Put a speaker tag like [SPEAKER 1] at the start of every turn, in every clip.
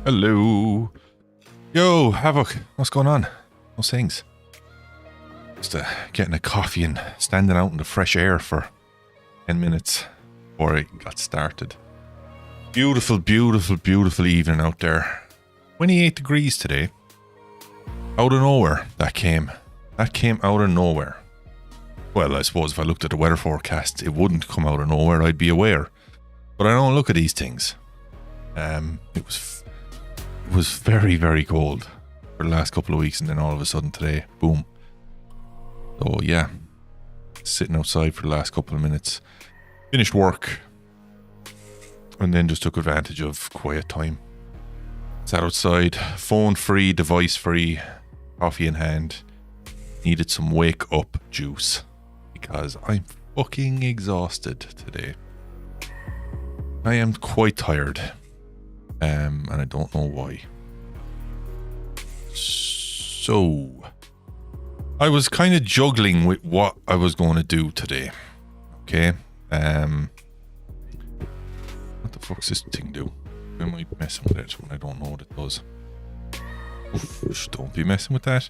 [SPEAKER 1] Hello. Yo, Havoc. What's going on? Those things. Just getting a coffee and standing out in the fresh air for 10 minutes before it got started. Beautiful, beautiful, beautiful evening out there. 28 degrees today. Out of nowhere, that came. That came out of nowhere. Well, I suppose if I looked at the weather forecast, it wouldn't come out of nowhere. I'd be aware. But I don't look at these things. It was very, very cold for the last couple of weeks, and then all of a sudden today, boom. So yeah, sitting outside for the last couple of minutes, finished work, and then just took advantage of quiet time. Sat outside, phone free, device free, coffee in hand. Needed some wake up juice because I'm fucking exhausted today. I am quite tired. And I don't know why. So, I was kind of juggling with what I was going to do today. Okay. What the fuck's this thing do? Am I messing with it when I don't know what it does? Oof, don't be messing with that.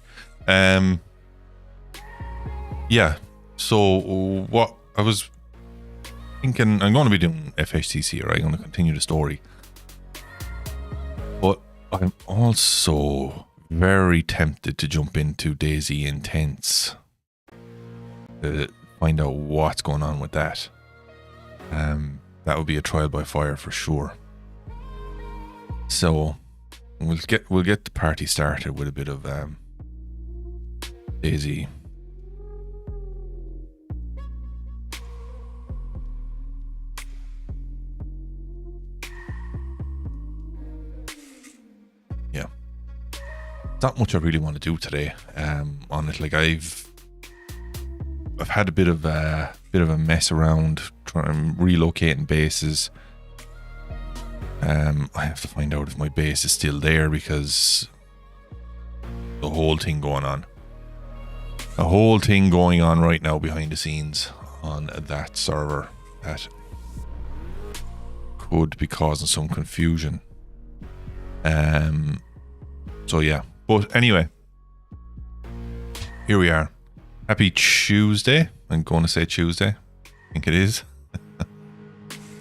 [SPEAKER 1] Yeah. So, what I was thinking, I'm going to be doing FHTC, right? I'm going to continue the story. But I'm also very tempted to jump into DayZ Intense to find out what's going on with that. That would be a trial by fire for sure. So we'll get the party started with a bit of DayZ. Not much I really want to do today on it. Like I've had a bit of a mess around trying relocating bases. I have to find out if my base is still there because the whole thing going on. A whole thing going on right now behind the scenes on that server that could be causing some confusion. So yeah. But anyway, here we are. Happy Tuesday. I'm going to say Tuesday. I think it is.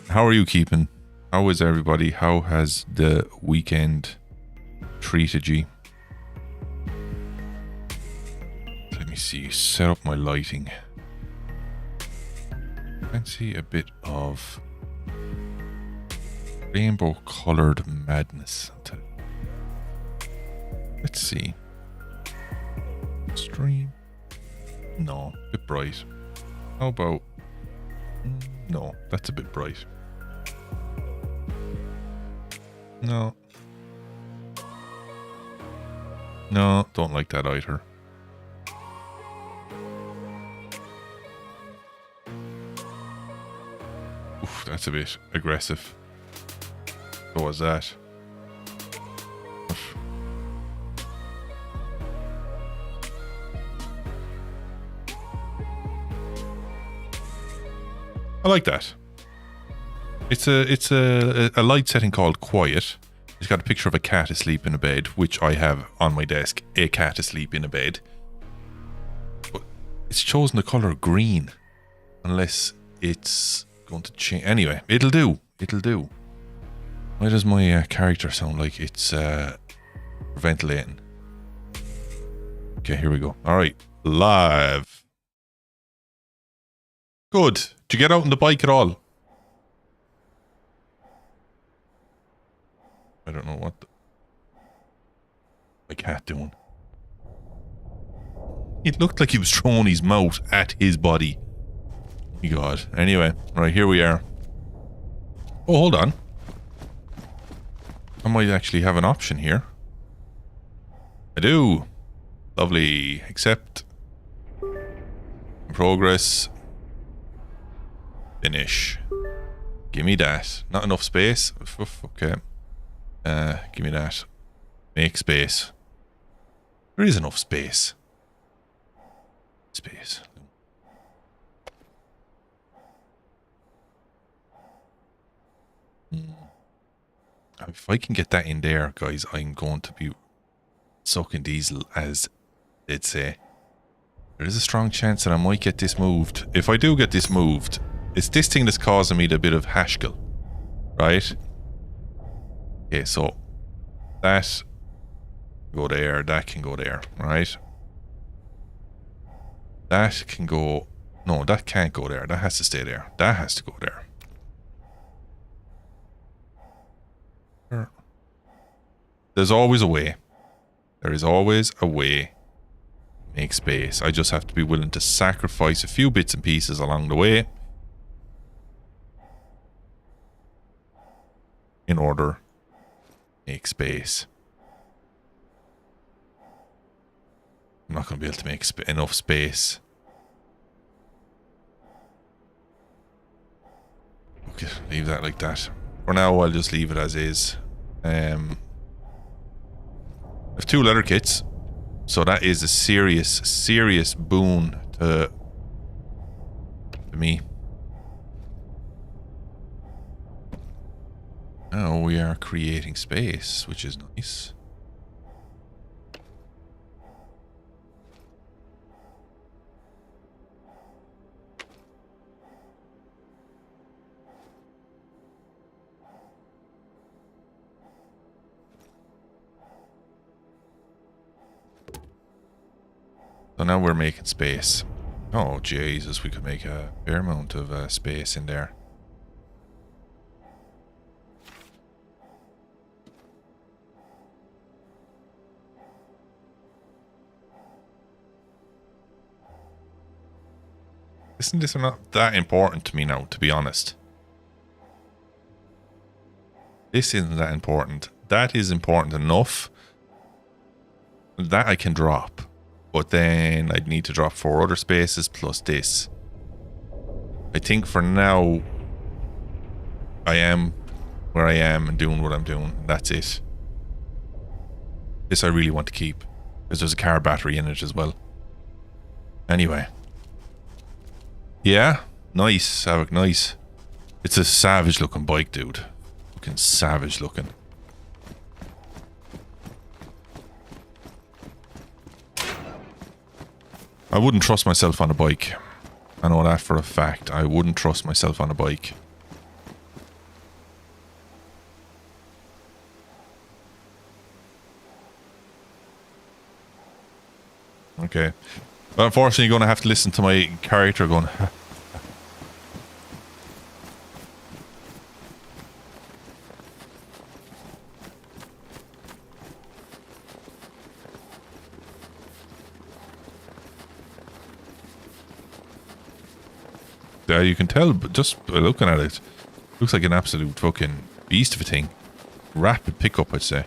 [SPEAKER 1] How are you keeping? How is everybody? How has the weekend treated you? Let me see. Set up my lighting. I can see a bit of rainbow colored madness. Let's see. Stream. No, a bit bright. How about... No, that's a bit bright. No. No, don't like that either. Oof, that's a bit aggressive. What was that? I like that. It's a light setting called Quiet. It's got a picture of a cat asleep in a bed, which I have on my desk. A cat asleep in a bed. But it's chosen the colour green. Unless it's going to change. Anyway, it'll do. It'll do. Why does my character sound like it's ventilating? Okay, here we go. Alright. Live. Good. Did you get out on the bike at all? I don't know what my cat doing. It looked like he was throwing his mouth at his body. Oh my God. Anyway, right, here we are. Oh, hold on. I might actually have an option here. I do. Lovely. Accept. Progress. Finish. Give me that. Not enough space. Okay. Give me that. Make space. There is enough space. Space. If I can get that in there, guys, I'm going to be sucking diesel, as they'd say. There is a strong chance that I might get this moved. If I do get this moved, it's this thing that's causing me the bit of haskell, right? Okay, so that can go there, that can go there, right? That can go... No, that can't go there. That has to stay there. That has to go there. There's always a way. There is always a way. Make space. I just have to be willing to sacrifice a few bits and pieces along the way in order to make space. I'm not going to be able to make enough space. Okay, leave that like that. For now, I'll just leave it as is. I have 2 leather kits. So that is a serious boon to me. Now we are creating space, which is nice. So now we're making space. Oh, Jesus, we could make a fair amount of space in there. Isn't this not that important to me now, to be honest? This isn't that important. That is important enough. That I can drop. But then I'd need to drop 4 other spaces plus this. I think for now, I am where I am and doing what I'm doing. That's it. This I really want to keep. Because there's a car battery in it as well. Anyway. Yeah, nice, Savik, nice. It's a savage looking bike, dude. Fucking savage looking. I wouldn't trust myself on a bike. I know that for a fact. I wouldn't trust myself on a bike. Okay. But unfortunately, you're going to have to listen to my character going... Yeah, you can tell, but just by looking at it, looks like an absolute fucking beast of a thing. Rapid pickup, I'd say.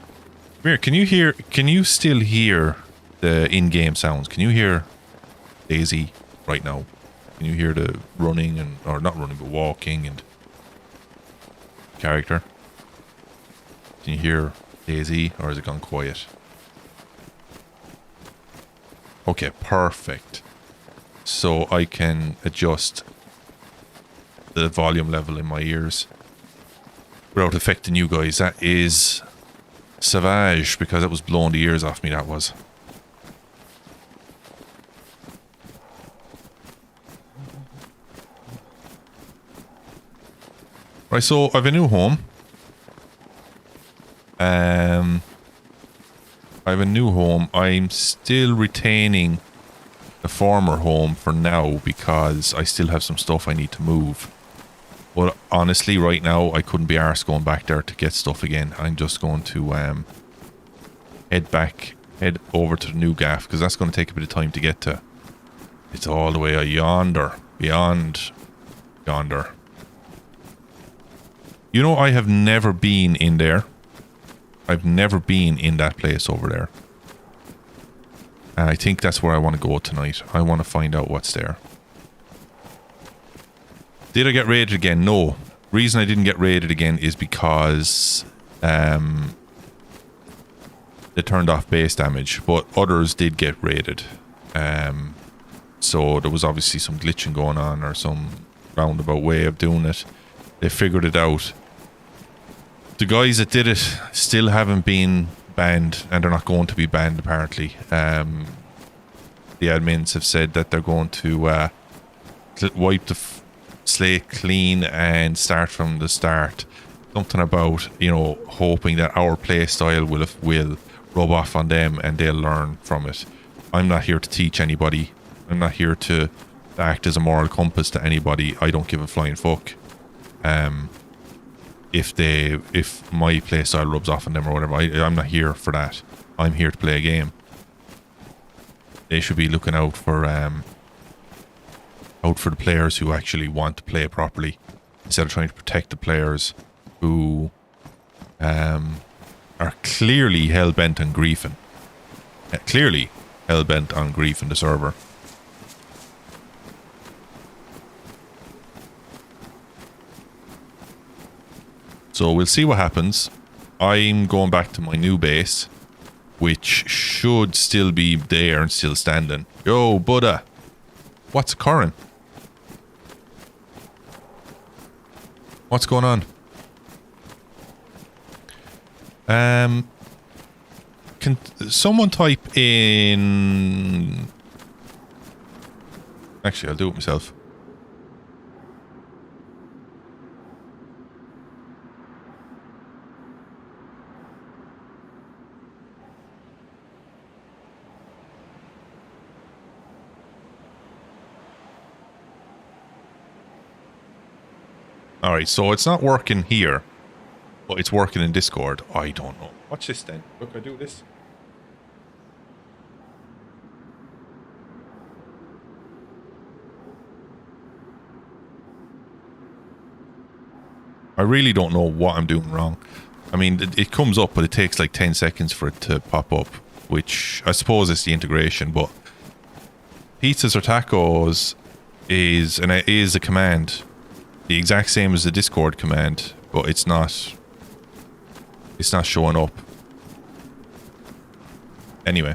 [SPEAKER 1] Come here, can you still hear the in-game sounds? Can you hear DayZ right now? Can you hear the running and, or not running, but walking and character? Can you hear DayZ, or has it gone quiet? Okay, perfect. So I can adjust the volume level in my ears without affecting you guys. That is savage, because it was blowing the ears off me, that was. Right, so I have a new home. I have a new home. I'm still retaining the former home for now because I still have some stuff I need to move. But honestly, right now, I couldn't be arsed going back there to get stuff again. I'm just going to head over to the new gaff, because that's going to take a bit of time to get to. It's all the way yonder, beyond yonder. You know, I have never been in there. I've never been in that place over there. And I think that's where I want to go tonight. I want to find out what's there. Did I get raided again? No. Reason I didn't get raided again is because they turned off base damage, but others did get raided. So there was obviously some glitching going on, or some roundabout way of doing it. They figured it out. The guys that did it still haven't been banned, and they're not going to be banned apparently. The admins have said that they're going to wipe the slate clean and start from the start. Something about, you know, hoping that our play style will rub off on them and they'll learn from it. I'm not here to teach anybody. I'm not here to act as a moral compass to anybody. I don't give a flying fuck. If my play style rubs off on them or whatever, I'm not here for that. I'm here to play a game. They should be looking out for the players who actually want to play properly, instead of trying to protect the players who are clearly hell-bent on griefing. Clearly hell-bent on griefing the server. So we'll see what happens. I'm going back to my new base, which should still be there and still standing. Yo, Buddha. What's occurring? What's going on? Can someone type in... Actually, I'll do it myself. Alright, so it's not working here, but it's working in Discord. I don't know. Watch this then. Look, I do this. I really don't know what I'm doing wrong. I mean, it comes up, but it takes like 10 seconds for it to pop up, which I suppose is the integration, but pizzas or tacos is a command. The exact same as the Discord command, but it's not showing up. Anyway.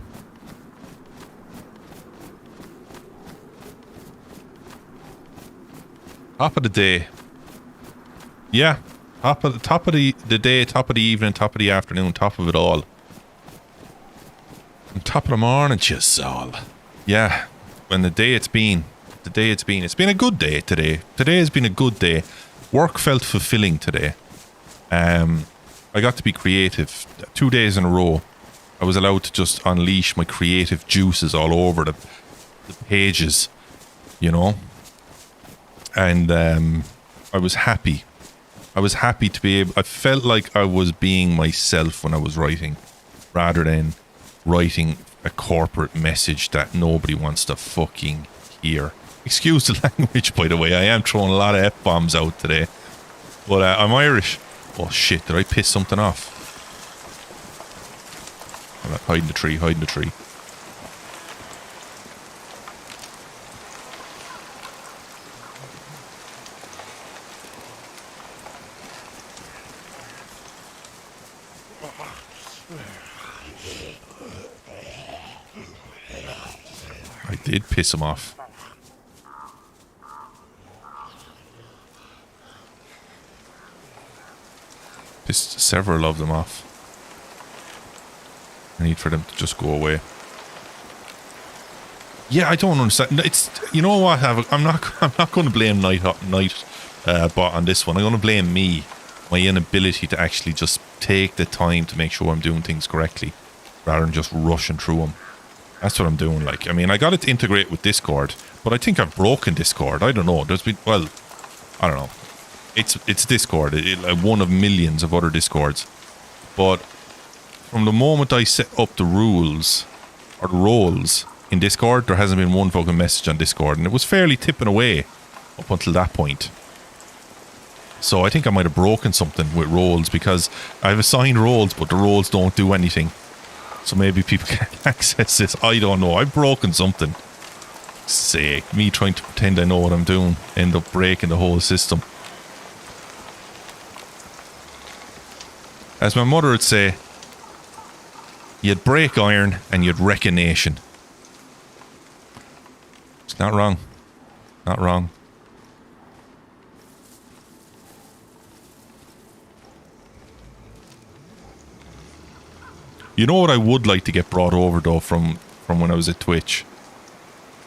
[SPEAKER 1] Top of the day. Yeah. Top of the day, top of the evening, top of the afternoon, top of it all. And top of the morning, just all. Yeah. When the day it's been. It's been a good day today. Today has been a good day. Work felt fulfilling today. I got to be creative. 2 days in a row, I was allowed to just unleash my creative juices all over the pages, you know. And I was happy. I was happy to be able... I felt like I was being myself when I was writing, rather than writing a corporate message that nobody wants to fucking hear. Excuse the language, by the way. I am throwing a lot of F-bombs out today. But I'm Irish. Oh shit, did I piss something off? I'm not hiding the tree, hiding the tree. I did piss him off. Pissed several of them off. I need for them to just go away. Yeah, I don't understand. It's, you know what? I'm not going to blame Nightbot on this one. I'm going to blame me, my inability to actually just take the time to make sure I'm doing things correctly, rather than just rushing through them. That's what I'm doing. Like, I mean, I got it to integrate with Discord, but I think I've broken Discord. I don't know. There's been, well, I don't know. It's Discord, one of millions of other Discords. But from the moment I set up the rules, or the roles in Discord, there hasn't been one fucking message on Discord. And it was fairly tipping away up until that point. So I think I might have broken something with roles, because I've assigned roles, but the roles don't do anything. So maybe people can't access this. I don't know. I've broken something. Sake. Me trying to pretend I know what I'm doing. End up breaking the whole system. As my mother would say, you'd break iron and you'd wreck a nation. It's not wrong. Not wrong. You know what I would like to get brought over though from when I was at Twitch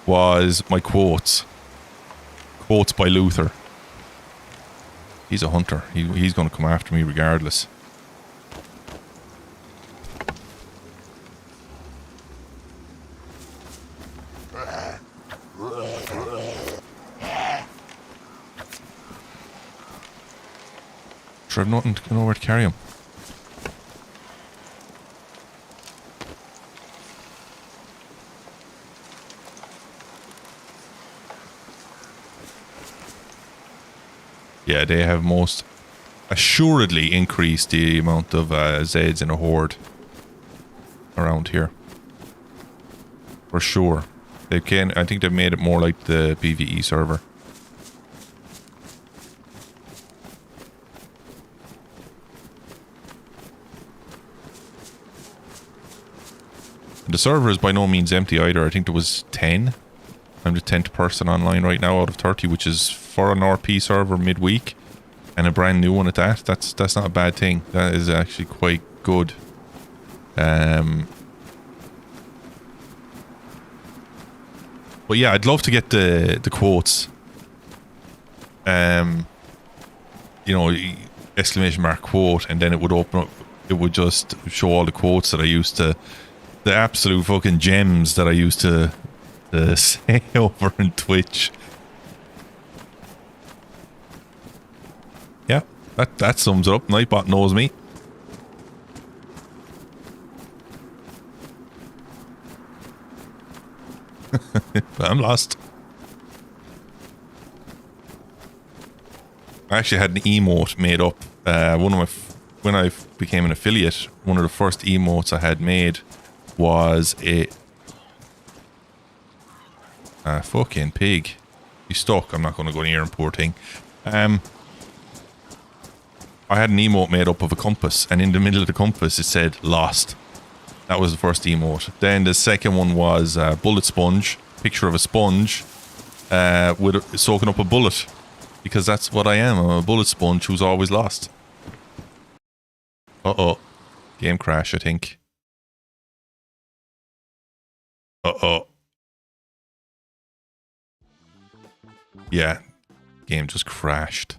[SPEAKER 1] was my quotes. Quotes by Luther. He's a hunter. He's going to come after me regardless. Sure, I've nothing to nowhere to carry him. Yeah, they have most assuredly increased the amount of Zeds in a horde around here. For sure. I think they've made it more like the PvE server. The server is by no means empty either. I think there was 10. I'm the 10th person online right now out of 30, which is for an RP server midweek. And a brand new one at that. That's not a bad thing. That is actually quite good. But yeah, I'd love to get the quotes. You know, exclamation mark quote, and then it would open up, it would just show all the quotes that I used to, the absolute fucking gems that I used to say over in Twitch. Yeah, that sums it up. Nightbot knows me. I'm lost. I actually had an emote made up. When I became an affiliate, one of the first emotes I had made was a fucking pig. He's stuck. I'm not going to go near him, poor thing. I had an emote made up of a compass, and in the middle of the compass it said lost. That was the first emote. Then the second one was a bullet sponge, picture of a sponge with soaking up a bullet, because that's what I am. I'm a bullet sponge who's always lost. Uh-oh. Game crash, I think. Uh-oh. Yeah. Game just crashed.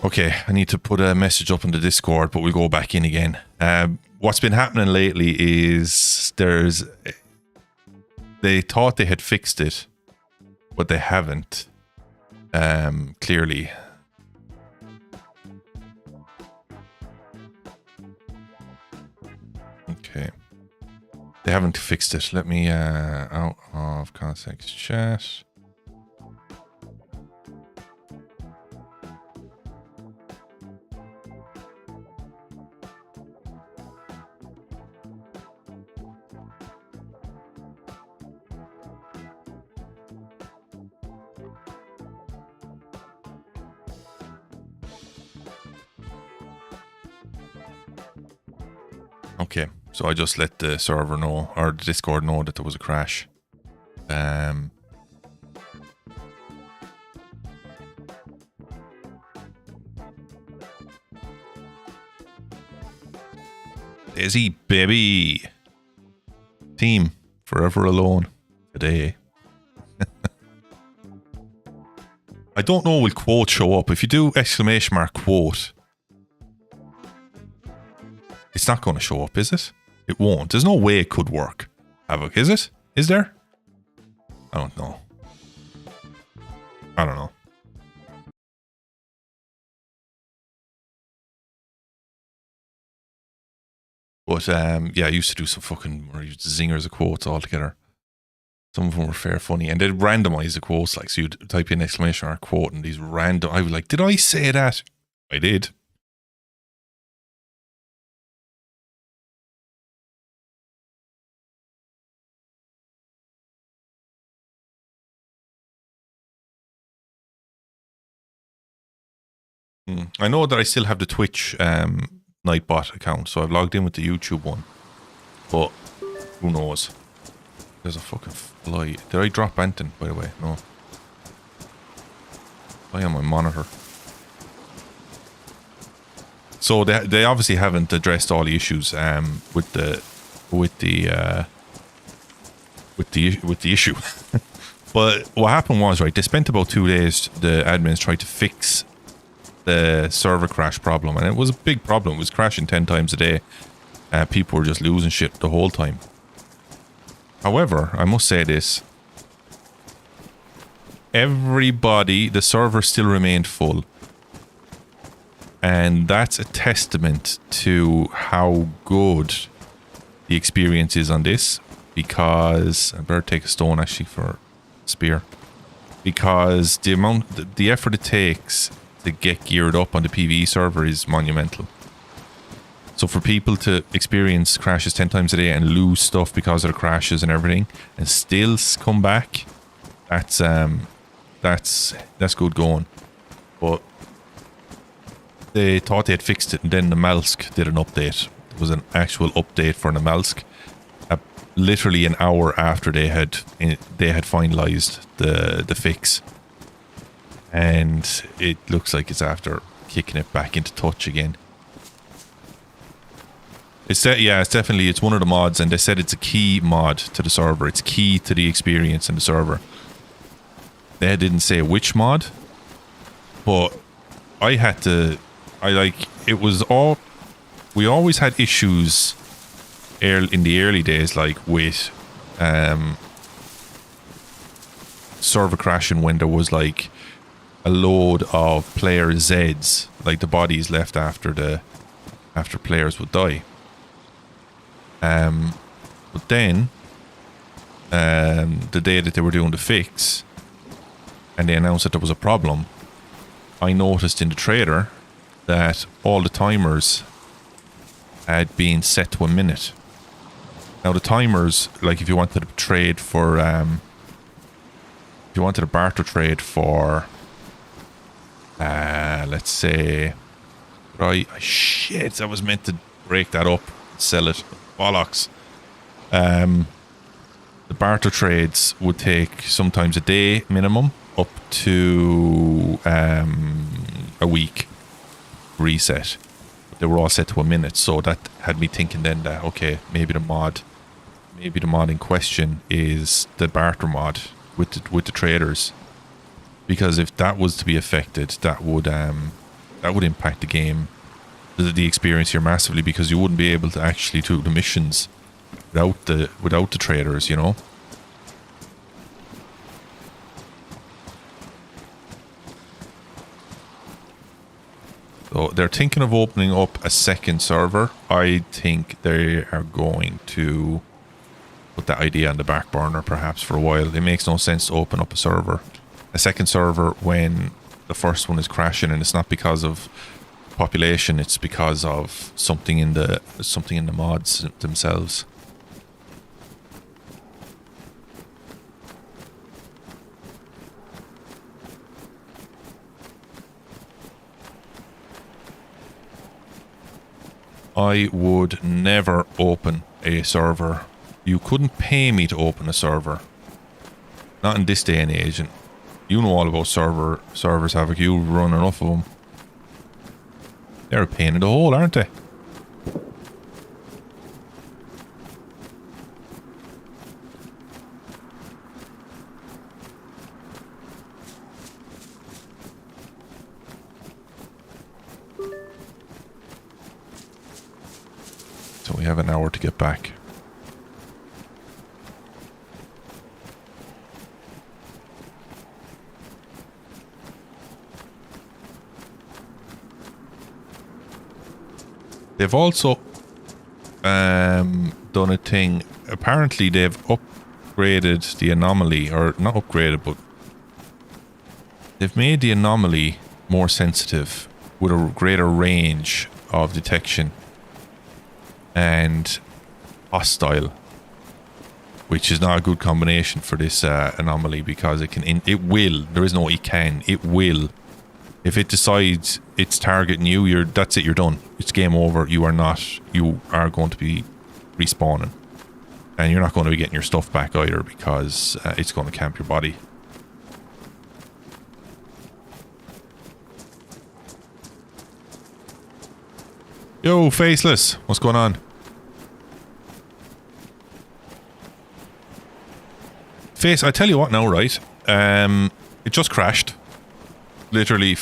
[SPEAKER 1] Okay, I need to put a message up in the Discord, but we'll go back in again. What's been happening lately is they thought they had fixed it, but they haven't. Clearly. Okay. They haven't fixed it. Let me out of context chat. Okay, so I just let the server know, or the Discord know, that there was a crash. DayZ, baby! Team, forever alone. Today. I don't know will quote show up. If you do exclamation mark quote, it's not going to show up, is it? It won't. There's no way it could work. Havoc, is it? Is there? I don't know. I don't know. But, yeah, I used to do some fucking zingers of quotes altogether. Some of them were fair funny. And they'd randomize the quotes, like, so you'd type in exclamation mark quote and these random... I was like, did I say that? I did. I know that I still have the Twitch Nightbot account, so I've logged in with the YouTube one. But who knows? There's a fucking fly. Did I drop anything, by the way? No. Fly on my monitor. So they obviously haven't addressed all the issues with the issue. But what happened was, right, they spent about 2 days, the admins tried to fix the server crash problem, and it was a big problem. It was crashing 10 times a day. People were just losing shit the whole time. However, I must say this. The server still remained full. And that's a testament to how good the experience is on this. Because I better take a stone actually for a spear. Because the effort it takes to get geared up on the PvE server is monumental. So for people to experience crashes 10 times a day and lose stuff because of the crashes and everything, and still come back, that's good going. But they thought they had fixed it, and then the Malsk did an update. There was an actual update for the Malsk, literally an hour after they had finalized the fix, and it looks like it's after kicking it back into touch again. It's definitely one of the mods, and they said it's a key mod to the server. It's key to the experience in the server. They didn't say which mod, but we always had issues in the early days, like with server crashing when there was like a load of player Zs, like the bodies left after players would die. But then the day that they were doing the fix and they announced that there was a problem, I noticed in the trader that all the timers had been set to a minute. Now the timers, like if you wanted to trade for if you wanted a barter trade for let's say, right, shit, I was meant to break that up, sell it, bollocks. The barter trades would take sometimes a day minimum, up to a week reset. But they were all set to a minute, so that had me thinking then that, okay, maybe the mod in question is the barter mod with the traders, because if that was to be affected, that would impact the game, the experience here massively, because you wouldn't be able to actually do the missions without the traders, you know. So they're thinking of opening up a second server. I think they are going to put that idea on the back burner perhaps for a while. It makes no sense to open up a second server when the first one is crashing, and it's not because of population, it's because of something in the mods themselves. I would never open a server. You couldn't pay me to open a server. Not in this day and age. And you know all about servers, Havoc. You run enough of them. They're a pain in the hole, aren't they? So we have an hour to get back. They've also done a thing. Apparently they've upgraded the anomaly, or not upgraded, but they've made the anomaly more sensitive with a greater range of detection and hostile, which is not a good combination for this anomaly, because it will. If it decides it's targeting you, that's it, you're done. It's game over. You are going to be respawning. And you're not going to be getting your stuff back either, because it's going to camp your body. Yo, Faceless. What's going on? Face, I tell you what now, right? It just crashed. Literally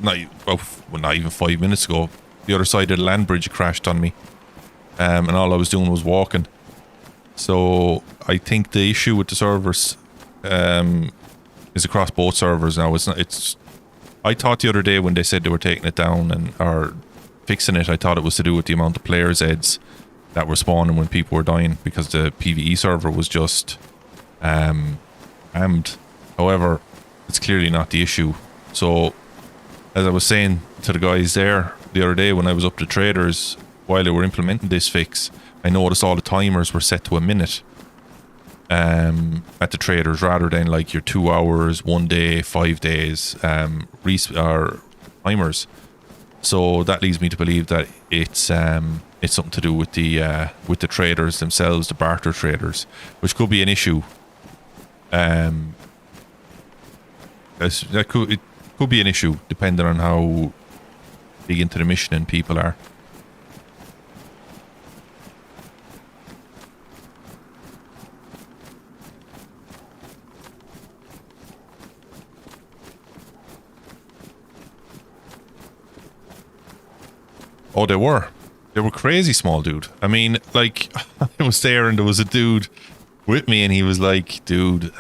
[SPEAKER 1] not even 5 minutes ago. The other side of the land bridge crashed on me. And all I was doing was walking. So I think the issue with the servers is across both servers now. I thought the other day when they said they were taking it down and or fixing it, I thought it was to do with the amount of players' heads that were spawning when people were dying because the PvE server was just hammed. However, it's clearly not the issue. So, as I was saying to the guys there the other day when I was up to traders, while they were implementing this fix, I noticed all the timers were set to a minute at the traders rather than like your 2 hours, 1 day, 5 days timers. So that leads me to believe that it's something to do with the traders themselves, the barter traders, which could be an issue. It could be an issue depending on how big into the mission and people are. Oh, they were. They were crazy small, dude. I mean, like, I was there and there was a dude with me and he was like, dude,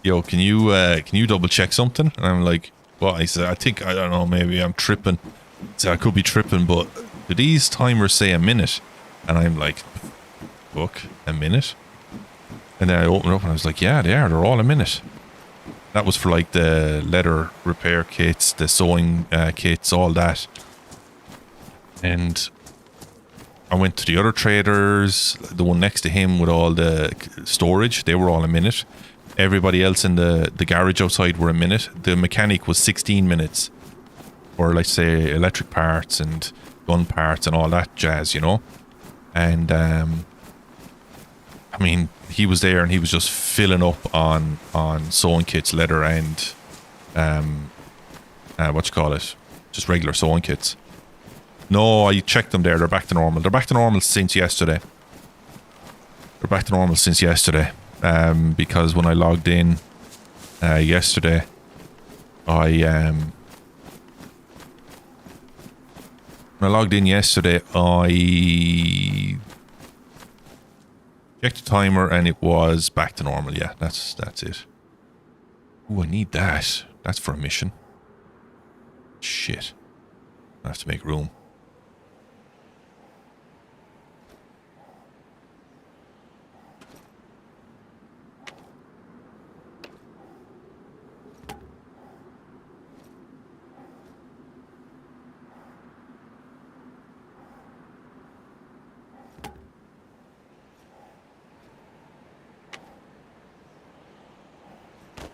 [SPEAKER 1] yo, can you double check something? And I'm like, what? I said, I don't know, maybe I'm tripping. So I could be tripping, but do these timers say a minute? And I'm like, fuck, a minute? And then I opened it up and I was like, yeah, they're all a minute. That was for like the leather repair kits, the sewing kits, all that. And I went to the other traders, the one next to him with all the storage, they were all a minute. Everybody else in the garage outside were a minute. The mechanic was 16 minutes. Or let's say electric parts and gun parts and all that jazz, you know. And I mean, he was there and he was just filling up on sewing kits, leather and just regular sewing kits. No, I checked them there. They're back to normal. They're back to normal since yesterday. Because when I logged in yesterday, I checked the timer and it was back to normal. Yeah, that's it. Ooh, I need that. That's for a mission. Shit. I have to make room.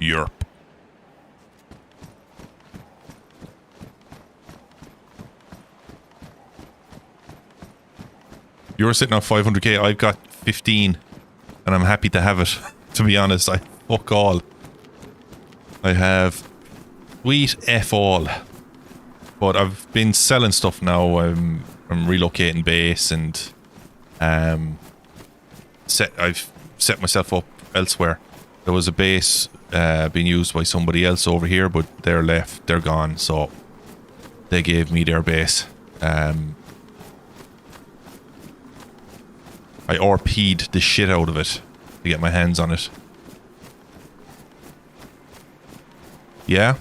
[SPEAKER 1] Yerp. You're sitting on 500k, I've got 15 and I'm happy to have it. To be honest, I fuck all. I have sweet F all. But I've been selling stuff now. I'm relocating base and I've set myself up elsewhere. There was a base being used by somebody else over here, but they're gone, so they gave me their base. I RP'd the shit out of it to get my hands on it. Yeah.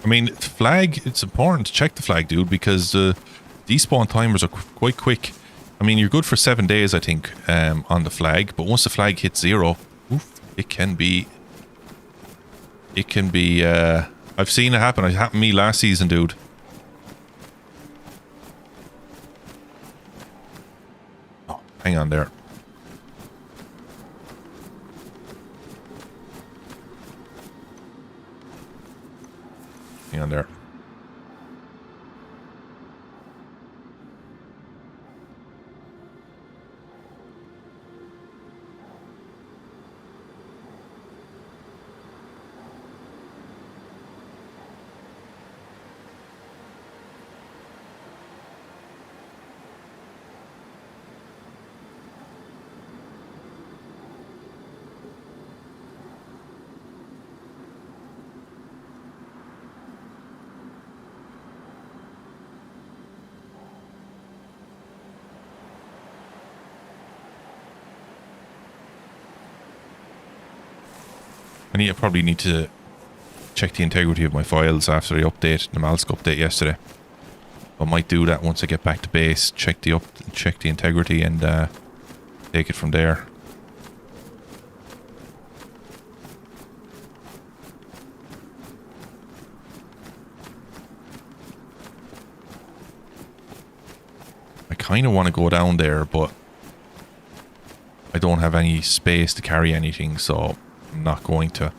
[SPEAKER 1] I mean, flag, it's important to check the flag, dude, because the despawn timers are quite quick. I mean, you're good for 7 days, I think, on the flag, but once the flag hits 0, oof, it can be, I've seen it happen. It happened to me last season, dude. Oh, hang on there. Hang on there. I probably need to check the integrity of my files after the update, the Malsk update yesterday. I might do that once I get back to base, check the integrity and take it from there. I kind of want to go down there, but I don't have any space to carry anything, so I'm not going to.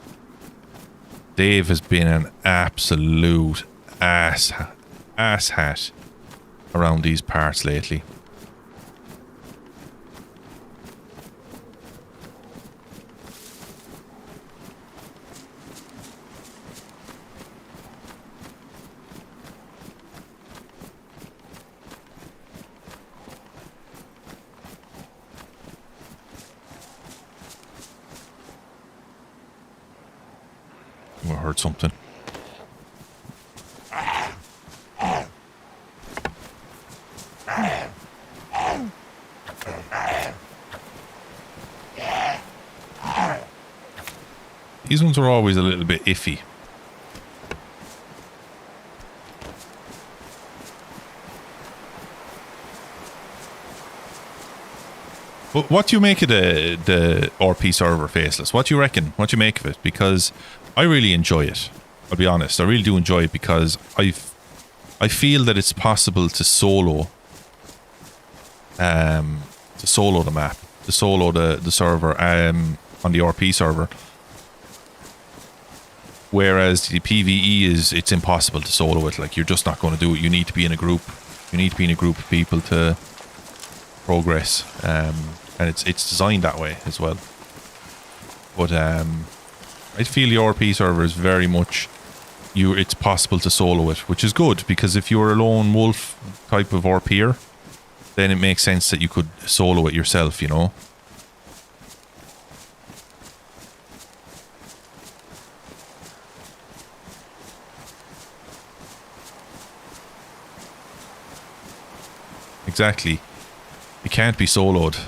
[SPEAKER 1] Dave has been an absolute asshat around these parts lately. I heard something. These ones are always a little bit iffy. But what do you make of the RP server, Faceless? What do you reckon? What do you make of it? Because I really enjoy it. I'll be honest. I really do enjoy it because I feel that it's possible to solo the map, to solo the server on the RP server. Whereas the PvE it's impossible to solo it. Like, you're just not going to do it. You need to be in a group. You need to be in a group of people to progress. And it's designed that way as well. But I feel the RP server is very much it's possible to solo it, which is good, because if you're a lone wolf type of RPer, then it makes sense that you could solo it yourself, you know. Exactly. It can't be soloed.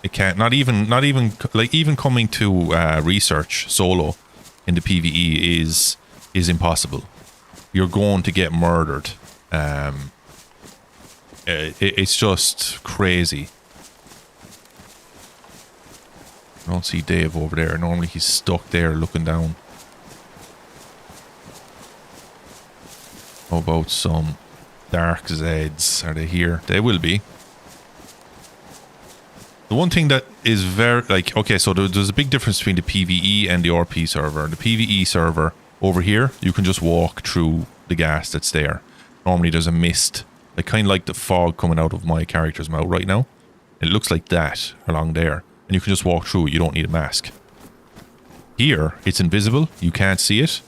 [SPEAKER 1] It can't. Not even like even coming to research solo in the PvE is impossible. You're going to get murdered. It's just crazy. I don't see Dave over there. Normally he's stuck there looking down. How about some dark Zeds? Are they here? They will be. The one thing that is very, like, okay, so there's a big difference between the PvE and the RP server. The PvE server, over here, you can just walk through the gas that's there. Normally there's a mist, like kind of like the fog coming out of my character's mouth right now. It looks like that along there. And you can just walk through it, you don't need a mask. Here, it's invisible, you can't see it.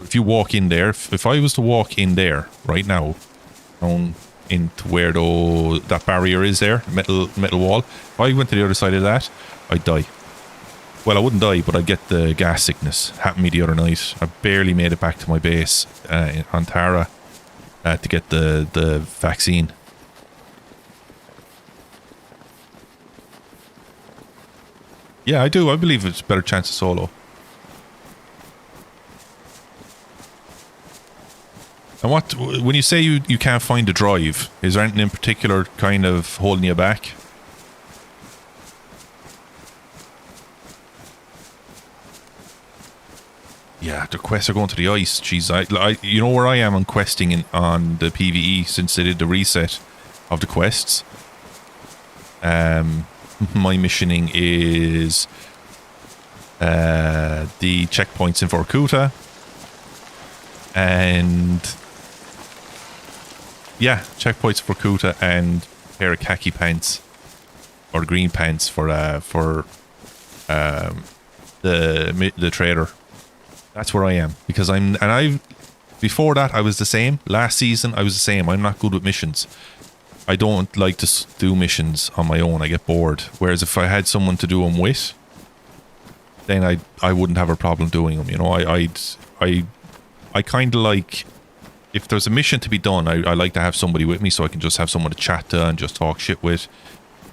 [SPEAKER 1] If you walk in there, if I was to walk in there right now, down into where that barrier is there, metal wall. If I went to the other side of that, I'd die. Well, I wouldn't die, but I'd get the gas sickness. Happened to me the other night. I barely made it back to my base on Tara to get the vaccine. Yeah, I do. I believe it's a better chance of solo. And when you say you can't find a drive, is there anything in particular kind of holding you back? Yeah, the quests are going to the ice. Jeez, you know where I am on questing on the PvE since they did the reset of the quests. My missioning is the checkpoints in Vorkuta, and yeah, checkpoints for Kuta and a pair of khaki pants or green pants for the trader. That's where I am, because before that I was the same. Last season I was the same. I'm not good with missions. I don't like to do missions on my own. I get bored. Whereas if I had someone to do them with, then I wouldn't have a problem doing them. You know, I kind of like, if there's a mission to be done, I like to have somebody with me so I can just have someone to chat to and just talk shit with,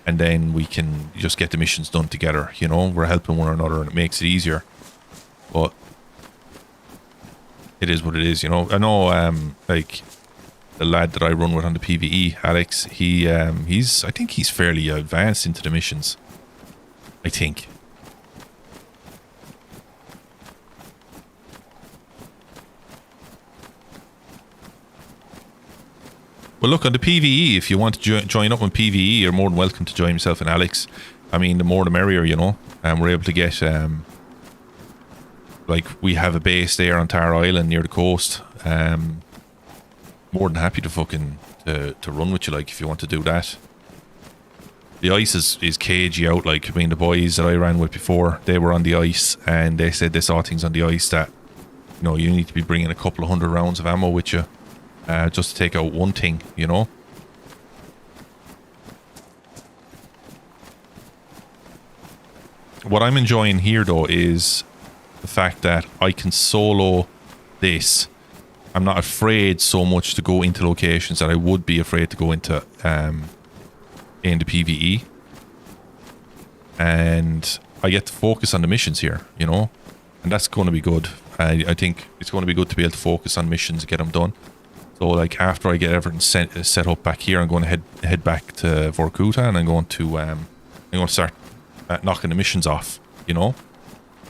[SPEAKER 1] and then we can just get the missions done together. You know, we're helping one another and it makes it easier. it is what it is, you know. I know, like, the lad that I run with on the PvE, Alex, I think he's fairly advanced into the missions. I think. Well, look, on the PvE, if you want to join up on PvE, you're more than welcome to join yourself and Alex. I mean, the more the merrier, you know. And we're able to get, like, we have a base there on Tar Island near the coast. More than happy to fucking to run with you, like, if you want to do that. The ice is cagey out, like, I mean, the boys that I ran with before, they were on the ice, and they said they saw things on the ice that, you know, you need to be bringing a couple of 100 rounds of ammo with you, just to take out one thing, you know. What I'm enjoying here, though, is the fact that I can solo this. I'm not afraid so much to go into locations that I would be afraid to go into in the PvE. And I get to focus on the missions here, you know. And that's going to be good. I think it's going to be good to be able to focus on missions and get them done. So, like, after I get everything set up back here, I'm going to head back to Vorkuta, and I'm going to start knocking the missions off, you know.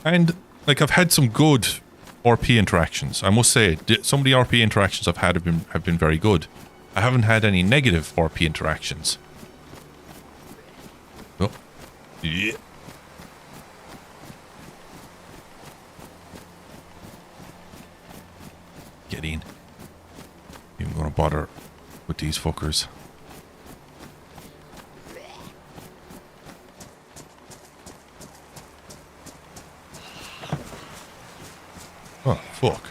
[SPEAKER 1] And, like, I've had some good RP interactions. I must say, some of the RP interactions I've had have been very good. I haven't had any negative RP interactions. Oh, yeah. Get in. I'm gonna bother with these fuckers. Oh, fuck.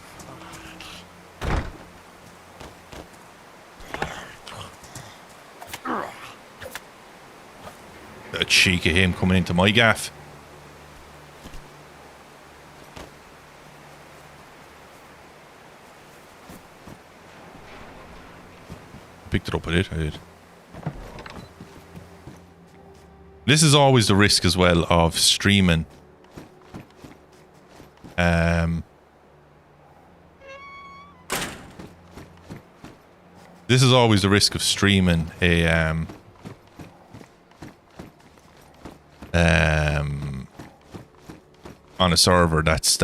[SPEAKER 1] The cheek of him coming into my gaff. Picked it up, I did. This is always the risk as well of streaming. This is always the risk of streaming a on a server that's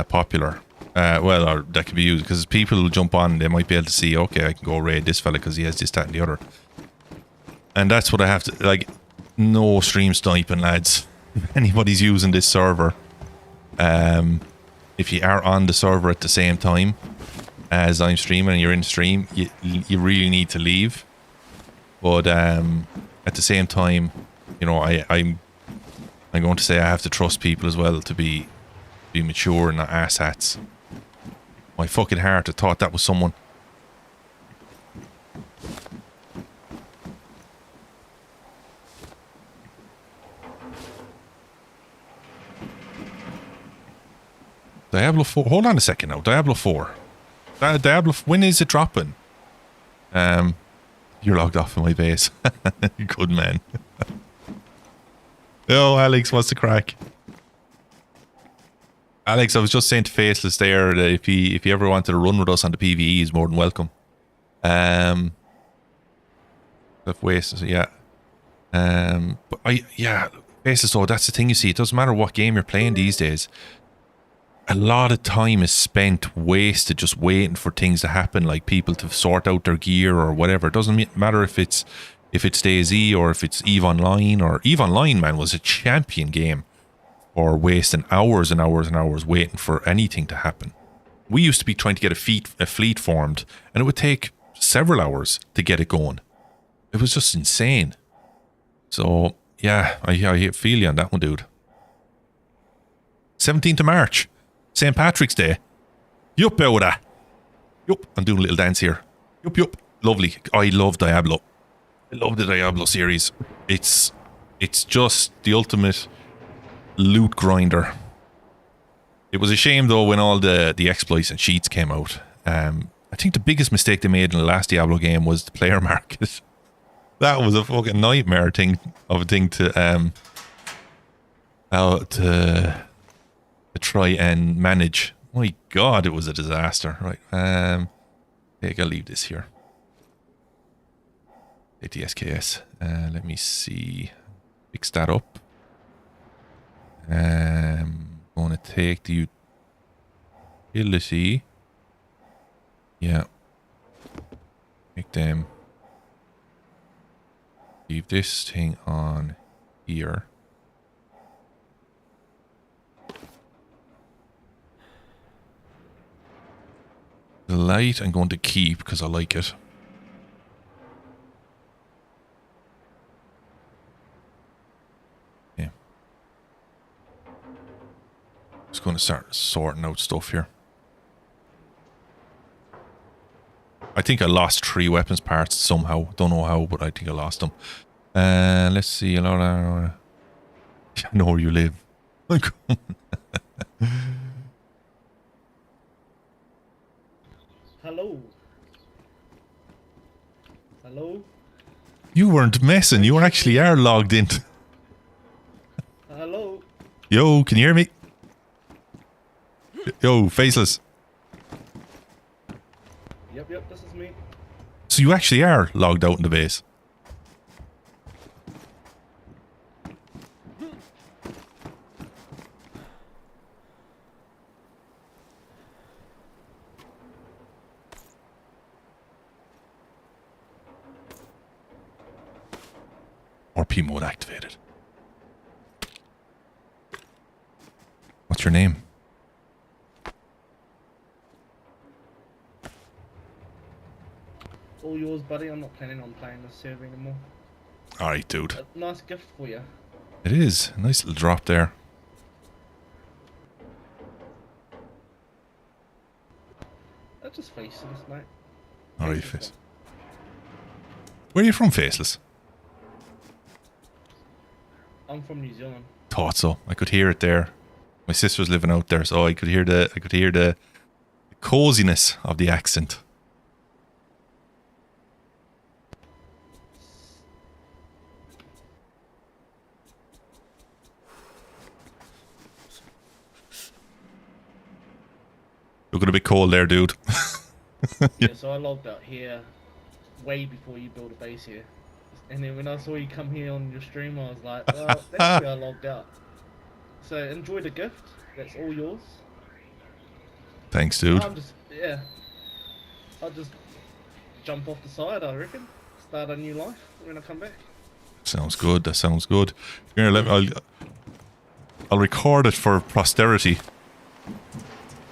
[SPEAKER 1] popular. Well, or that can be used because people will jump on and they might be able to see, okay, I can go raid this fella because he has this, that, and the other. And that's what I have to, like, no stream sniping, lads. If anybody's using this server, if you are on the server at the same time as I'm streaming and you're in stream, you really need to leave. But at the same time, you know, I'm going to say I have to trust people as well to be mature and not asshats. My fucking heart, I thought that was someone. Diablo 4. Hold on a second now. Diablo 4. Diablo. When is it dropping? You're logged off in my base. Good man. Oh, Alex, what's the crack? Alex, I was just saying to Faceless there that if he ever wanted to run with us on the PvE, he's more than welcome. I've wasted, yeah. But Faceless, though, that's the thing, you see. It doesn't matter what game you're playing these days. A lot of time is spent wasted just waiting for things to happen, like people to sort out their gear or whatever. It doesn't matter if it's DayZ or if it's EVE Online. Or EVE Online, man, was a champion game. Or wasting hours and hours and hours waiting for anything to happen. We used to be trying to get a fleet formed, and it would take several hours to get it going. It was just insane. So, yeah, I feel you on that one, dude. 17th of March, St. Patrick's Day. Yup, Oda. Yup, I'm doing a little dance here. Yup. Lovely. I love Diablo. I love the Diablo series. It's just the ultimate loot grinder. It was a shame though when all the exploits and cheats came out. I think the biggest mistake they made in the last Diablo game was the player market. That was a fucking nightmare thing to try and manage, My God, it was a disaster. Right. I think I'll leave this here. Take the SKS. Let me see. Fix that up. Going to take the utility. Yeah. Make them. Leave this thing on here. The light I'm going to keep because I like it. Yeah. Just going to start sorting out stuff here. I think I lost 3 weapons parts somehow. Don't know how, but I think I lost them. Let's see. I know where you live.
[SPEAKER 2] Hello. Hello.
[SPEAKER 1] You weren't messing. You actually are logged in.
[SPEAKER 2] Hello.
[SPEAKER 1] Yo, can you hear me? Yo, faceless.
[SPEAKER 2] Yep, this is me.
[SPEAKER 1] So you actually are logged out in the base. RP mode activated. What's your name?
[SPEAKER 2] It's all yours, buddy. I'm not planning on playing this server anymore.
[SPEAKER 1] Alright, dude.
[SPEAKER 2] A nice gift for you.
[SPEAKER 1] It is. A nice little drop there.
[SPEAKER 2] That's just faceless, mate.
[SPEAKER 1] Alright, face. Where are you from, faceless?
[SPEAKER 2] I'm from New Zealand.
[SPEAKER 1] Thought so. I could hear it there. My sister's living out there, so I could hear the coziness of the accent. Looking a bit cold there, dude.
[SPEAKER 2] Yeah, so I logged out here way before you built a base here. And then when I saw you come here on your stream, I was like, well, that's where I logged out. So enjoy the gift. That's all yours.
[SPEAKER 1] Thanks, dude.
[SPEAKER 2] I'll just jump off the side, I reckon. Start a new life when I come back.
[SPEAKER 1] Sounds good. That sounds good. Here, I'll record it for posterity.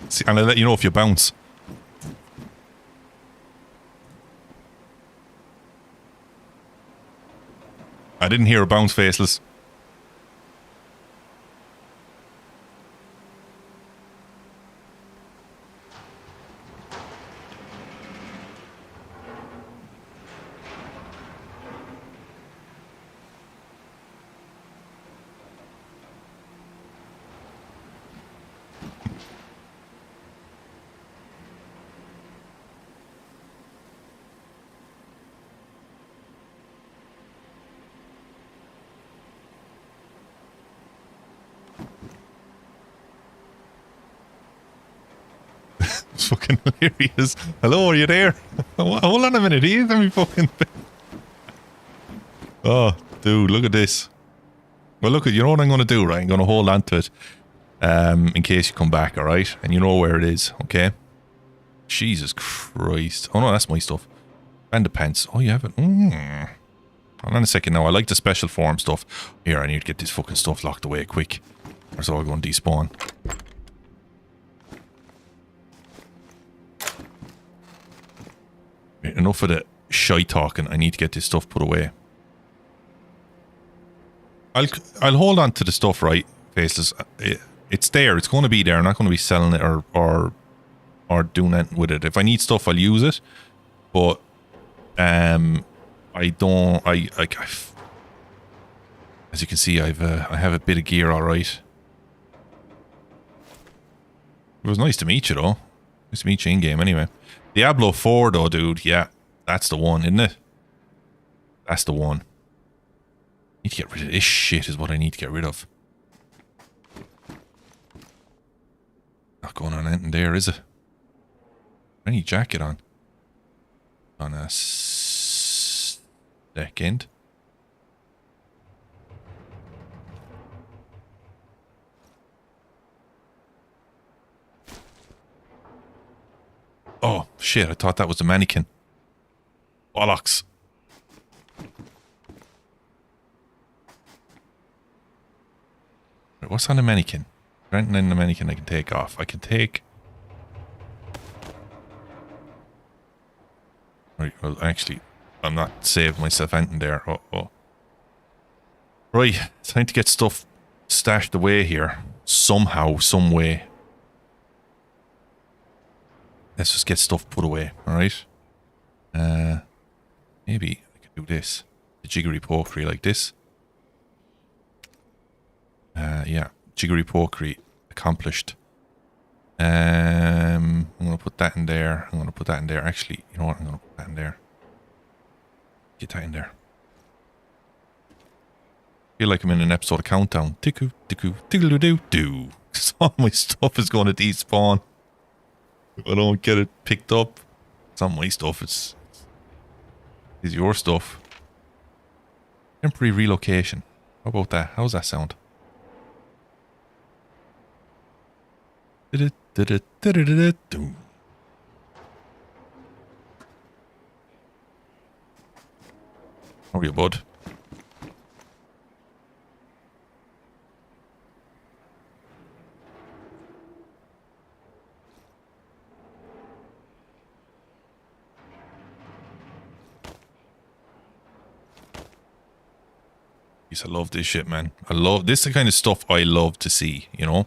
[SPEAKER 1] See, and I'll let you know if you bounce. I didn't hear a bounce, faceless. It's fucking hilarious. Hello, are you there? Hold on a minute, let me fucking... Oh, dude, look at this. Well, look, you know what I'm going to do, right? I'm going to hold on to it in case you come back, alright? And you know where it is, okay? Jesus Christ. Oh, no, that's my stuff. Bandit pants. Oh, you have it? Hold on a second now. I like the special form stuff. Here, I need to get this fucking stuff locked away quick. Or so I'll go and despawn. Enough of the shite talking. I need to get this stuff put away. I'll hold on to the stuff, right, faceless. It's there. It's going to be there. I'm not going to be selling it or doing anything with it. If I need stuff, I'll use it. But I don't. As you can see, I have a bit of gear. All right. It was nice to meet you, though. Nice to meet you in game, anyway. Diablo 4, though, dude. Yeah, that's the one, isn't it? That's the one. Need to get rid of this shit is what I need to get rid of. Oh, going on anything there, is it? Any jacket on? On a second. Oh, shit, I thought that was a mannequin. Bollocks. Right, what's on the mannequin? Anything in the mannequin I can take off. I can take... Right, well, actually, I'm not saving myself anything there. Uh-oh. Right, time to get stuff stashed away here. Somehow, some way. Let's just get stuff put away, alright? Maybe I could do this. The jiggery pokery like this. Yeah, jiggery pokery accomplished. I'm gonna put that in there. I'm gonna put that in there. Actually, you know what? I'm gonna put that in there. Get that in there. Feel like I'm in an episode of Countdown. Tickoo, tickoo, tickle doo doo. All my stuff is going to despawn. I don't get it picked up. It's not my stuff. It's your stuff. Temporary relocation. How about that? How's that sound? How are you, bud? I love this shit, man. I love this, the kind of stuff I love to see, you know?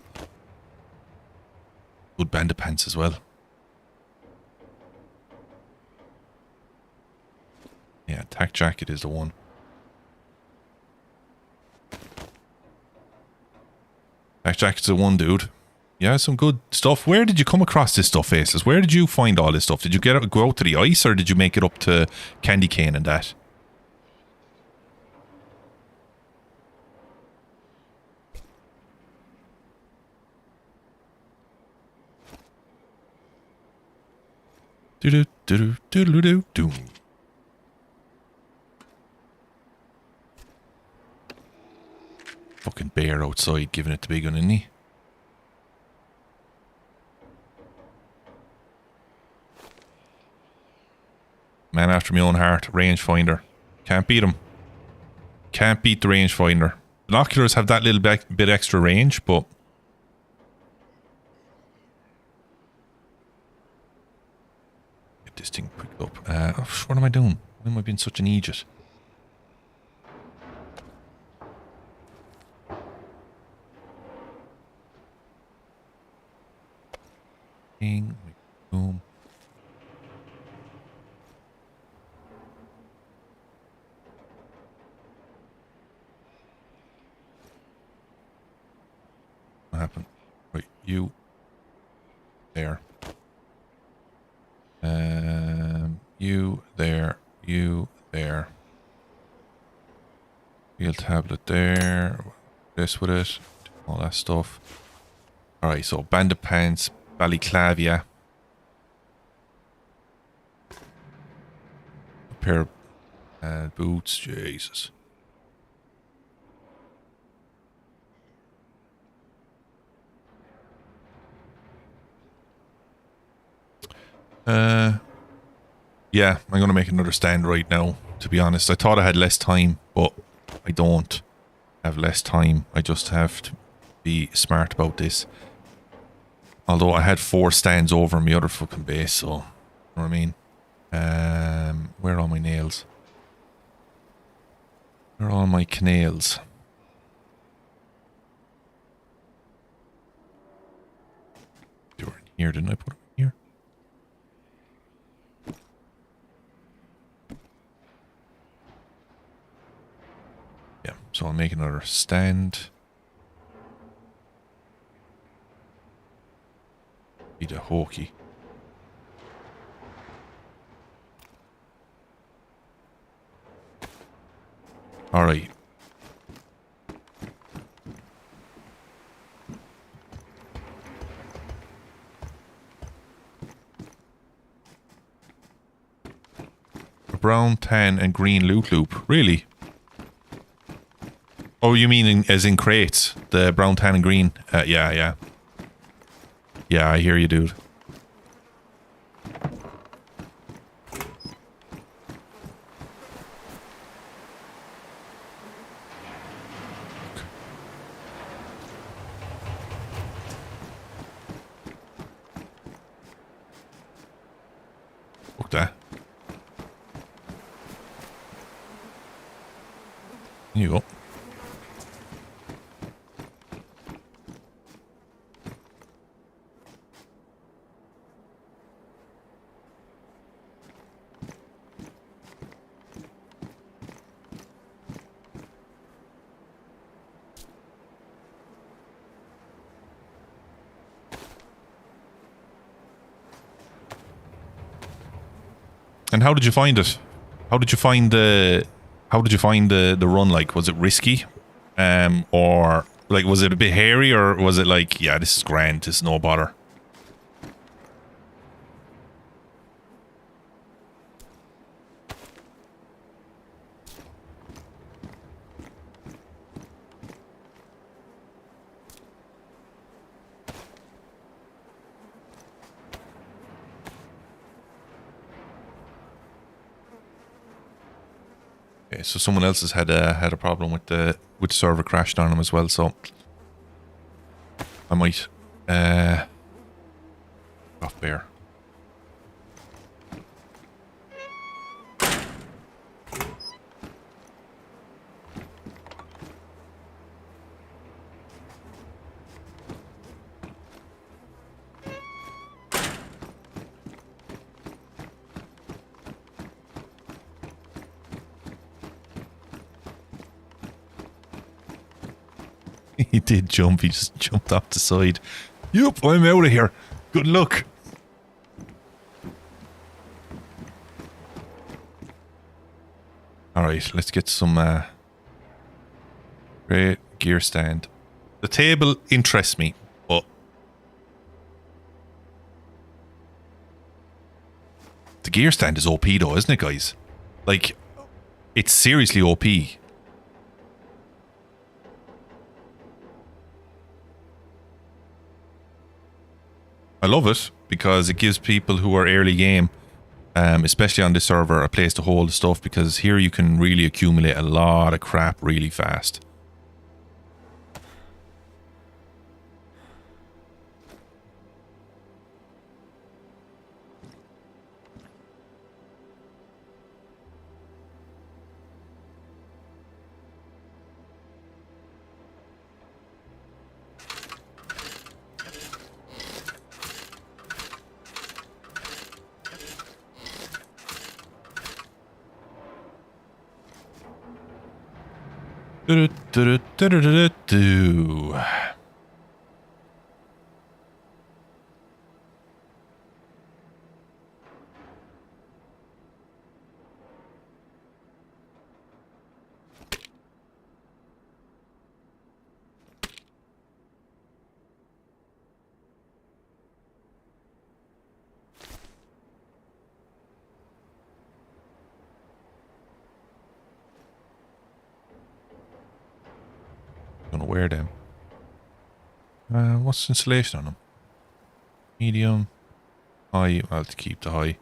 [SPEAKER 1] Good bandit pants as well. Yeah, tack jacket is the one. Tack jacket's the one, dude. Yeah, some good stuff. Where did you come across this stuff, Aces? Where did you find all this stuff? Did you go out to the ice, or did you make it up to Candy Cane and that? Do do do do do do. Fucking bear outside giving it the big one, isn't he? Man after my own heart, rangefinder. Can't beat him. Can't beat the rangefinder. Binoculars have that little bit extra range, but get this thing picked up. What am I doing? Why am I being such an idiot? Boom. What happened? Right, you there. You there. You there. Field tablet there. This with it. All that stuff. Alright, so bandit pants, balaclavia. A pair of boots. Jesus. Yeah, I'm going to make another stand right now, to be honest. I thought I had less time, but I don't have less time. I just have to be smart about this. Although I had 4 stands over my other fucking base, so, you know what I mean? Where are all my nails? Where are all my canals? They were in here, didn't I put them in here? Yeah, so I'll make another stand. Be the hokey. Alright. brown, tan, and green loot loop. Really? Oh, you mean as in crates? The brown, tan, and green? Yeah. Yeah, I hear you, dude. Fuck that. Here you go. And how did you find it? How did you find the run? Like, was it risky? Or like, was it a bit hairy, or was it like, yeah, this is grand, this is no bother? Okay, so someone else has had a problem with the server crashed on them as well. So I might off bear. He did jump. He just jumped off the side. Yup, I'm out of here. Good luck. Alright, let's get some great gear stand. The table interests me, but the gear stand is OP though, isn't it, guys? Like, it's seriously OP. I love it because it gives people who are early game, especially on this server, a place to hold stuff, because here you can really accumulate a lot of crap really fast. Do. Gonna wear them. What's the installation on them? Medium, high. I'll keep the high.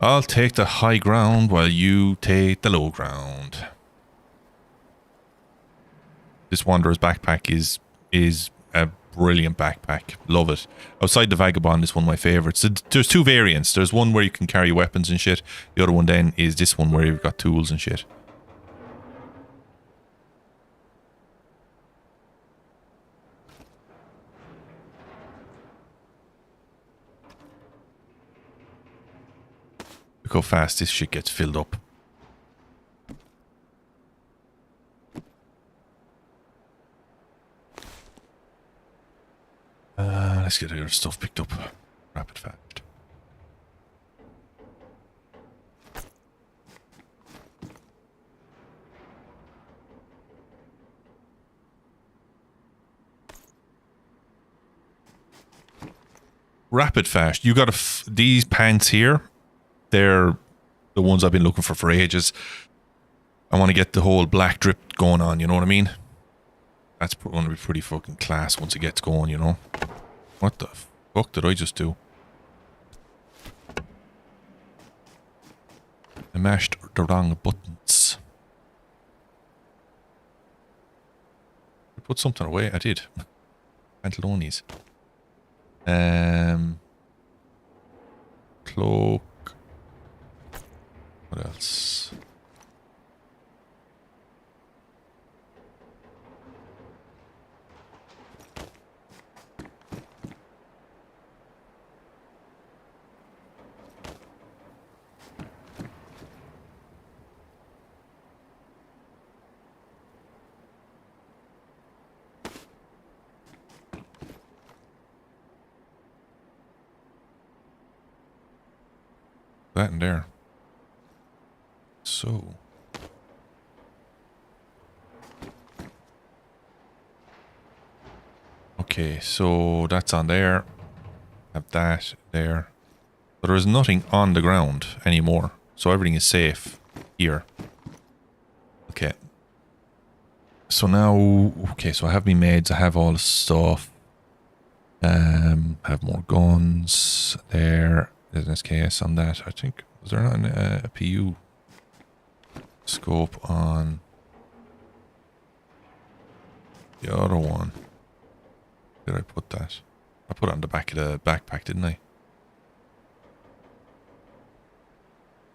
[SPEAKER 1] I'll take the high ground while you take the low ground. This Wanderer's backpack is a brilliant backpack. Love it. Outside the Vagabond is one of my favourites. There's two variants. There's one where you can carry weapons and shit. The other one then is this one where you've got tools and shit. Look how fast this shit gets filled up. Let's get our stuff picked up. Rapid fast. Rapid fast. You got these pants here. They're the ones I've been looking for ages. I want to get the whole black drip going on, you know what I mean? That's going to be pretty fucking class once it gets going, you know? What the fuck did I just do? I mashed the wrong buttons. I put something away. I did. Pantalones. Cloak. What else? That in there. So. Okay, so that's on there. Have that there. But there is nothing on the ground anymore. So everything is safe here. Okay. So now, okay, so I have my meds, I have all the stuff. I have more guns there. There's an SKS on that. I think, was there not a PU scope on the other one? Where did I put that? I put it on the back of the backpack, didn't I?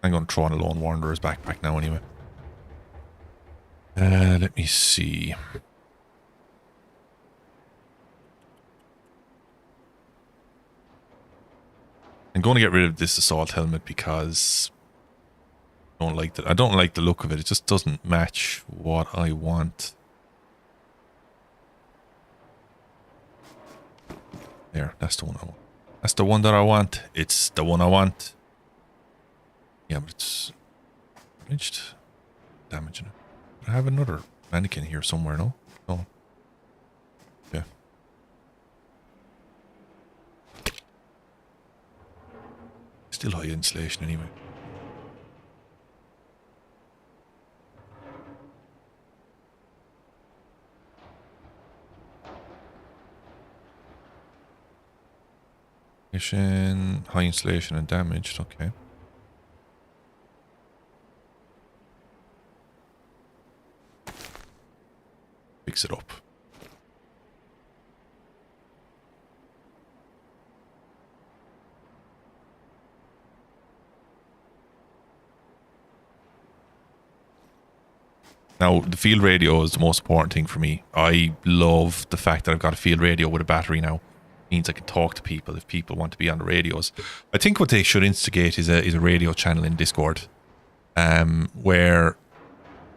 [SPEAKER 1] I'm going to throw on a Lone Wanderer's backpack now anyway. Let me see. I'm going to get rid of this assault helmet because I don't like the look of it. It just doesn't match what I want. There, that's the one I want. That's the one that I want. It's the one I want. Yeah, but it's damaged. Damaging it. I have another mannequin here somewhere, no? No. Yeah. Still high insulation anyway. High insulation and damaged, okay. Fix it up. Now, the field radio is the most important thing for me. I love the fact that I've got a field radio with a battery now. It means I can talk to people if people want to be on the radios. I think what they should instigate is a radio channel in Discord, where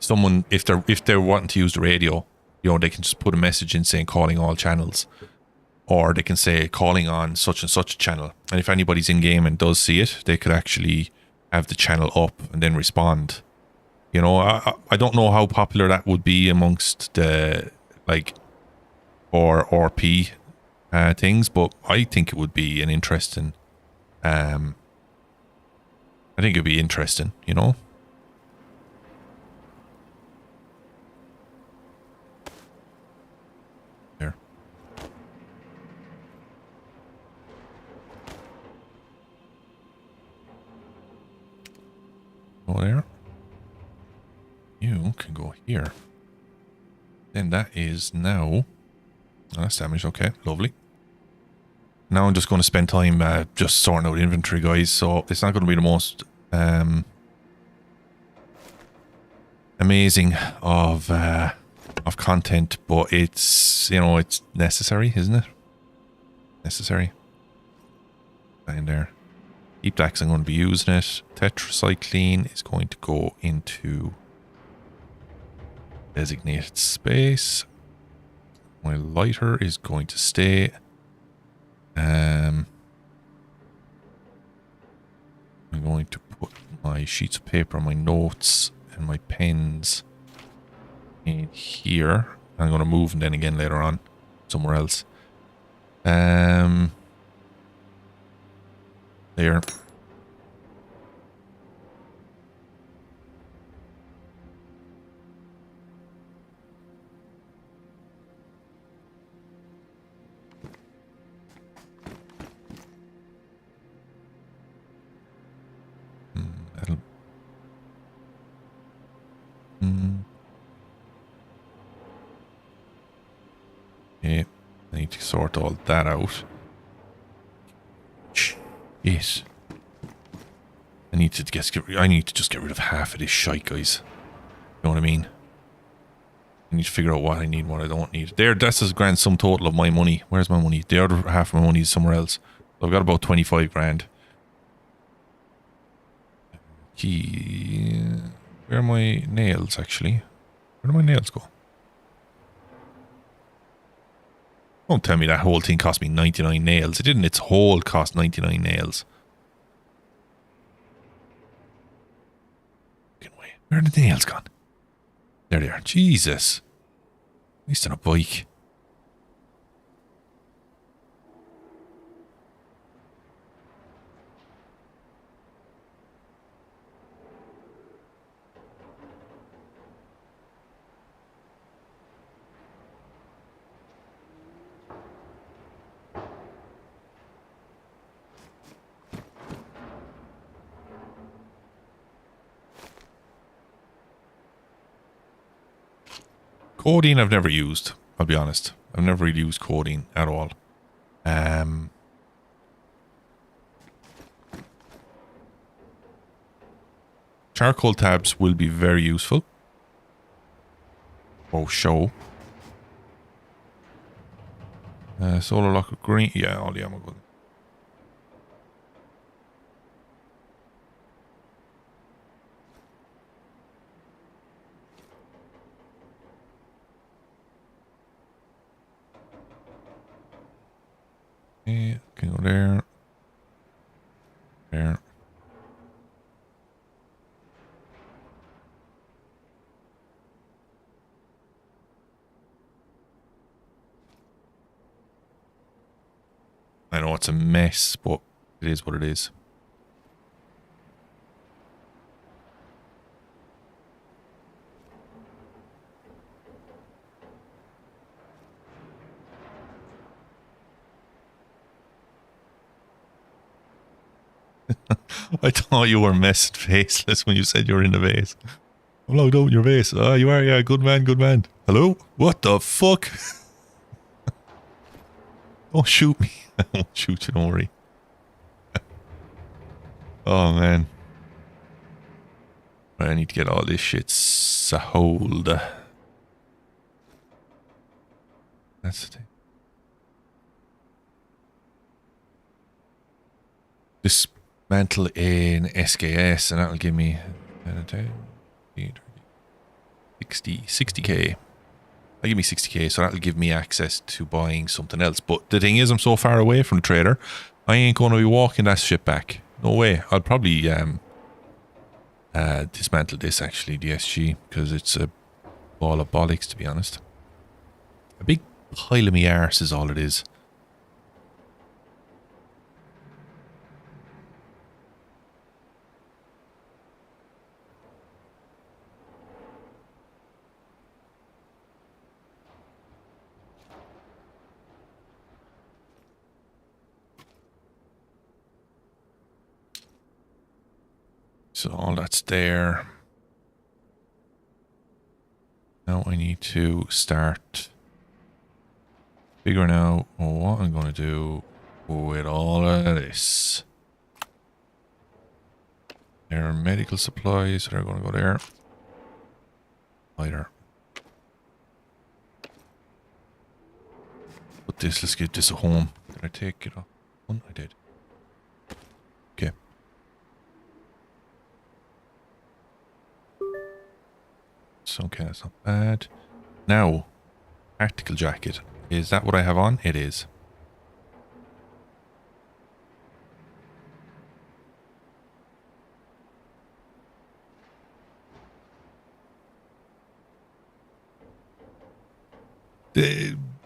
[SPEAKER 1] someone, if they're wanting to use the radio, you know, they can just put a message in saying calling all channels, or they can say calling on such and such channel. And if anybody's in game and does see it, they could actually have the channel up and then respond. You know, I don't know how popular that would be amongst the, like, or RP things, but I think it would be an interesting, I think it'd be interesting, you know? There. Go there. You can go here. Then that is now... Oh, that's damaged. Okay, lovely. Now I'm just going to spend time just sorting out inventory, guys. So it's not going to be the most amazing of content, but it's, you know, it's necessary, isn't it? Necessary. Down there. Heat blacks, I'm going to be using it. Tetracycline is going to go into designated space. My lighter is going to stay. I'm going to put my sheets of paper, my notes, and my pens in here. I'm going to move them then again later on somewhere else. There. I need to sort all that out. Yes. I need to just get rid of half of this shite, guys. You know what I mean? I need to figure out what I need and what I don't need. There, that's a grand sum total of my money. Where's my money? The other half of my money is somewhere else. So I've got about 25 grand. Where are my nails, actually? Where do my nails go? Don't tell me that whole thing cost me 99 nails. It didn't. Its whole cost 99 nails. Where are the nails gone? There they are. Jesus. At least on a bike. Codeine I've never used, I'll be honest. I've never really used codeine at all. Charcoal tabs will be very useful. Oh, show. Solar lock of green. Yeah, all the ammo good. Okay, can go there. There. I know it's a mess, but it is what it is. I thought you were messed faceless when you said you were in the vase. I'm locked out in your vase. Ah, you are, yeah, good man, good man. Hello? What the fuck? Don't shoot me. I won't shoot you, don't worry. Oh, man. Right, I need to get all this shit sold. That's the thing. Dismantle in SKS and that'll give me 60k. That'll give me 60k, so that'll give me access to buying something else. But the thing is, I'm so far away from the trader, I ain't going to be walking that shit back. No way. I'll probably dismantle this, actually, the SG, because it's a ball of bollocks, to be honest. A big pile of me arse is all it is. So all that's there. Now I need to start figuring out what I'm going to do with all of this. There are medical supplies that are going to go there. Lighter. Put this, let's get this at home. Did I take it off? One? I did. Okay. So, okay, that's not bad. Now, tactical jacket. Is that what I have on? It is.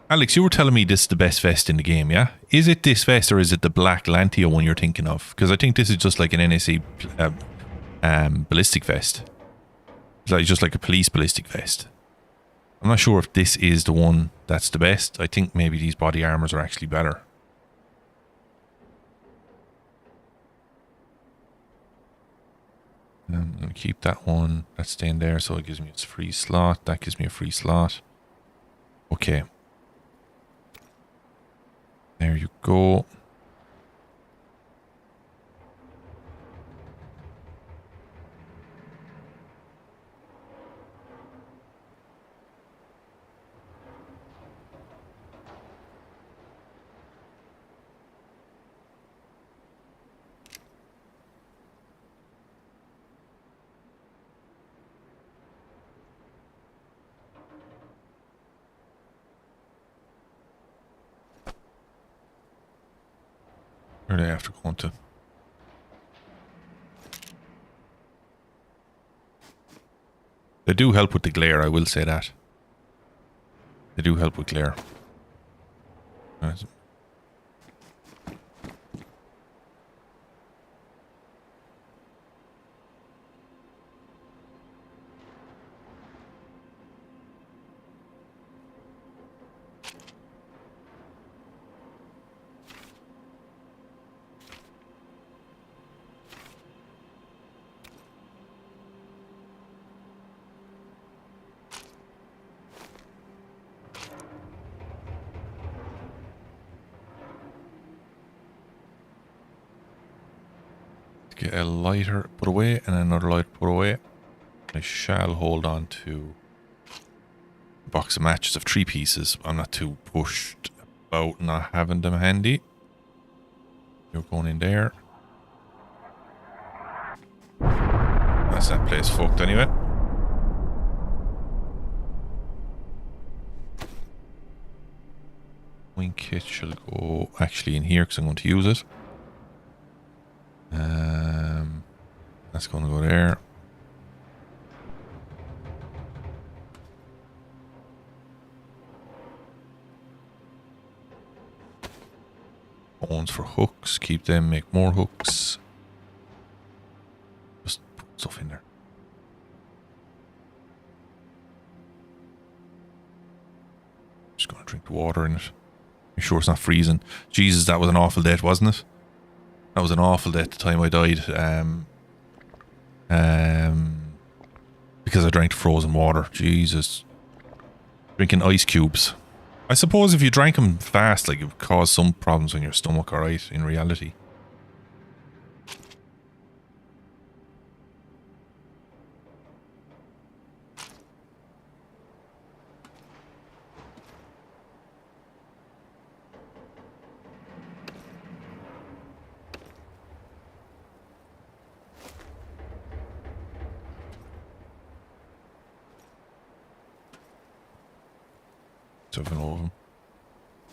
[SPEAKER 1] Alex, you were telling me this is the best vest in the game, yeah? Is it this vest or is it the black Lantia one you're thinking of? Because I think this is just like an NSA ballistic vest. It's like just like a police ballistic vest. I'm not sure if this is the one that's the best. I think maybe these body armors are actually better. I'm going to keep that one. That's staying there, so it gives me its free slot. That gives me a free slot. Okay. you go. Where are they after going to? They do help with the glare, I will say that. They do help with glare. Right. Get a lighter put away and another lighter put away. I shall hold on to a box of matches of 3 pieces. I'm not too pushed about not having them handy. You're going in there. That's that place fucked anyway. Wing kit shall go actually in here because I'm going to use it. That's going to go there. Bones for hooks. Keep them. Make more hooks. Just put stuff in there. Just going to drink the water in it. Make sure it's not freezing. Jesus, that was an awful death, wasn't it? That was an awful death the time I died. Because I drank frozen water. Jesus. Drinking ice cubes. I suppose if you drank them fast, like, it would cause some problems in your stomach, alright, in reality. Something over them.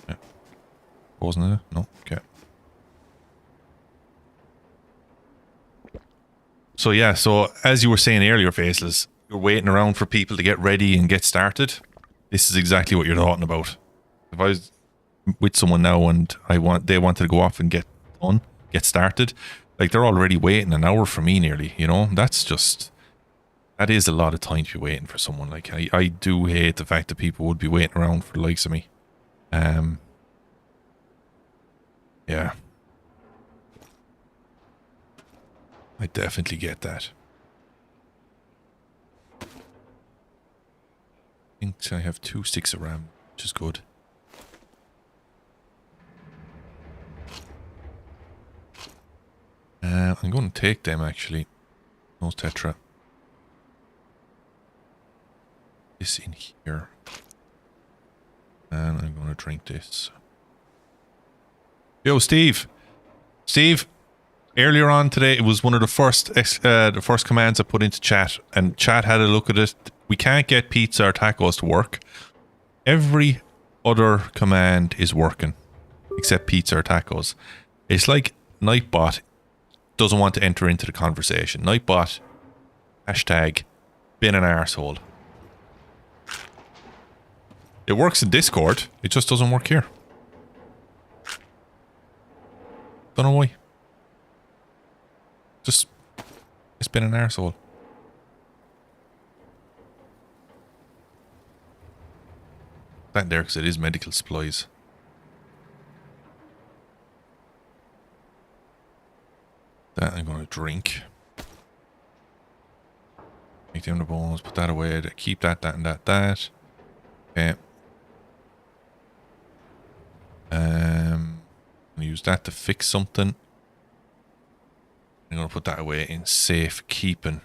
[SPEAKER 1] Yeah. Wasn't it? No? Okay. So yeah, so as you were saying earlier, Faceless, you're waiting around for people to get ready and get started. This is exactly what you're talking about. If I was with someone now and they wanted to go off and get done, get started, like they're already waiting an hour for me nearly, you know? That is a lot of time to be waiting for someone. Like, I do hate the fact that people would be waiting around for the likes of me. Yeah. I definitely get that. I think I have 2 sticks of RAM, which is good. I'm going to take them, actually. No tetra. This in here. And I'm going to drink this. Yo, Steve! Steve! Earlier on today, it was one of the first commands I put into chat, and chat had a look at it. We can't get pizza or tacos to work. Every other command is working, except pizza or tacos. It's like Nightbot doesn't want to enter into the conversation. Nightbot, hashtag, been an arsehole. It works in Discord, it just doesn't work here. Don't know why. Just, it's been an arsehole. That there, because it is medical supplies. That I'm going to drink. Make them the bones, put that away, keep that, and that. Okay. use that to fix something. I'm going to put that away in safe keeping.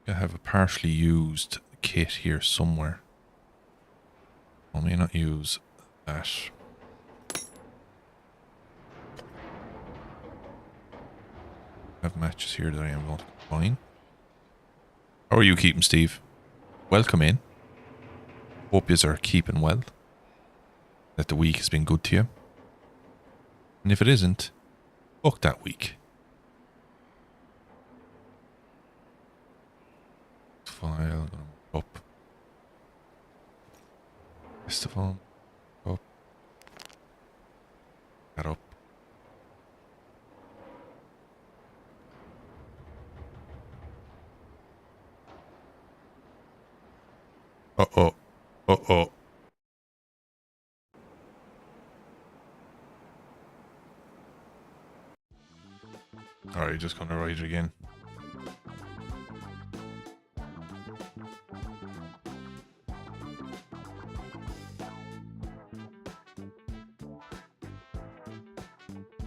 [SPEAKER 1] I have a partially used kit here somewhere. I may not use that. I have matches here that I am going to combine. How are you keeping, Steve? Welcome in. Hope yous are keeping well. That the week has been good to you. And if it isn't, fuck that week. File up. Rest of them up. That up. Uh-oh. Uh-oh. Alright, just gonna write it again.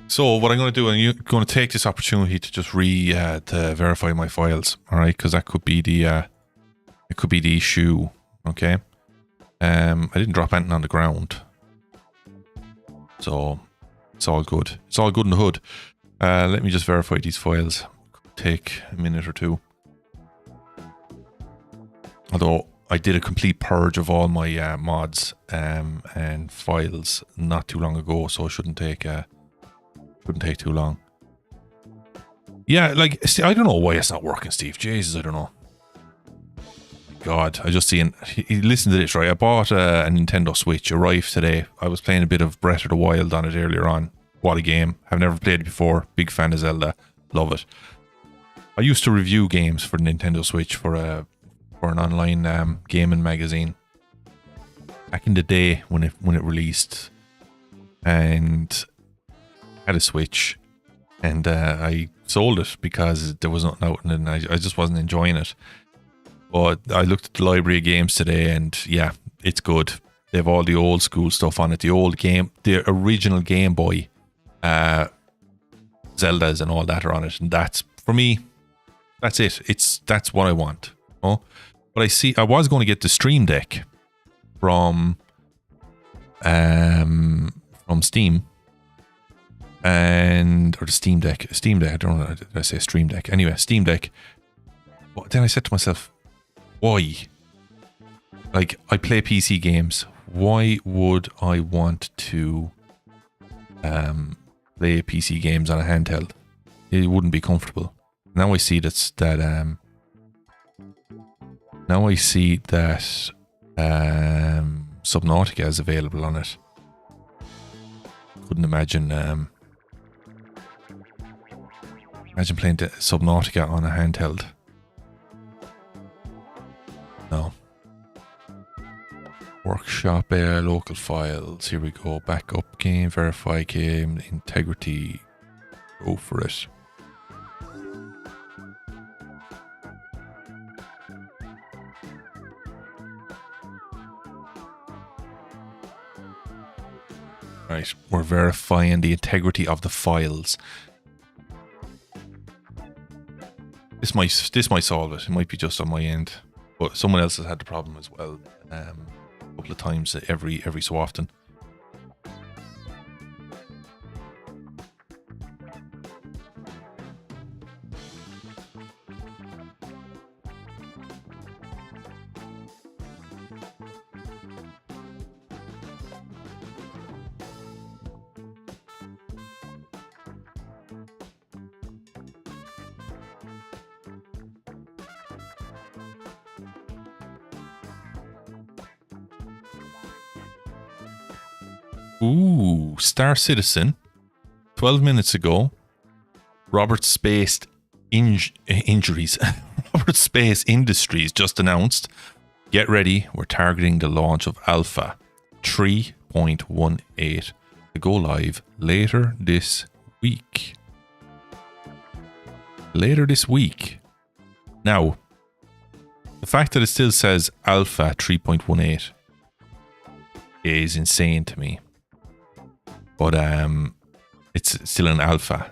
[SPEAKER 1] So what I'm going to do, I'm going to take this opportunity to just to verify my files, all right? Because that could be the issue, okay? I didn't drop anything on the ground, so it's all good. It's all good in the hood. Let me just verify these files. Could take a minute or two. Although I did a complete purge of all my mods and files not too long ago, so it shouldn't take too long. Yeah, like, I don't know why it's not working, Steve. Jesus, I don't know. God, I just seen. Listen to this, right? I bought a Nintendo Switch. Arrived today. I was playing a bit of Breath of the Wild on it earlier on. What a game! I've never played it before. Big fan of Zelda. Love it. I used to review games for the Nintendo Switch for an online gaming magazine back in the day when it released, and had a Switch, and I sold it because there was nothing out, and I just wasn't enjoying it. But I looked at the library of games today, and yeah, it's good. They have all the old school stuff on it, the original Game Boy, Zeldas and all that are on it, and that's, for me, that's it. That's what I want. Oh, but I was going to get the Stream Deck from Steam. Or the Steam Deck, I don't know, did I say Stream Deck? Anyway, Steam Deck. But then I said to myself, why? Like, I play PC games. Why would I want to play PC games on a handheld? It wouldn't be comfortable. Now I see that Subnautica is available on it. Couldn't imagine playing Subnautica on a handheld. No. Workshop local files. Here we go. Backup game, verify game, integrity. Go for it. Right, we're verifying the integrity of the files. This might solve it. It might be just on my end, but someone else has had the problem as well. A couple of times every so often. Ooh, Star Citizen. 12 minutes ago, Robert Space Injuries. Robert Space Industries just announced, get ready, we're targeting the launch of Alpha 3.18 to go live later this week. Now, The fact that it still says alpha 3.18 is insane to me. But it's still an alpha.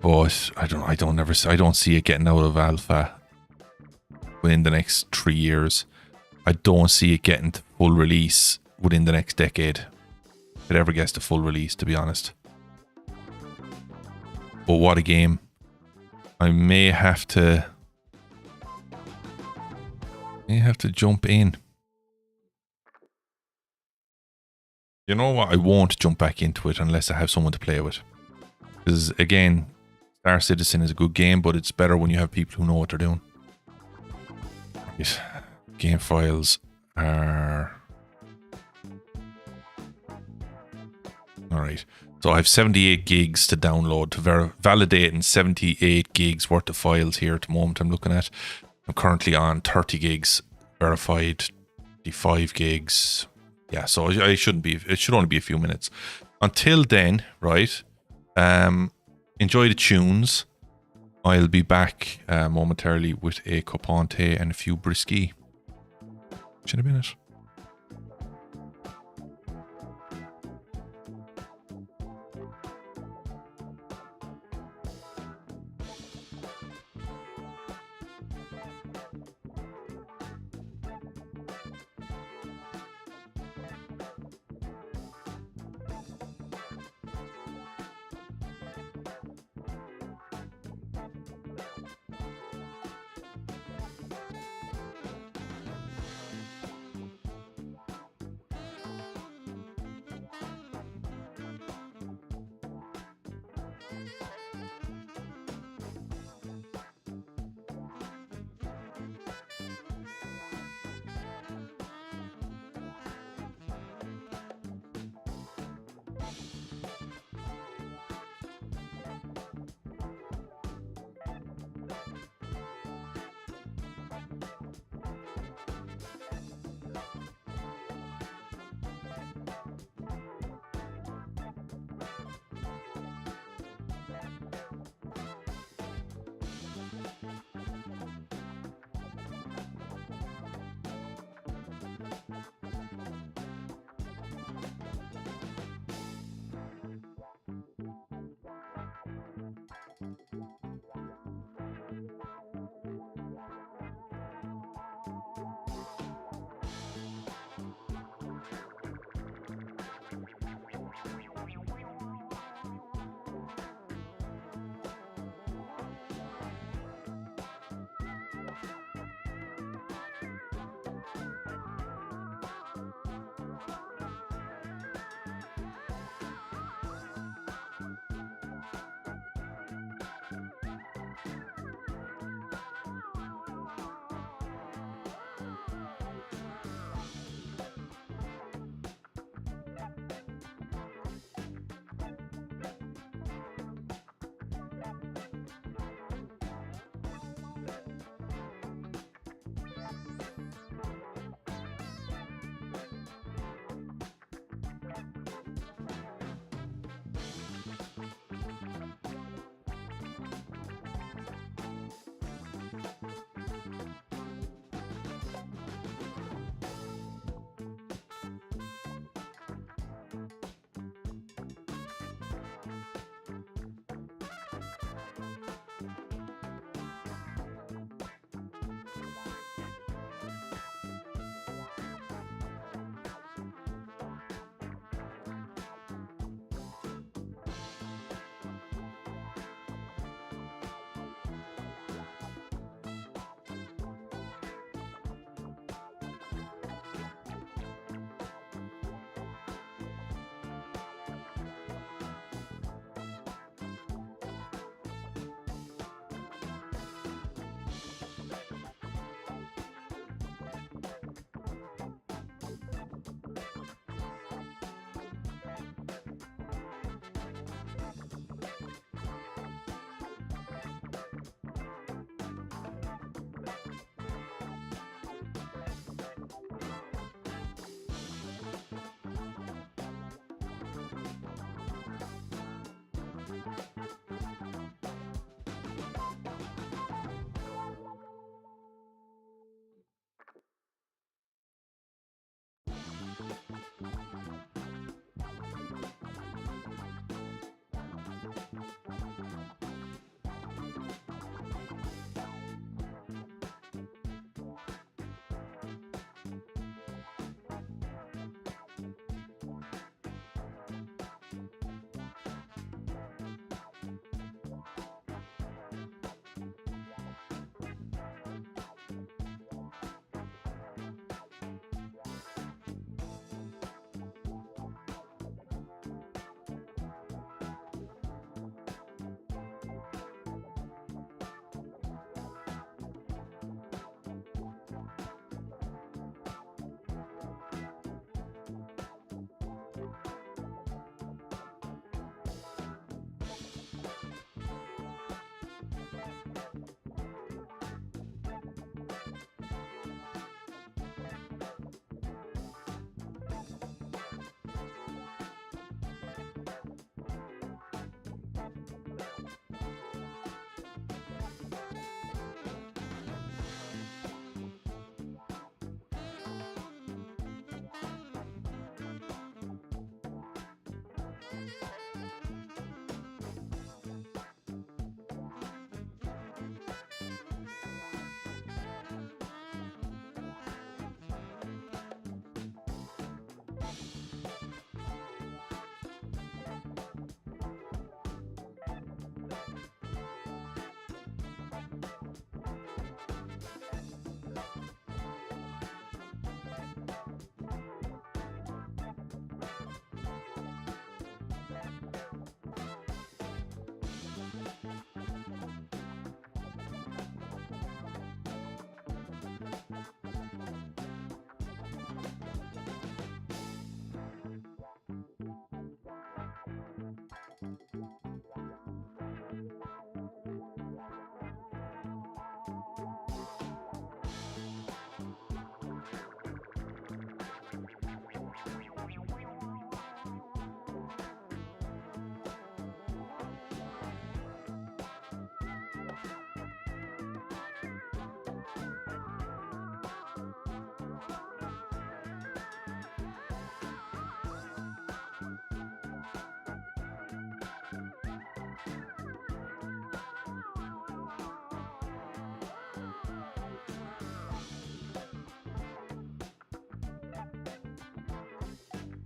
[SPEAKER 1] But I don't see it getting out of alpha within the next 3 years. I don't see it getting to full release within the next decade. If it ever gets to full release, to be honest. But what a game. I may have to jump in. You know what? I won't jump back into it unless I have someone to play with. Because again, Star Citizen is a good game, but it's better when you have people who know what they're doing. Right. Game files are... Alright. So I have 78 gigs to download to validate, and 78 gigs worth of files here at the moment I'm looking at. I'm currently on 30 gigs verified, 5 gigs. Yeah, so it should only be a few minutes. Until then, right, enjoy the tunes. I'll be back momentarily with a cupante and a few brisky. Should have been it.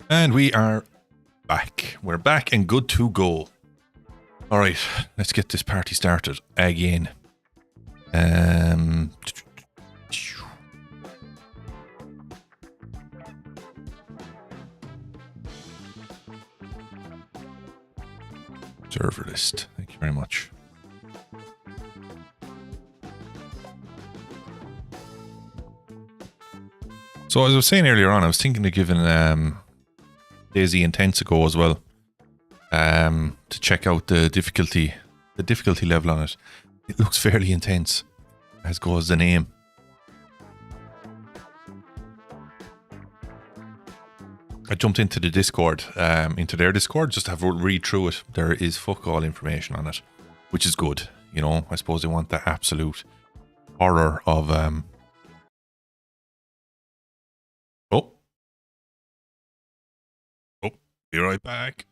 [SPEAKER 1] And we are back. We're back and good to go. All right, let's get this party started again. Server list. Thank you very much. So as I was saying earlier on, I was thinking of giving DayZ Intense a go as well. To check out the difficulty level on it. It looks fairly intense, as goes the name. I jumped into the Discord, into their Discord, just to have a read through it. There is fuck all information on it, which is good. You know, I suppose they want the absolute horror of Oh, be right back.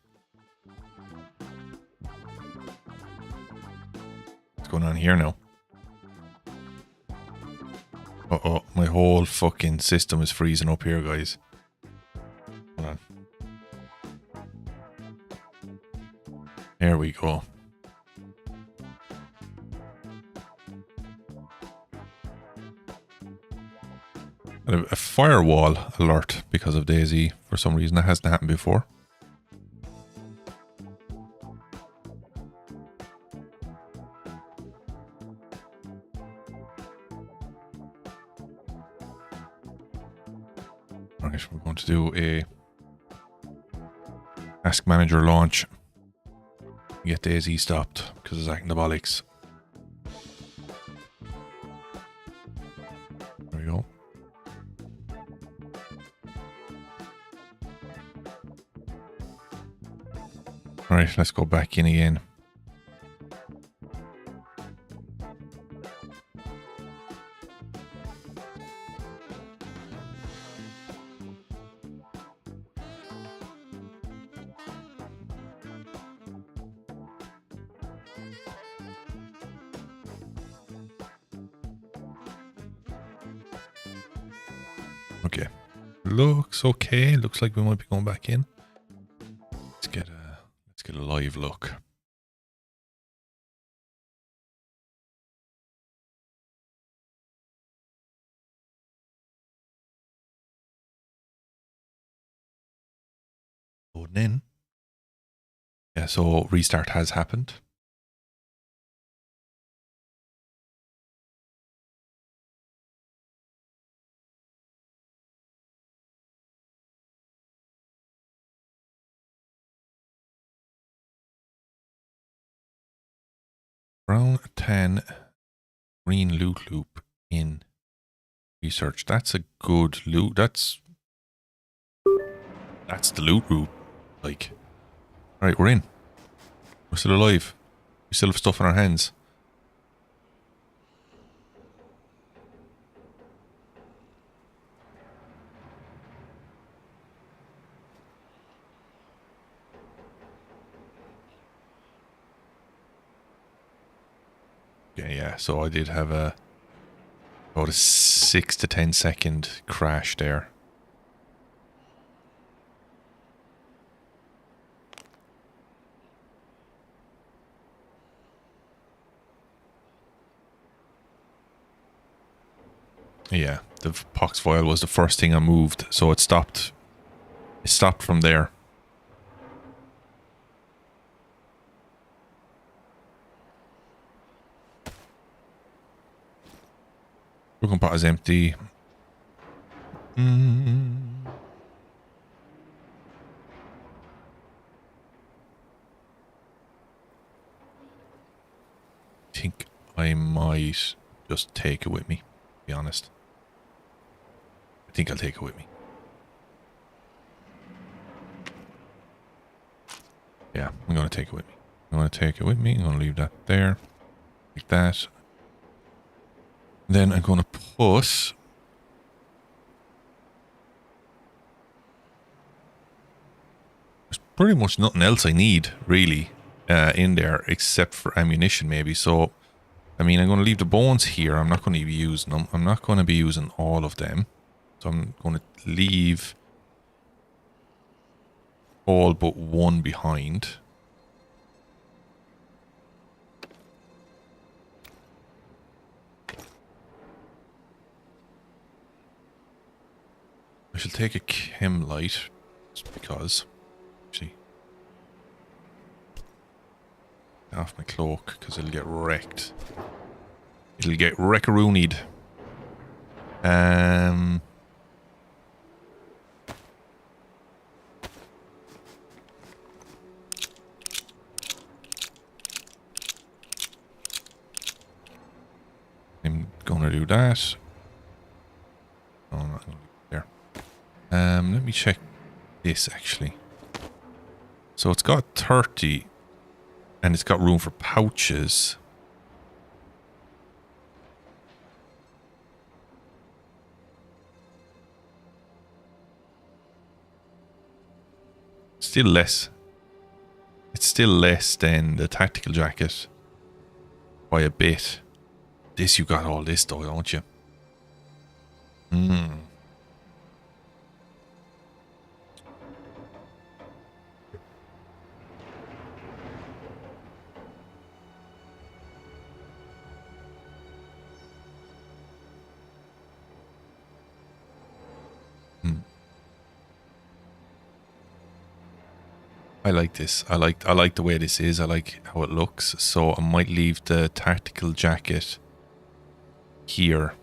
[SPEAKER 1] What's going on here now? Uh-oh, my whole fucking system is freezing up here, guys. Hold on. There we go. A firewall alert because of DayZ for some reason. That hasn't happened before. Alright, we're going to do a Task Manager launch. Get DayZ stopped because it's acting the bollocks. There we go. Alright, let's go back in again. Okay, looks okay. Looks like we might be going back in. Let's get a live look. Loading in. Yeah, so restart has happened. Brown 10 green loot loop in research. That's a good loot. That's the loot route. Like, all right, we're in. We're still alive. We still have stuff in our hands. Yeah, so I did have about a 6 to 10 second crash there. Yeah, the pox file was the first thing I moved, so it stopped. It stopped from there. Broken pot is empty. I think I might just take it with me, to be honest. I think I'll take it with me. Yeah, I'm going to take it with me. I'm going to take it with me. I'm going to leave that there. Like that. Then I'm going to put... There's pretty much nothing else I need, really, in there, except for ammunition, maybe. So, I mean, I'm going to leave the bones here. I'm not going to be using them. I'm not going to be using all of them. So I'm going to leave all but one behind. I shall take a chem light, just because. Actually, get off my cloak, because it'll get wrecked. It'll get wreckaroonied. I'm gonna do that. Oh, I'm not gonna do it there. Let me check this actually. So it's got 30 and it's got room for pouches. Still less. It's still less than the tactical jacket by a bit. This, you got all this though, don't you? I like this. I like the way this is. I like how it looks. So I might leave the tactical jacket here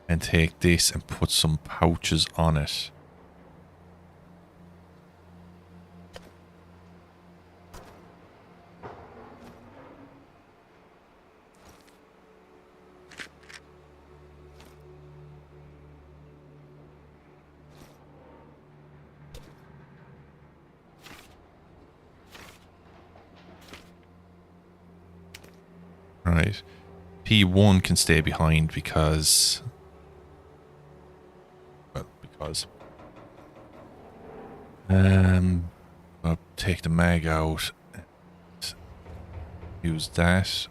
[SPEAKER 1] and take this and put some pouches on it. Right. P1 can stay behind because... Well, because... I'll take the mag out and use that.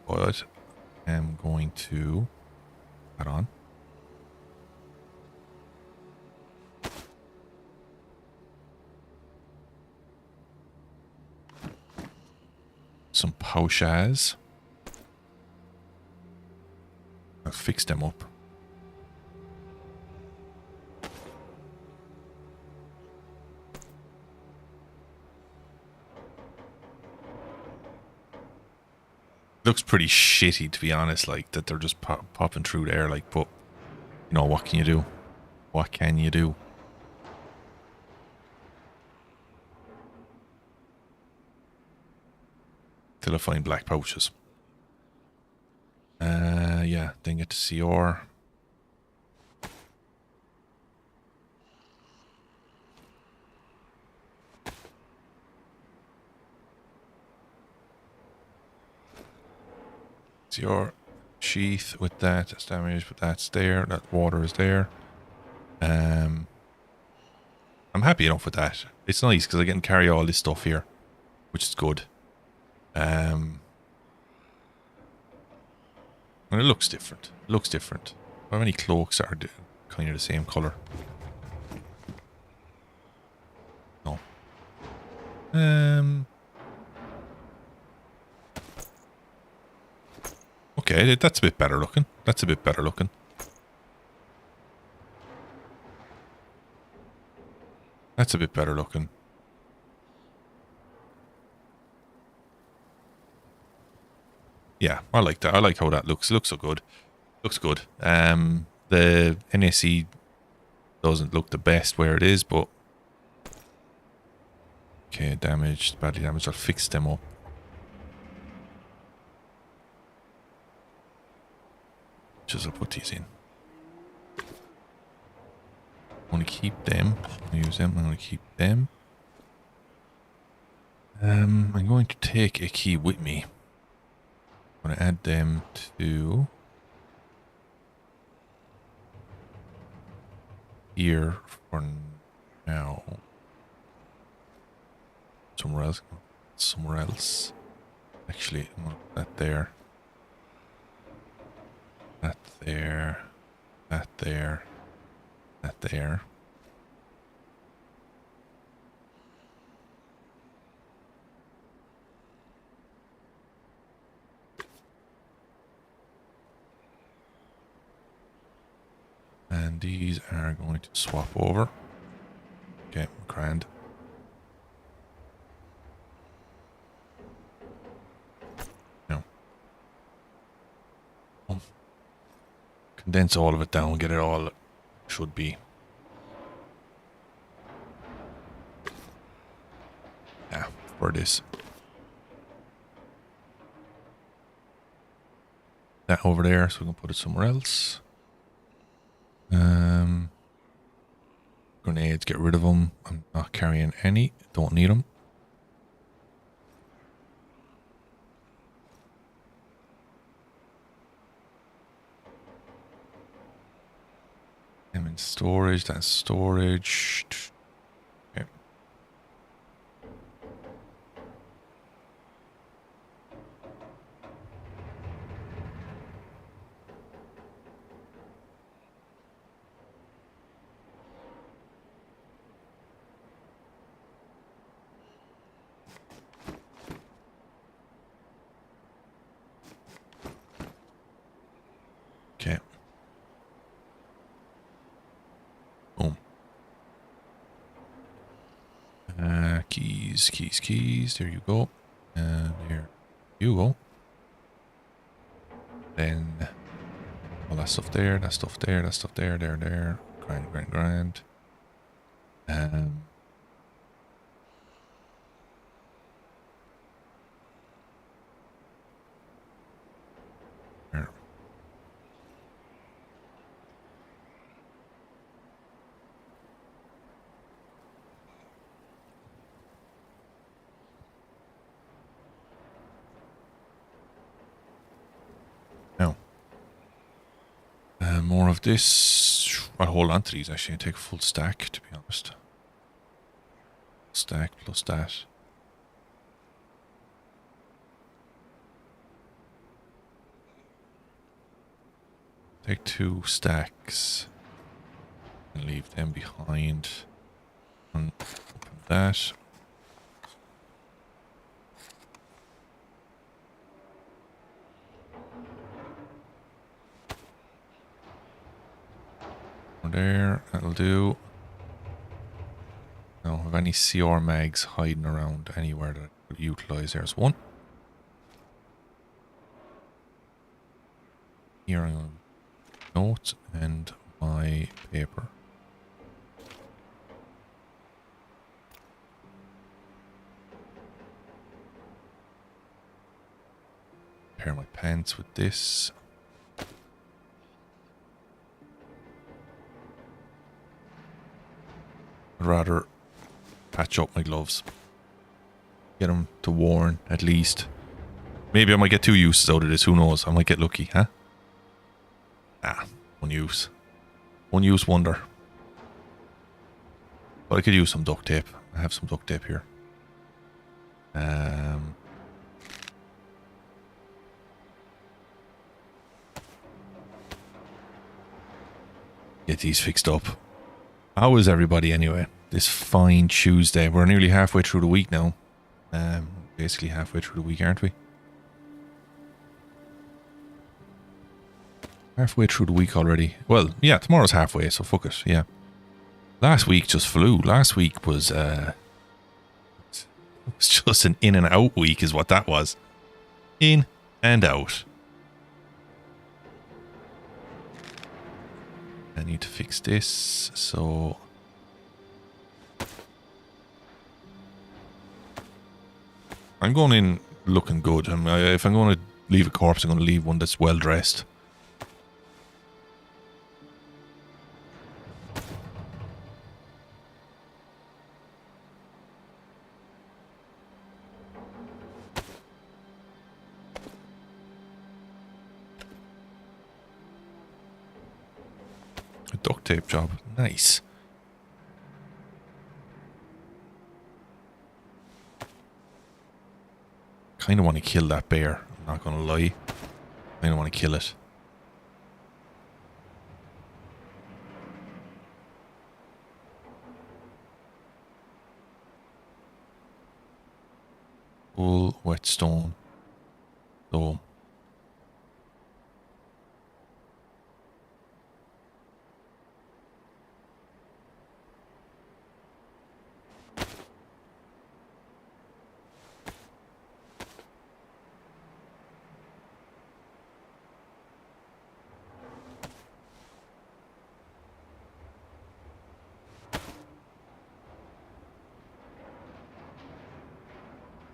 [SPEAKER 1] But I'm going to add on. Some pouches. I'll fix them up. Looks pretty shitty, to be honest, like that they're just popping through there, like, but you know, what can you do? What can you do? Till I find black pouches. Yeah, then get to CR. CR sheath with that, that's damaged, but that's there, that water is there. I'm happy enough with that. It's nice because I get to carry all this stuff here, which is good. And it looks different. It looks different. How many cloaks are kind of the same color? No. Okay, that's a bit better looking. That's a bit better looking. That's a bit better looking. Yeah, I like that. I like how that looks. It looks so good. Looks good. The NAC doesn't look the best where it is, but okay, damaged, badly damaged. I'll fix them up. Just I'll put these in. I'm gonna keep them. I'm gonna use them. I'm gonna keep them. I'm going to take a key with me. I'm going to add them to here for now. Somewhere else. Somewhere else. Actually, I'm going to put that there. That there. That there. That there. And these are going to swap over. Okay, grand. Now, condense all of it down, get it all it should be. Yeah, for this. That over there, so we can put it somewhere else. Grenades, get rid of them. I'm not carrying any. Don't need them. I'm in storage. That's storage. Okay. Okay. Boom. Keys. There you go. And there you go. Then all that stuff there, that stuff there, that stuff there, there. Grand. There. Now, more of this. I'll hold on to these actually and take a full stack, to be honest. Stack plus that. Take 2 stacks and leave them behind. And open that. There, that'll do. Now, have any CR mags hiding around anywhere that I could utilize? There's one. Here I'm going to note and my paper. Pair my pants with this. I'd rather patch up my gloves. Get them to worn, at least. Maybe I might get 2 uses out of this, who knows? I might get lucky, huh? Ah, 1 use. 1 use wonder. But I could use some duct tape. I have some duct tape here. Get these fixed up. How is everybody anyway? This fine Tuesday. We're nearly halfway through the week now. Basically halfway through the week, aren't we? Halfway through the week already. Well, yeah, tomorrow's halfway, so fuck it, yeah. Last week just flew. Last week was, it was just an in and out week is what that was. In and out. I need to fix this, so... I'm going in looking good. If I'm going to leave a corpse, I'm going to leave one that's well dressed. A duct tape job. Nice. Kind of want to kill that bear. I'm not going to lie. I don't want to kill it. Full whetstone. So.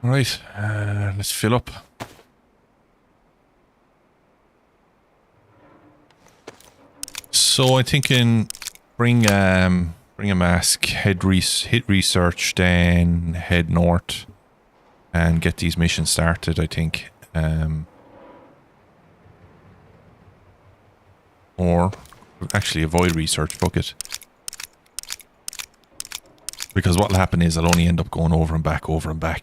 [SPEAKER 1] Alright, let's fill up. So I'm thinking bring a mask, hit research, then head north and get these missions started, I think. Or actually avoid research, fuck it. Because what'll happen is I'll only end up going over and back.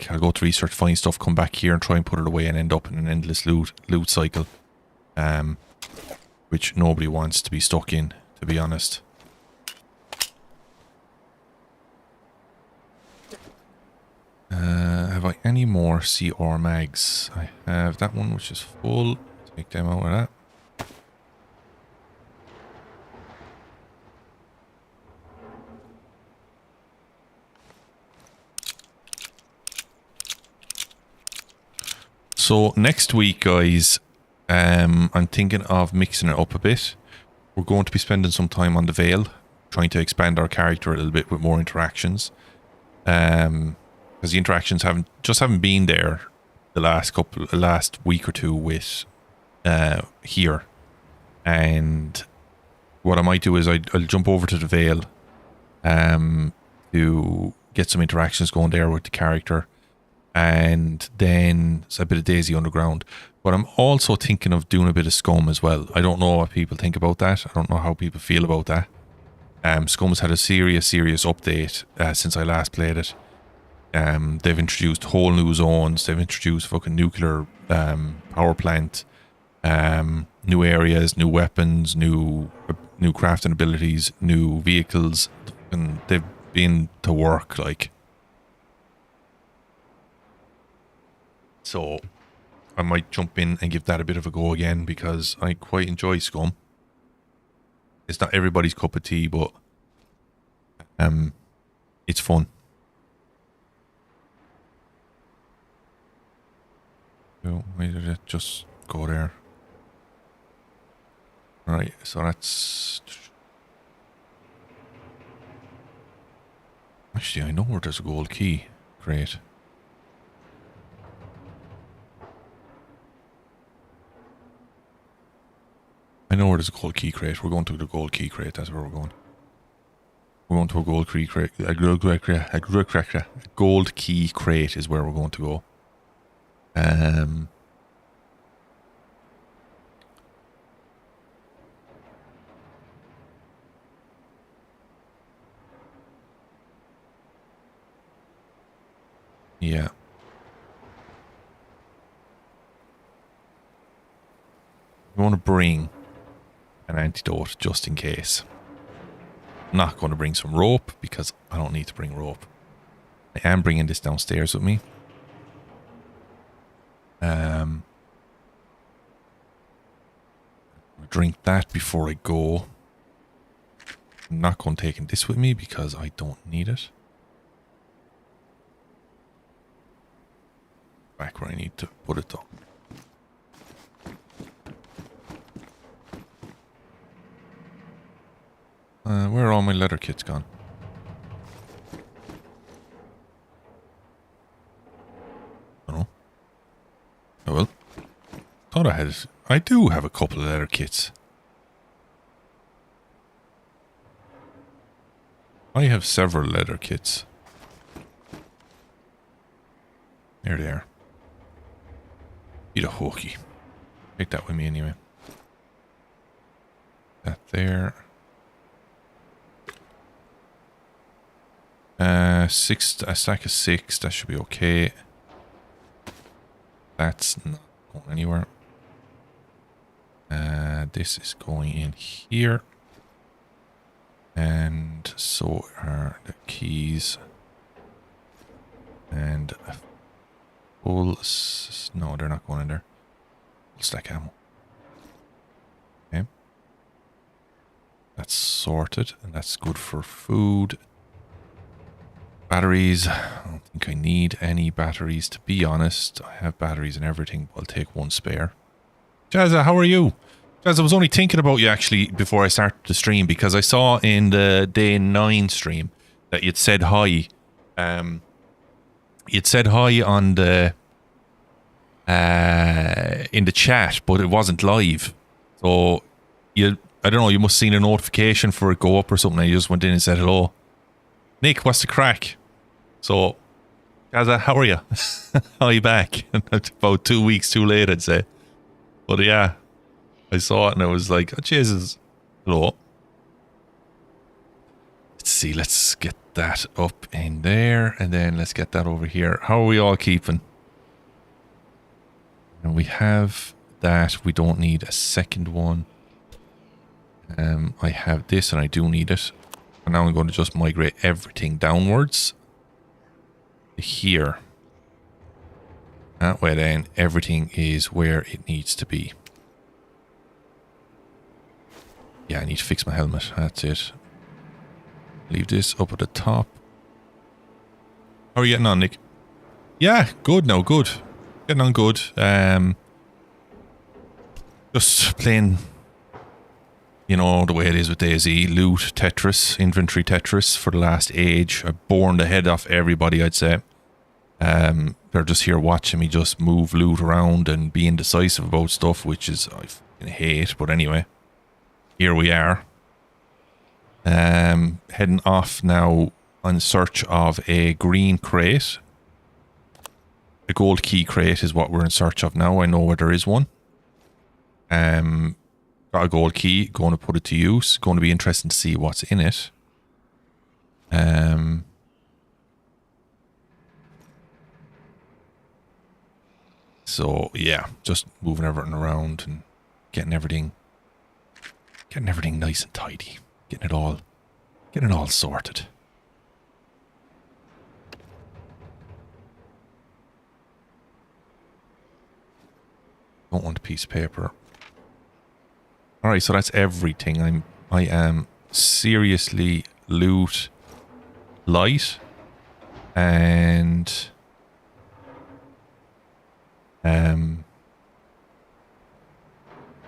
[SPEAKER 1] I'll go to research, find stuff, come back here and try and put it away and end up in an endless loot cycle. Which nobody wants to be stuck in, to be honest. Have I any more CR mags? I have that one which is full. Take them out of that. So next week, guys, I'm thinking of mixing it up a bit. We're going to be spending some time on the Vale, trying to expand our character a little bit with more interactions. Because the interactions haven't been there the last week or two with here. And what I might do is I'll jump over to the Vale to get some interactions going there with the character. And then it's a bit of DayZ Underground. But I'm also thinking of doing a bit of Scum as well. I don't know what people think about that. I don't know how people feel about that. Scum's had a serious update since I last played it. They've introduced whole new zones. They've introduced fucking nuclear power plant, new areas, new weapons, new crafting abilities, new vehicles, and they've been to work like. So I might jump in and give that a bit of a go again because I quite enjoy Scum. It's not everybody's cup of tea, but it's fun. So why did it just go there? Right, so that's... Actually, I know where there's a gold key. Great. I know where there's a gold key crate. We're going to the gold key crate. That's where we're going. We're going to a gold key crate. A gold key crate is where we're going to go. Yeah. We want to bring an antidote just in case. I'm not going to bring some rope because I don't need to bring rope. I am bringing this downstairs with me. Drink that before I go. I'm not going to take this with me because I don't need it. Back where I need to put it though. Where are all my leather kits gone? I don't know. Oh well. Thought I had... I do have a couple of leather kits. I have several leather kits. There they are. Eat a hokey. Take that with me anyway. That there. A stack of 6, that should be okay. That's not going anywhere. This is going in here. And so are the keys. And a full... No, they're not going in there. Full stack ammo. Okay. That's sorted, and that's good for food. Batteries. I don't think I need any batteries, to be honest. I have batteries and everything, but I'll take one spare. Jazza, how are you? Jazza, I was only thinking about you actually before I started the stream because I saw in the day 9 stream that you'd said hi. You'd said hi on the in the chat, but it wasn't live. So I don't know, you must have seen a notification for it go up or something, and you just went in and said hello. Nick, what's the crack? So, Gaza, how are you? How are you back? About 2 weeks too late, I'd say. But yeah, I saw it and I was like, oh, Jesus. Hello. Let's see, let's get that up in there, and then let's get that over here. How are we all keeping? And we have that. We don't need a second one. I have this and I do need it. And now I'm going to just migrate everything downwards to here. That way then everything is where it needs to be. Yeah, I need to fix my helmet. That's it. Leave this up at the top. How are you getting on, Nick? Yeah, good now, good. Getting on good. Just playing, you know, the way it is with DayZ. Loot Tetris, inventory Tetris for the last age. I burned the head off everybody, I'd say. They're just here watching me just move loot around and be indecisive about stuff, which is I fucking hate. But anyway, here we are. Heading off now in search of a green crate. A gold key crate is what we're in search of now. I know where there is one. Got a gold key. Going to put it to use. Going to be interesting to see what's in it. So yeah, just moving everything around and getting everything nice and tidy. Getting it all sorted. Don't want a piece of paper. Alright, so that's everything. I am seriously loot light. And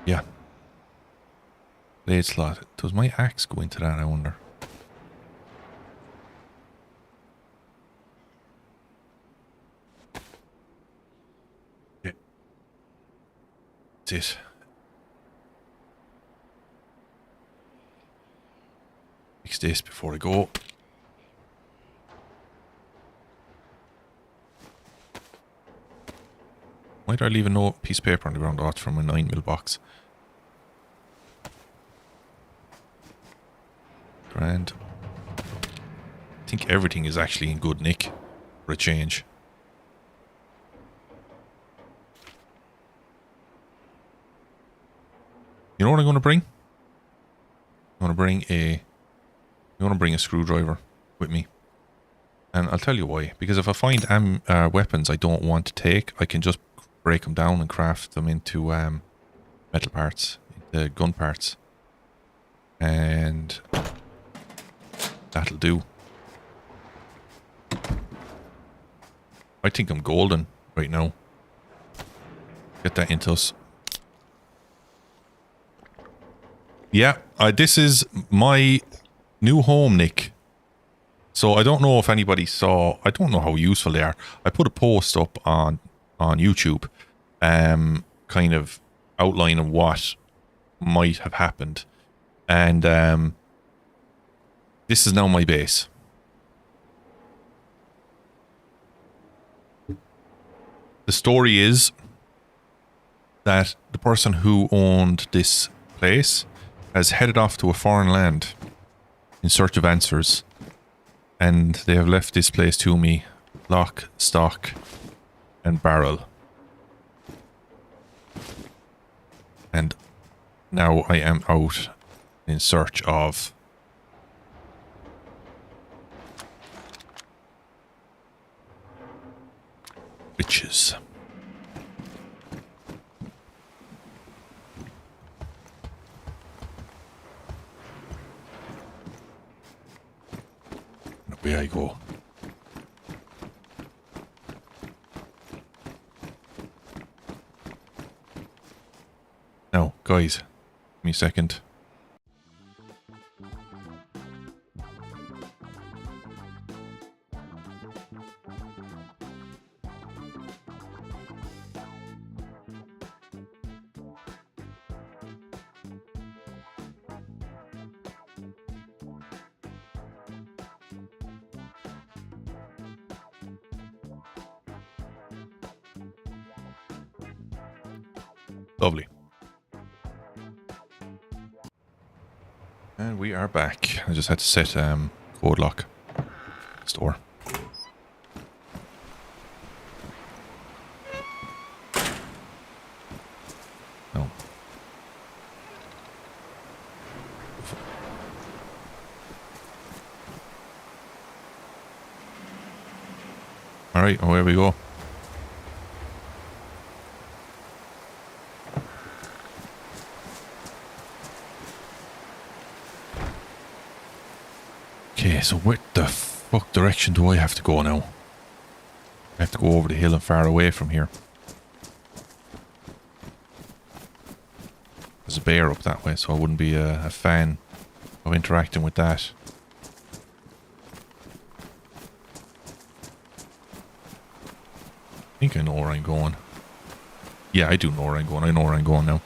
[SPEAKER 1] yeah. Blade slot. Does my axe go into that, I wonder? Yeah. That's it. Fix this before I go. Why did I leave a note piece of paper on the ground? Oh, it's from a 9mm box. Grand. I think everything is actually in good nick for a change. You know what I'm going to bring? I'm going to bring a screwdriver with me. And I'll tell you why. Because if I find weapons I don't want to take, I can just break them down and craft them into metal parts, into gun parts. And that'll do. I think I'm golden right now. Get that into us. Yeah, this is my new home, Nick. So I don't know if anybody saw, I don't know how useful they are. I put a post up on YouTube, kind of outlining what might have happened. And this is now my base. The story is that the person who owned this place has headed off to a foreign land in search of answers. And they have left this place to me, lock, stock, and barrel. And now I am out in search of riches. Away I go. Now, guys, give me a second. Lovely. And we are back. I just had to set code lock store. No. Alright, away we go. Okay, so where the fuck direction do I have to go now? I have to go over the hill and far away from here. There's a bear up that way, so I wouldn't be a fan of interacting with that. I think I know where I'm going. Yeah, I do know where I'm going. I know where I'm going now.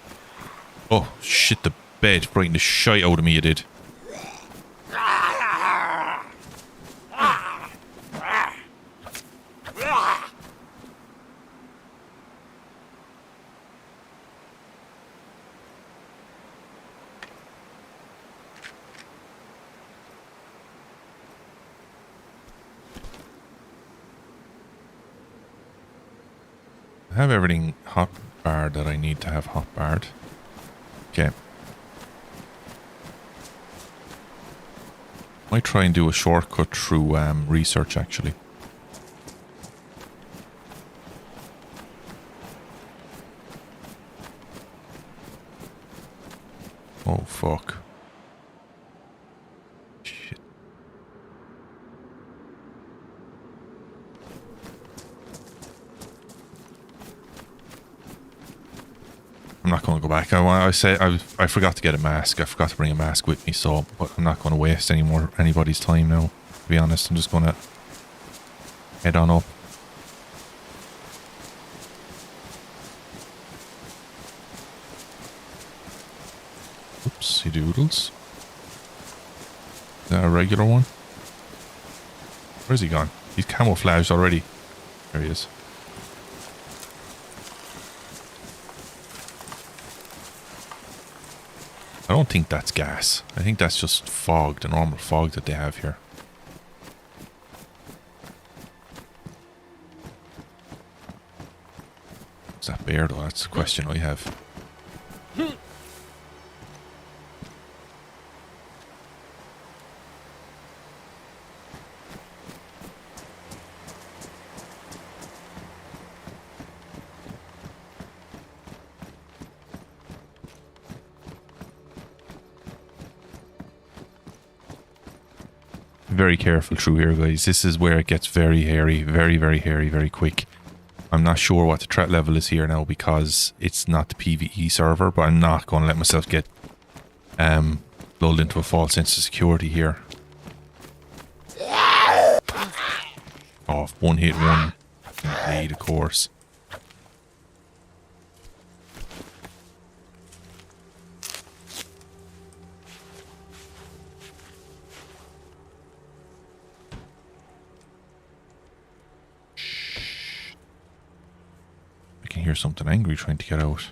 [SPEAKER 1] Oh, shit, the bed frightened the shite out of me, you did. I have everything hot barred that I need to have hot barred. Okay. Might try and do a shortcut through research actually. Oh fuck. Shit. I'm not going to go back. I forgot to get a mask. I forgot to bring a mask with me, so but I'm not going to waste anybody's time now. To be honest, I'm just going to head on up. Oopsie doodles. Is that a regular one? Where's he gone? He's camouflaged already. There he is. I don't think that's gas. I think that's just fog, the normal fog that they have here. Is that bear though? That's the question I have. Very careful through here, guys. This is where it gets very hairy, very hairy, very quick. I'm not sure what the threat level is here now because it's not the PvE server, but I'm not going to let myself get lulled into a false sense of security here. Oh, one hit, one lead, of course. Hear something angry trying to get out.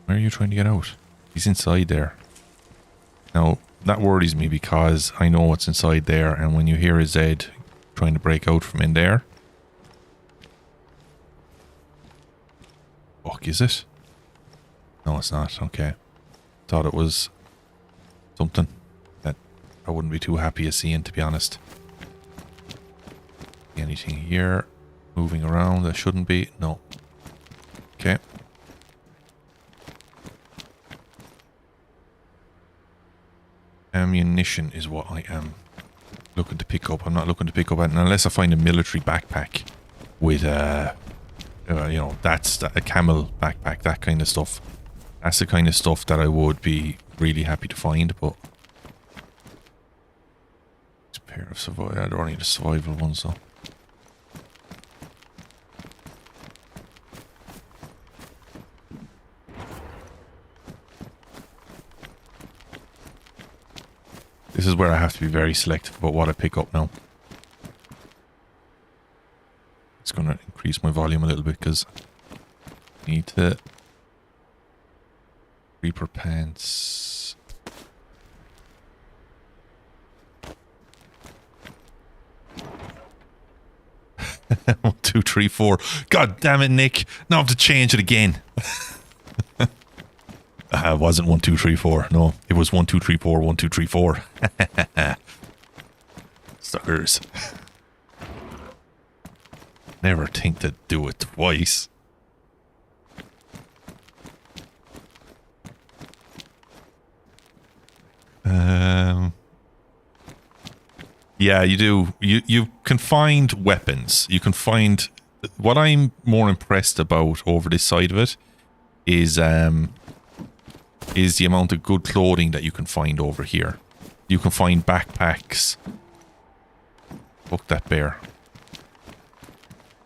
[SPEAKER 1] Where are you trying to get out? He's inside there. Now, that worries me because I know what's inside there, and when you hear a Z trying to break out from in there... Fuck, is it? No, it's not. Okay. Thought it was something that I wouldn't be too happy of seeing, to be honest. Anything here moving around that shouldn't be? No. Okay. Ammunition is what I am looking to pick up. I'm not looking to pick up unless I find a military backpack with you know, that's a camel backpack, that kind of stuff. That's the kind of stuff that I would be really happy to find, but it's a pair of survival. I don't need a survival one, so. This is where I have to be very selective about what I pick up now. It's going to increase my volume a little bit because I need to Creeper pants. One, two, three, four. God damn it, Nick. Now I have to change it again. It wasn't 1, 2, 3, 4. No, it was 1, 2, 3, 4, 1, 2, 3, 4. Suckers. Never think to do it twice. Yeah, you do. You can find weapons. You can find. What I'm more impressed about over this side of it is the amount of good clothing that you can find over here. You can find backpacks. Fuck that bear.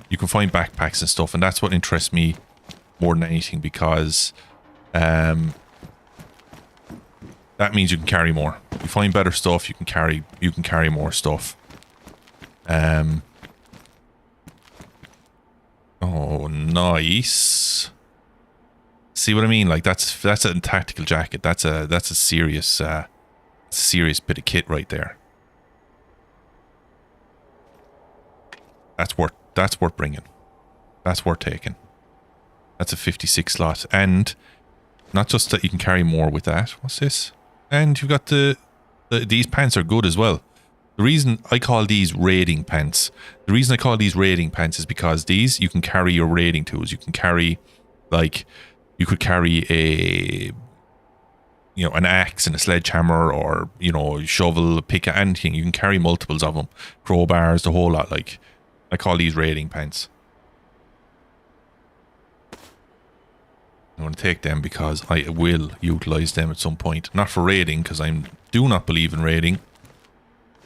[SPEAKER 1] You can find backpacks and stuff, and that's what interests me more than anything, because that means you can carry more. You find better stuff, you can carry more stuff. Oh, nice. See what I mean? Like that's a tactical jacket. That's a serious bit of kit right there. That's worth bringing. That's worth taking. That's a 56 slot, and not just that you can carry more with that. What's this? And you've got these pants are good as well. The reason I call these raiding pants, is because these you can carry your raiding tools. You can carry, like, you could carry an axe and a sledgehammer, or a shovel, a pick, anything. You can carry multiples of them, crowbars, the whole lot. Like, I call these raiding pants. I'm going to take them because I will utilize them at some point. Not for raiding, because I do not believe in raiding.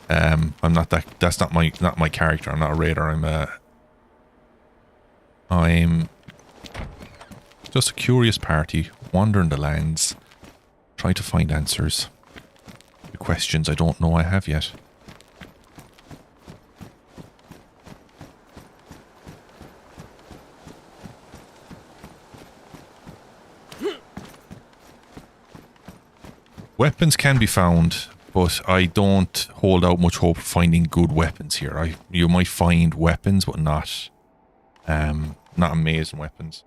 [SPEAKER 1] I'm not that. That's not my character. I'm not a raider. I'm just a curious party wandering the lands, trying to find answers to questions I don't know I have yet. Weapons can be found, but I don't hold out much hope for finding good weapons here. You might find weapons, but not amazing weapons.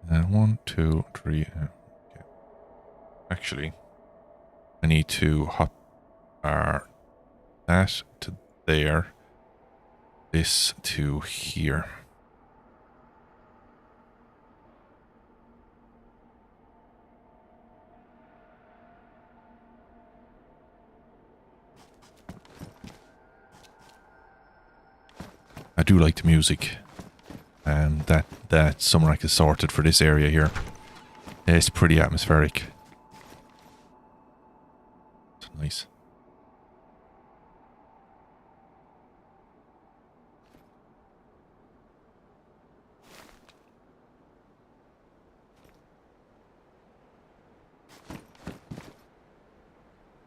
[SPEAKER 1] 1, 2, 3. Okay. Actually, I need to hot that to there, this to here. I do like the music, and that Sumerac is sorted for this area here. It's pretty atmospheric. It's nice.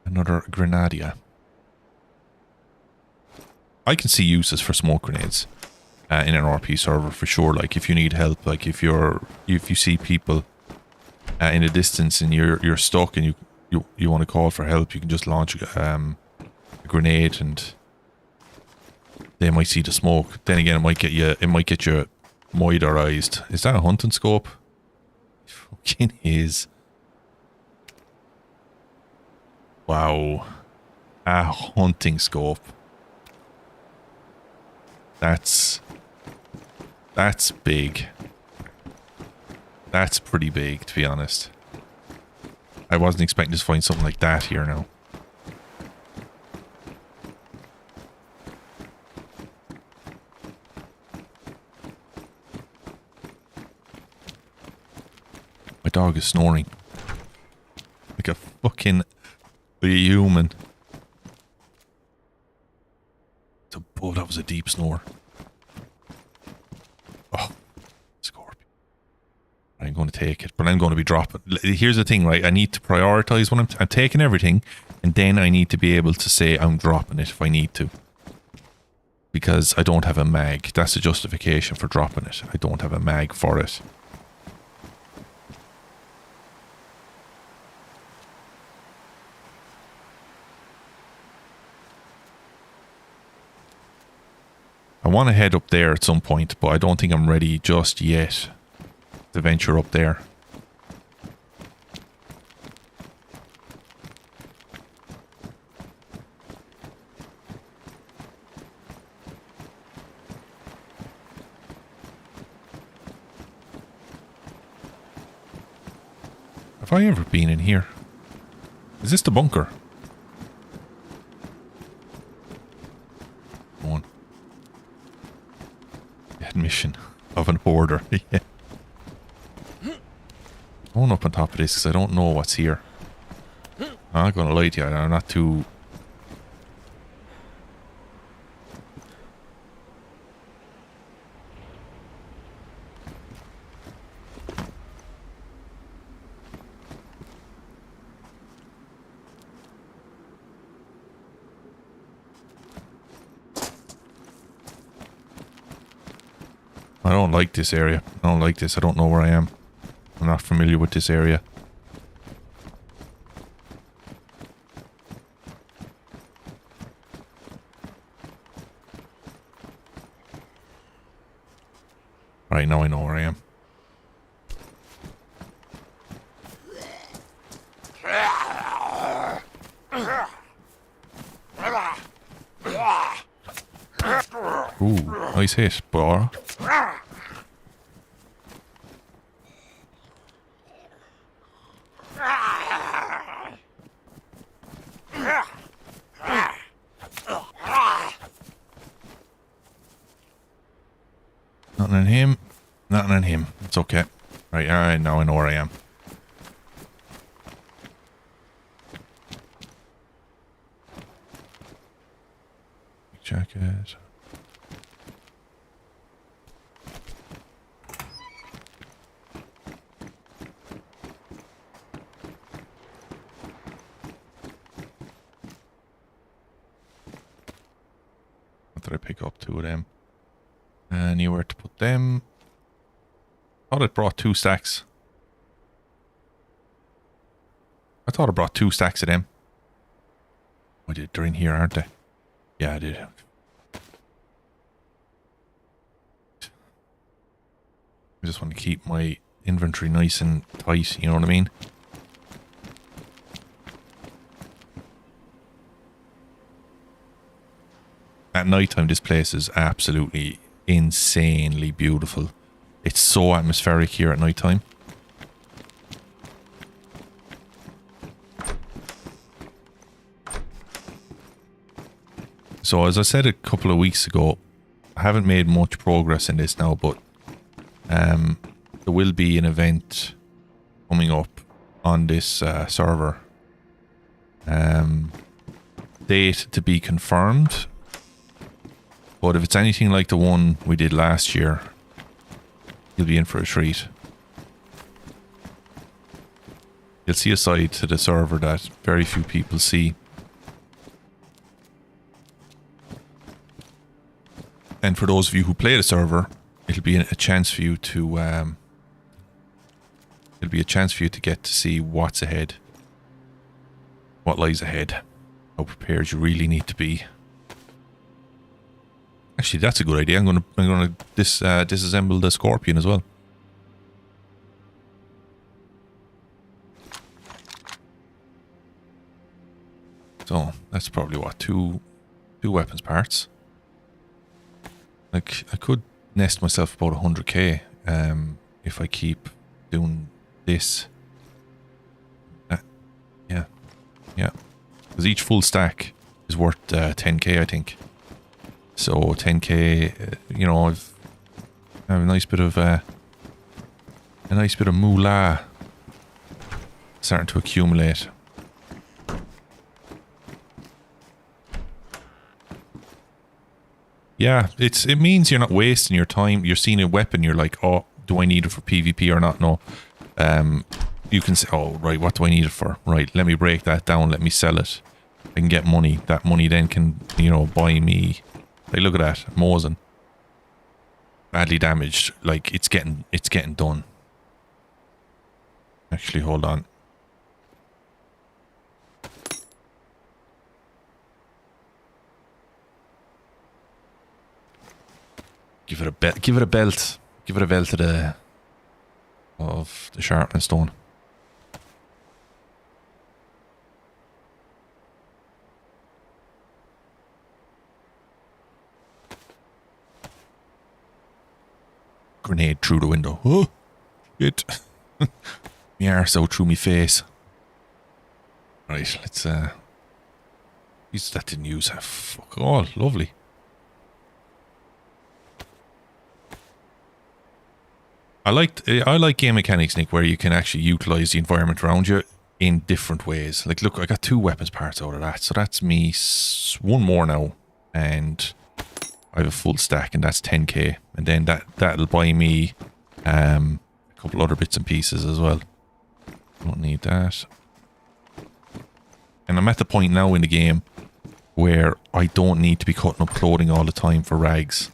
[SPEAKER 1] Another Grenadia. I can see uses for smoke grenades in an RP server for sure. Like if you need help, like if you see people in a distance and you're stuck and you want to call for help, you can just launch a grenade and they might see the smoke. Then again, it might get you moiderized. Is that a hunting scope? It fucking is. Wow, a hunting scope. That's big. That's pretty big, to be honest. I wasn't expecting to find something like that here now. My dog is snoring. Like a fucking human. Oh, that was a deep snore. Oh, Scorpion. I'm going to take it, but I'm going to be dropping. Here's the thing, right? I need to prioritize when I'm taking everything, and then I need to be able to say I'm dropping it if I need to. Because I don't have a mag. That's the justification for dropping it. I don't have a mag for it. I want to head up there at some point, but I don't think I'm ready just yet to venture up there. Have I ever been in here? Is this the bunker? Come on. Admission of an order. Yeah. Going up on top of this because I don't know what's here. I'm not going to lie to you. I'm not too... I don't like this area. I don't like this. I don't know where I am. I'm not familiar with this area. Right, now I know where I am. Ooh, nice hit, bar. Nothing on him. Nothing on him. It's okay. Right, alright, now I know where I am. Jacket. What did I pick up? 2 of them. Anywhere to put them. I thought it brought 2 stacks. I thought I brought 2 stacks of them. I did. They're in here, aren't they? Yeah, I did. I just want to keep my inventory nice and tight, you know what I mean? At night time, this place is absolutely insanely beautiful. It's so atmospheric here at night time. So as I said a couple of weeks ago, I haven't made much progress in this now, but there will be an event coming up on this server. Date to be confirmed. But if it's anything like the one we did last year, you'll be in for a treat. You'll see a side to the server that very few people see. And for those of you who play the server, it'll be a chance for you to get to see what's ahead, what lies ahead, how prepared you really need to be. Actually, that's a good idea. I'm gonna disassemble the scorpion as well. So that's probably what, two weapons parts. Like, I could nest myself about 100k if I keep doing this. Yeah. Because each full stack is worth 10k, I think. So 10k, you know, I have a nice bit of moolah starting to accumulate. Yeah, it means you're not wasting your time. You're seeing a weapon, you're like, oh, do I need it for PvP or not? No. You can say, oh, right, what do I need it for? Right, let me break that down, let me sell it. I can get money. That money then can, you know, buy me. Like, look at that, Mosin. Badly damaged. Like, it's getting done. Actually, hold on. it a belt. Give it a belt. Give it a belt of the sharpening stone. Grenade through the window. Oh, shit. Me arse out through me face. Right, let's use that didn't use. Fuck all, lovely. I like game mechanics, Nick, where you can actually utilize the environment around you in different ways. Like, look, I got 2 weapons parts out of that, so that's me 1 more now, and I have a full stack, and that's 10k, and then that'll buy me a couple other bits and pieces as well. Don't need that. And I'm at the point now in the game where I don't need to be cutting up clothing all the time for rags.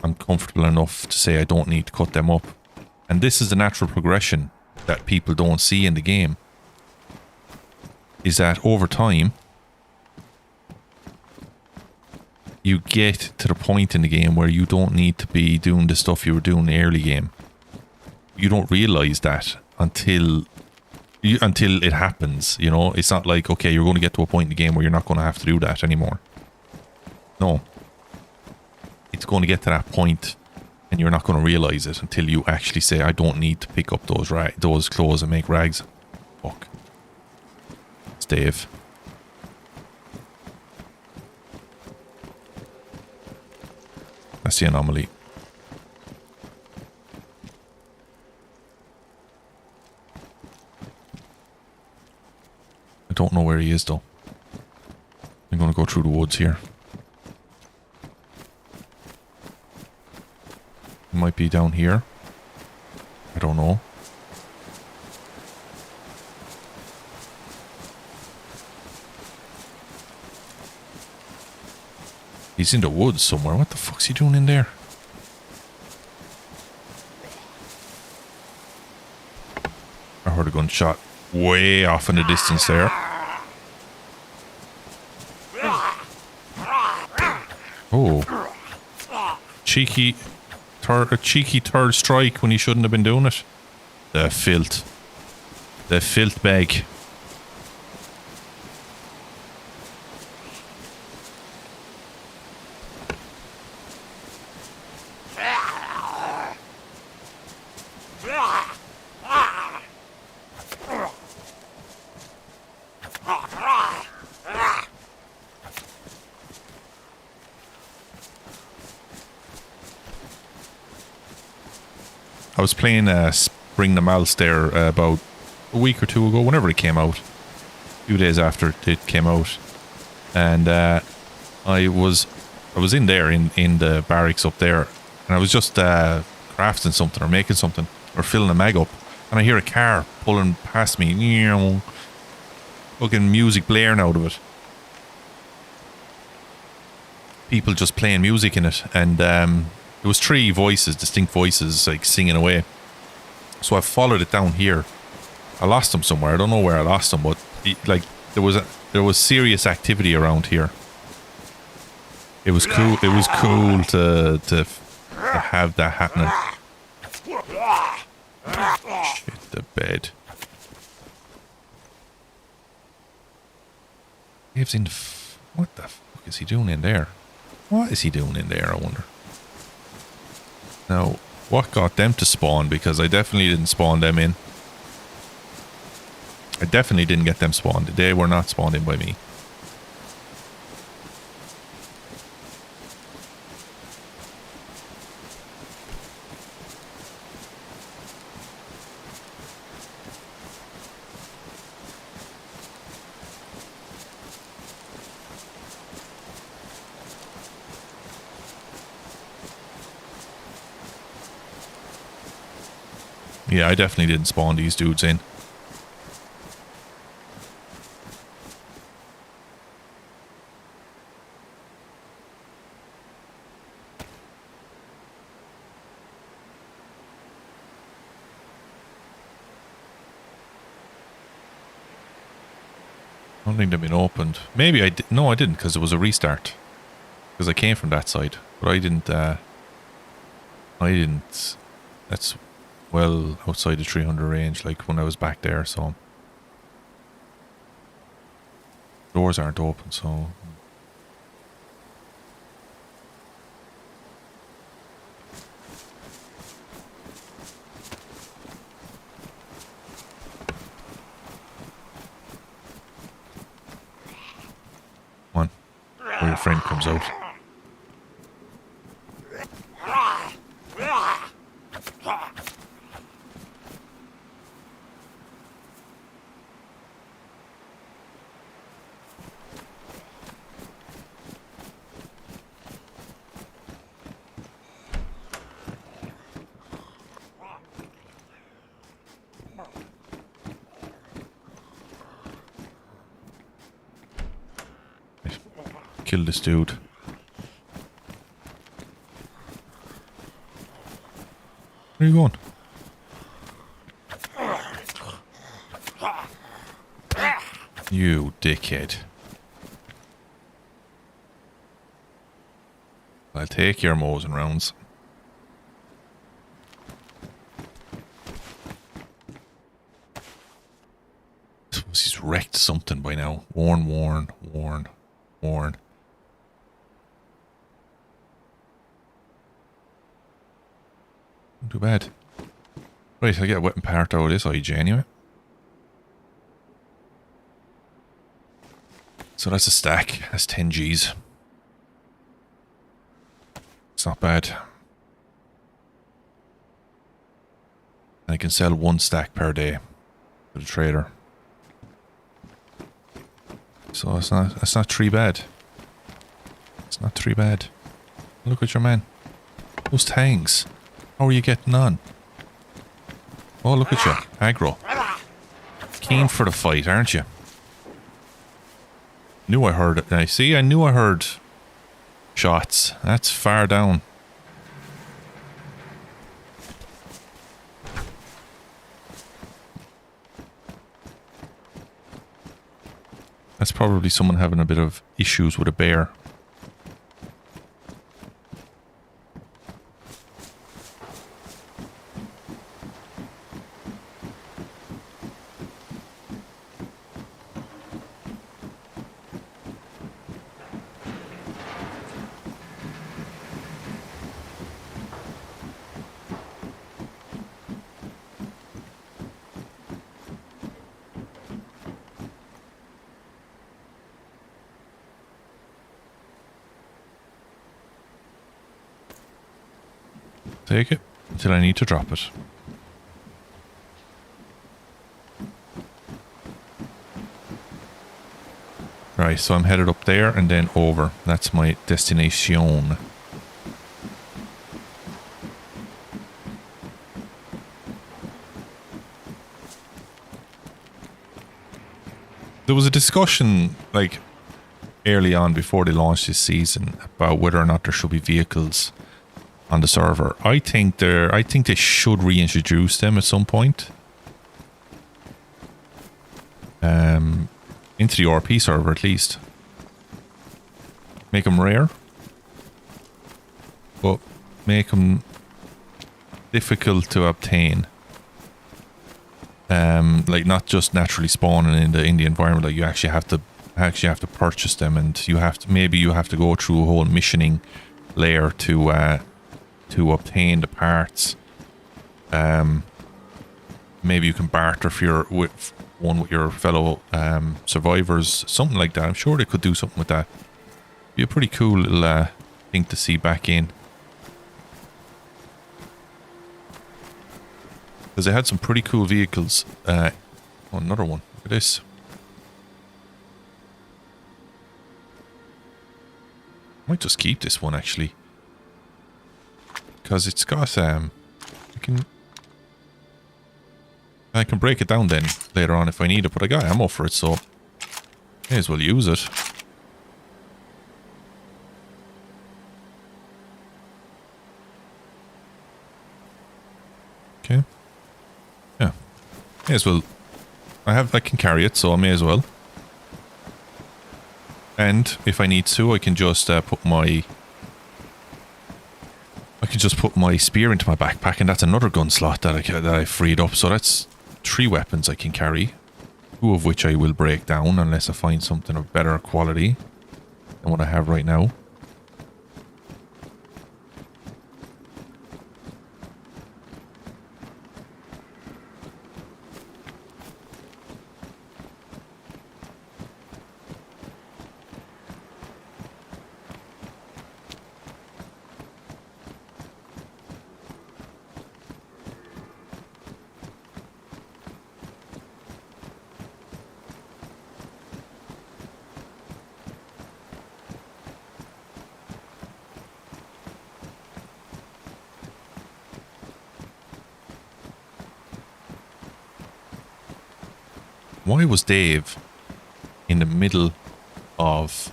[SPEAKER 1] I'm comfortable enough to say I don't need to cut them up. And this is the natural progression that people don't see in the game. Is that over time, you get to the point in the game where you don't need to be doing the stuff you were doing in the early game. You don't realise that until it happens, you know? It's not like, okay, you're going to get to a point in the game where you're not going to have to do that anymore. No. It's going to get to that point and you're not going to realise it until you actually say, I don't need to pick up those clothes and make rags. Fuck. It's Dave. That's the anomaly. I don't know where he is though. I'm going to go through the woods here. He might be down here. I don't know. He's in the woods somewhere. What the fuck's he doing in there? I heard a gunshot way off in the distance there. Oh. Cheeky third strike when he shouldn't have been doing it. The filth. The filth bag. I was playing Spring the Mouse there about a week or 2 ago, whenever it came out. A few days after it came out. And I was in there, in the barracks up there, and I was just crafting something or making something or filling a mag up, and I hear a car pulling past me. Fucking music blaring out of it. People just playing music in it, and there was 3 voices, distinct voices, like singing away. So I followed it down here. I lost them somewhere. I don't know where I lost them, but like there was serious activity around here. It was cool. It was cool to have that happening. Shit, the bed. Dave's in. What the fuck is he doing in there? What is he doing in there, I wonder? Now, what got them to spawn? Because I definitely didn't spawn them in. I definitely didn't get them spawned. They were not spawned in by me. Yeah, I definitely didn't spawn these dudes in. I don't think they've been opened. Maybe I did. No, I didn't, because it was a restart. Because I came from that side. But I didn't, that's well outside the 300 range, like when I was back there, so. Doors aren't open, so. Come on. Or your friend comes out. Kill this dude. Where are you going? You dickhead. I'll take your mows and rounds. He's wrecked something by now. Warn. Not too bad. Right, I get a weapon part out of this IG anyway. So that's a stack. That's 10 Gs. It's not bad. And I can sell 1 stack per day to the trader. So it's not too bad. It's not too bad. Look at your man. Those tangs. How are you getting on? Oh, look at you. Aggro. Keen for the fight, aren't you? Knew I heard it. I see, I knew I heard shots. That's far down. That's probably someone having a bit of issues with a bear. Take it until I need to drop it. Right, so I'm headed up there and then over. That's my destination. There was a discussion, like, early on before they launched this season about whether or not there should be vehicles on the server. I think they should reintroduce them at some point. Into the RP server at least. Make them rare. But make them difficult to obtain. Like not just naturally spawning in the environment, like you actually have to purchase them, and you have to go through a whole missioning layer to obtain the parts. Maybe you can barter with your fellow survivors, something like that. I'm sure they could do something with that. Be a pretty cool little thing to see back in. Because they had some pretty cool vehicles. Oh, another one. Look at this. Might just keep this one actually. Because it's got I can break it down then later on if I need it, but I got ammo for it, so may as well use it. Okay. Yeah. May as well. I can carry it, so I may as well. And if I need to, I can just put my spear into my backpack, and that's another gun slot that I freed up. So that's 3 weapons I can carry, 2 of which I will break down unless I find something of better quality than what I have right now. Why was Dave in the middle of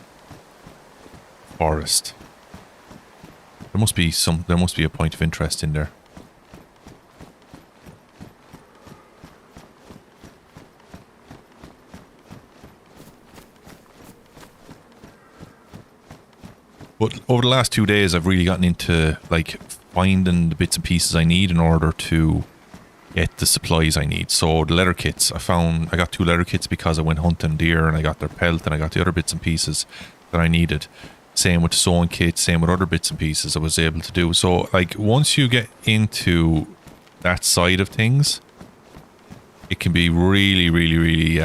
[SPEAKER 1] forest? There must be a point of interest in there. But over the last 2 days, I've really gotten into like finding the bits and pieces I need in order to get the supplies I need. So the leather kits, I got 2 leather kits because I went hunting deer and I got their pelt and I got the other bits and pieces that I needed. Same with the sewing kit, same with other bits and pieces I was able to do. So like once you get into that side of things, it can be really, really, really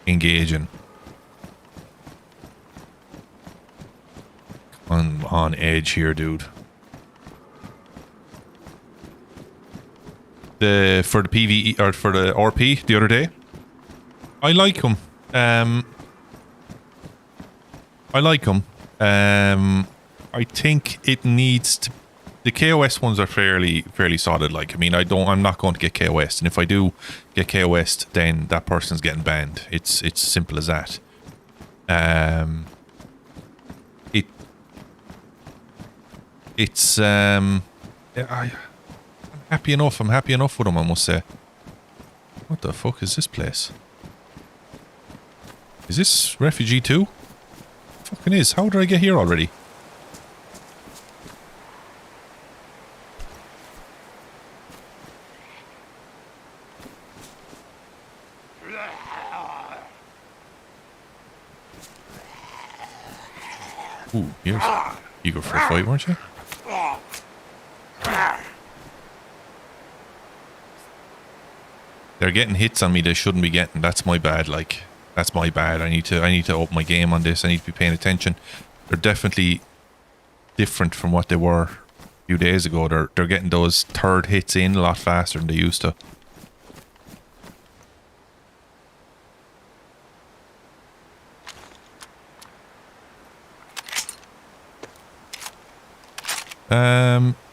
[SPEAKER 1] engaging. I'm on edge here, dude. For the PvE or for the RP the other day, I like them. I think it needs to. The KOS ones are fairly solid. Like, I mean, I'm not going to get KOS, and if I do get KOS, then that person's getting banned. It's simple as that. I'm happy enough with them, I must say. What the fuck is this place? Is this Refugee 2? Fucking is. How did I get here already? Ooh, here's... You go for a fight, weren't you? They're getting hits on me they shouldn't be getting. That's my bad, like. That's my bad. I need to up my game on this. I need to be paying attention. They're definitely different from what they were a few days ago. They're getting those third hits in a lot faster than they used to.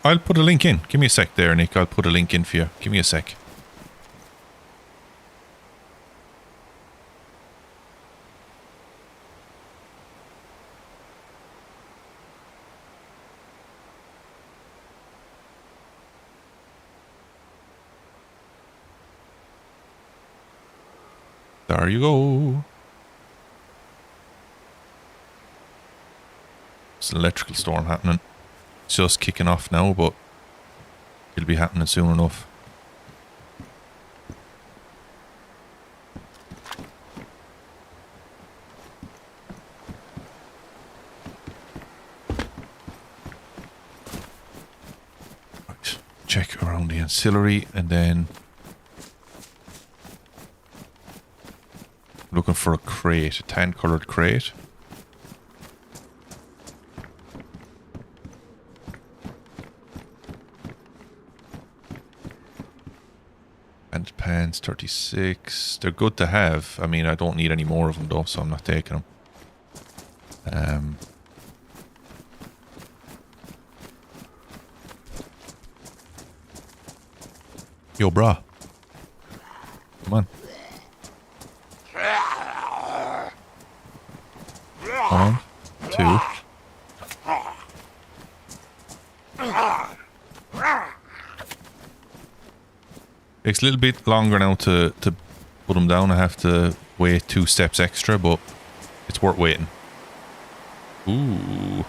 [SPEAKER 1] I'll put a link in. Give me a sec there, Nick. I'll put a link in for you. Give me a sec. There you go. It's an electrical storm happening. It's just kicking off now, but it'll be happening soon enough. Right. Check around the ancillary and then looking for a crate, a tan coloured crate. And pants 36. They're good to have. I mean, I don't need any more of them though, so I'm not taking them. Yo, brah. Come on. 1, 2. Takes a little bit longer now to put them down. I have to wait 2 steps extra, but it's it's worth waiting. Ooh.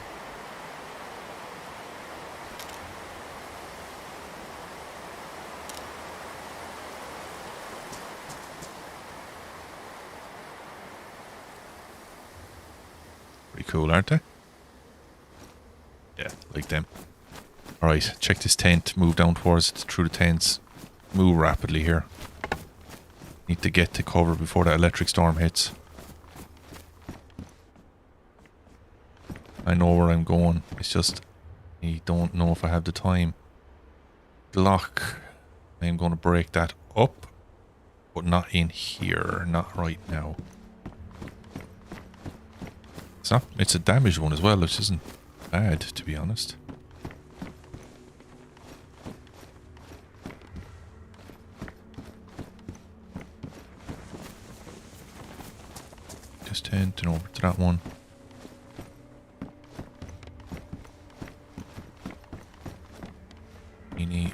[SPEAKER 1] Pretty cool, aren't they? Yeah, like them. Alright, check this tent. Move down towards it, through the tents. Move rapidly here. Need to get to cover before that electric storm hits. I know where I'm going. It's just I don't know if I have the time. The lock. I'm going to break that up, but not in here. Not right now. It's a damaged one as well, which isn't bad, to be honest. Just tent and over to that one. Mini.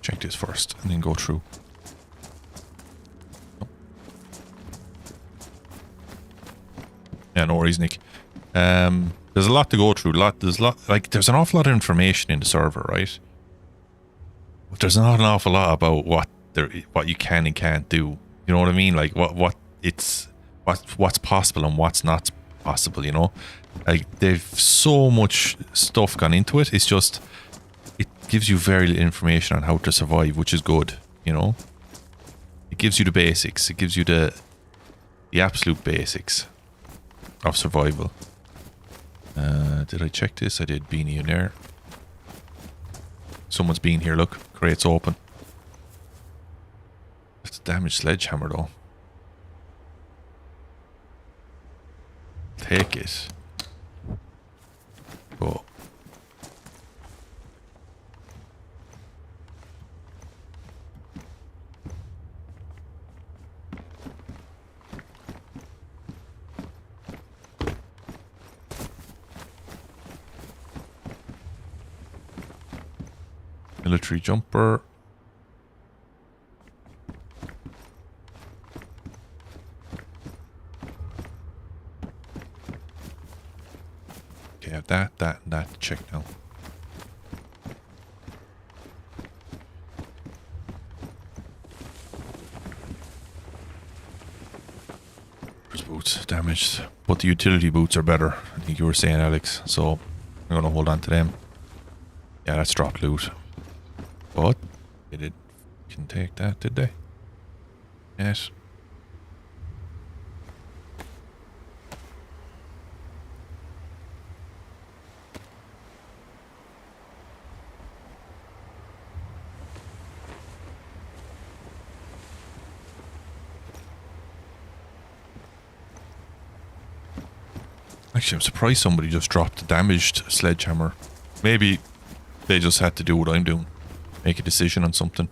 [SPEAKER 1] Check this first and then go through. Yeah, no worries, Nick. There's a lot to go through. There's an awful lot of information in the server, right? But there's not an awful lot about what you can and can't do. You know what I mean? Like what's possible and what's not possible. You know, like they've so much stuff gone into it. It's just it gives you very little information on how to survive, which is good. You know, it gives you the basics. It gives you the absolute basics of survival. Did I check this? I did. Beanie in there. Someone's been here, look. Crate's open. That's a damaged sledgehammer though. Take it. Go. Military jumper. Okay, I have that checked now. There's boots damaged, but the utility boots are better. I think you were saying, Alex. So I'm gonna hold on to them. Yeah, that's dropped loot. But they can take that, did they? Yes. Actually, I'm surprised somebody just dropped a damaged sledgehammer. Maybe they just had to do what I'm doing. Make a decision on something.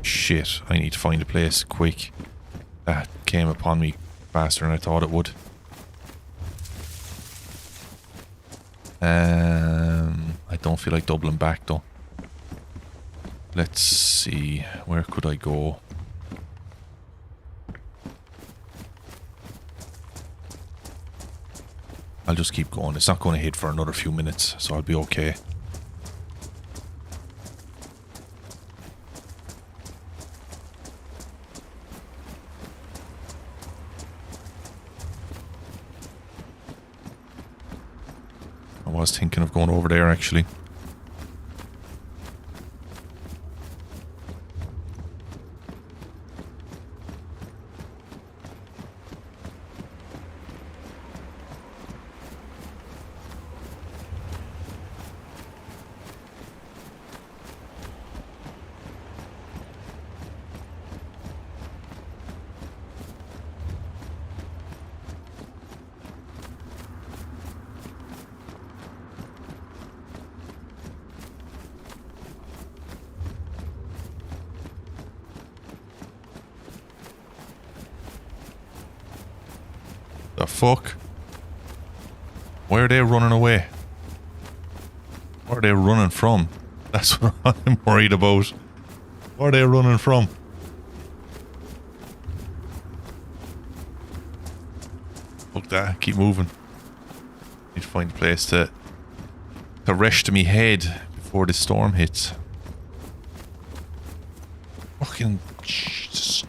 [SPEAKER 1] Shit, I need to find a place quick. That came upon me faster than I thought it would. I don't feel like doubling back though. Let's see, where could I go? I'll just keep going. It's not going to hit for another few minutes, so I'll be okay. I was thinking of going over there actually. The fuck? Where are they running away? Where are they running from? That's what I'm worried about. Where are they running from? Fuck that, keep moving. Need to find a place to rest me head before the storm hits. Fucking Jesus.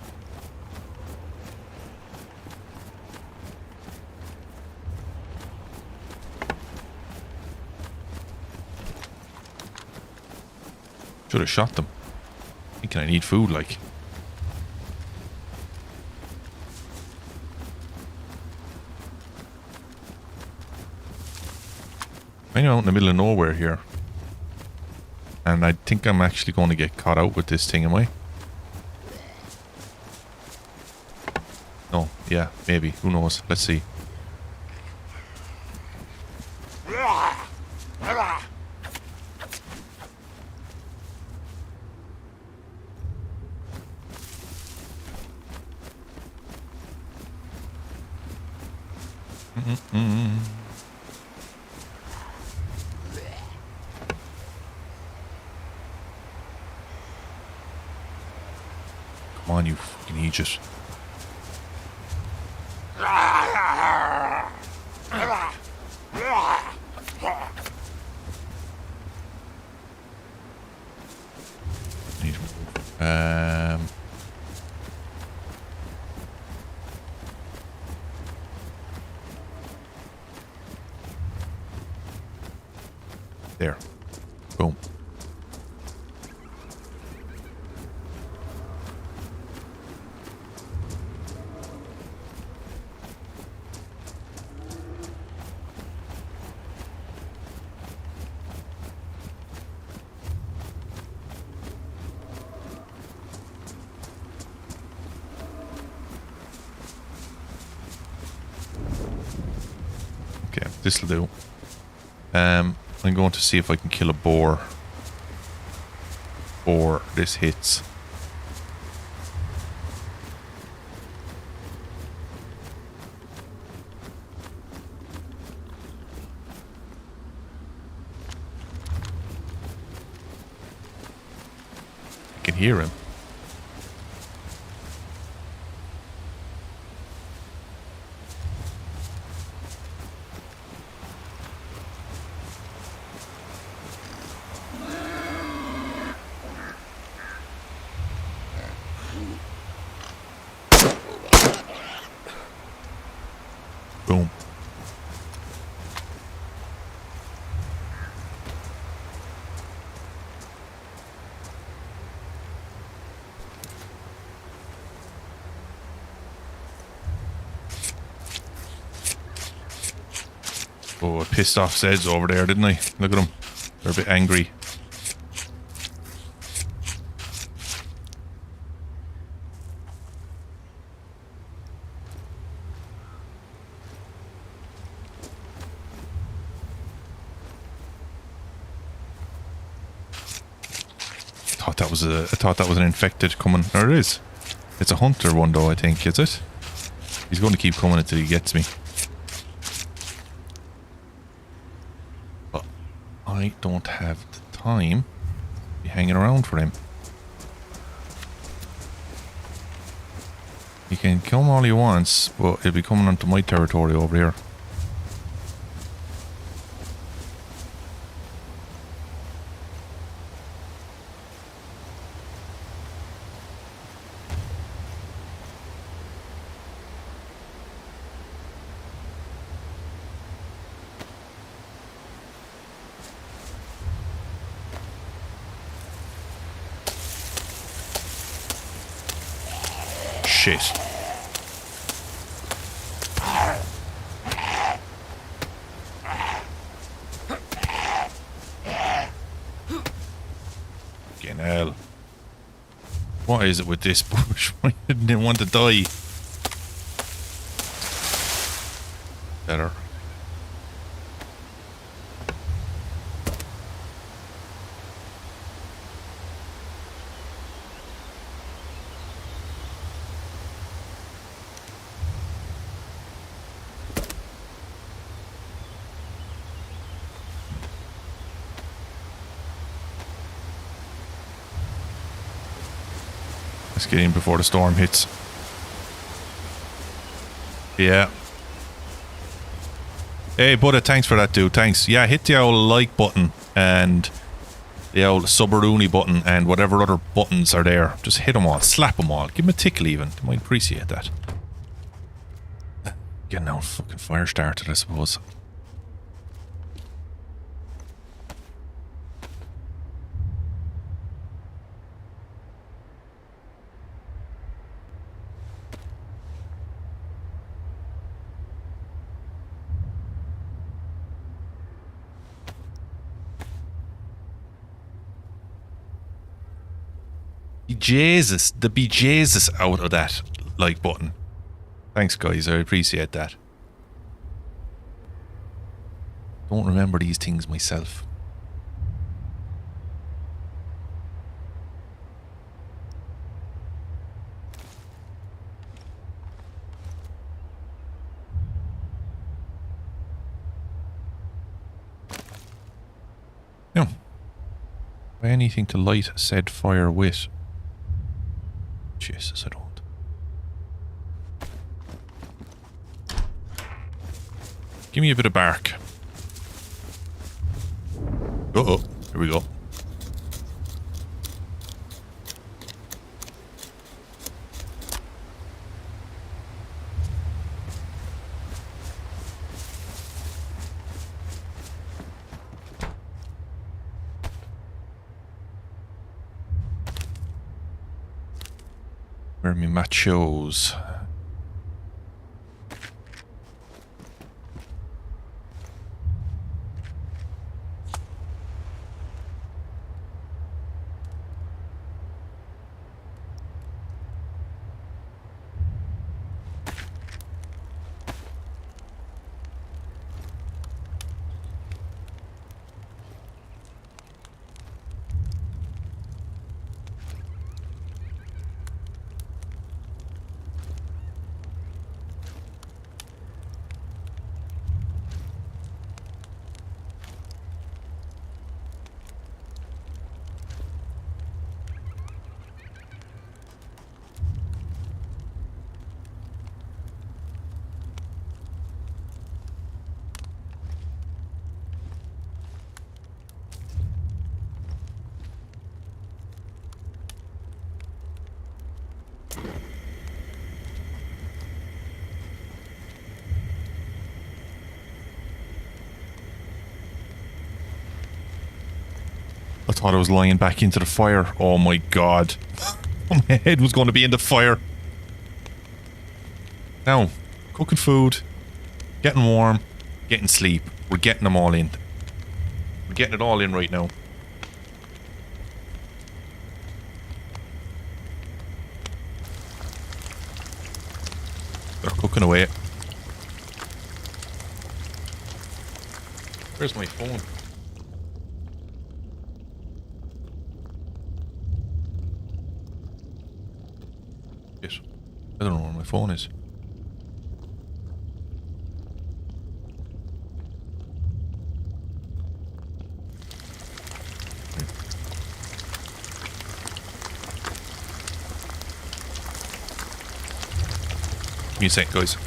[SPEAKER 1] Should have shot them. Thinking I need food, like. I'm out in the middle of nowhere here. And I think I'm actually going to get caught out with this thing, am I? Oh, yeah, maybe. Who knows? Let's see. Come on, you fucking Aegis. There. Boom. Okay, this'll do. I'm going to see if I can kill a boar before this hits. I can hear him. Boom. Oh, I pissed off Zeds over there, didn't I? Look at them. They're a bit angry. I thought that was an infected coming. Or it is. It's a hunter one though, I think, is it? He's going to keep coming until he gets me. But I don't have the time to be hanging around for him. He can come all he wants, but he'll be coming onto my territory over here. Shit. Fucking hell. What is it with this bush? I didn't want to die. Better. Let's get in before the storm hits. Yeah. Hey, Buddha, thanks for that, dude. Thanks. Yeah, hit the old like button and the old sub-a-rooney button and whatever other buttons are there. Just hit them all. Slap them all. Give them a tickle even. They might appreciate that. Getting out fucking fire started, I suppose. Jesus, the bejesus out of that like button. Thanks, guys. I appreciate that. Don't remember these things myself. No. Anything to light said fire with? Jesus, I don't. Give me a bit of bark. Uh-oh. Here we go. Where are my machos? I thought I was lying back into the fire. Oh my god. My head was going to be in the fire. Now, cooking food, getting warm, getting sleep. We're getting them all in. We're getting it all in right now. They're cooking away. Where's my phone? Shit. I don't know where my phone is. Give me a sec, guys.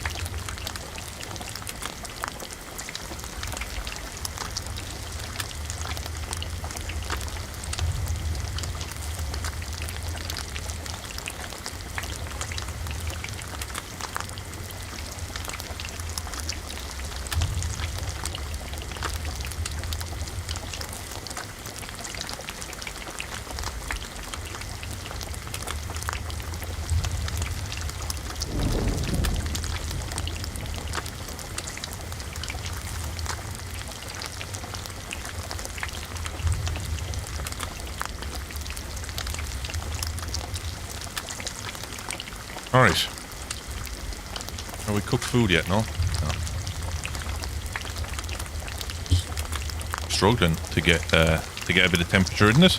[SPEAKER 1] Alright. Have we cooked food yet? No? No. Struggling to get a bit of temperature, isn't it?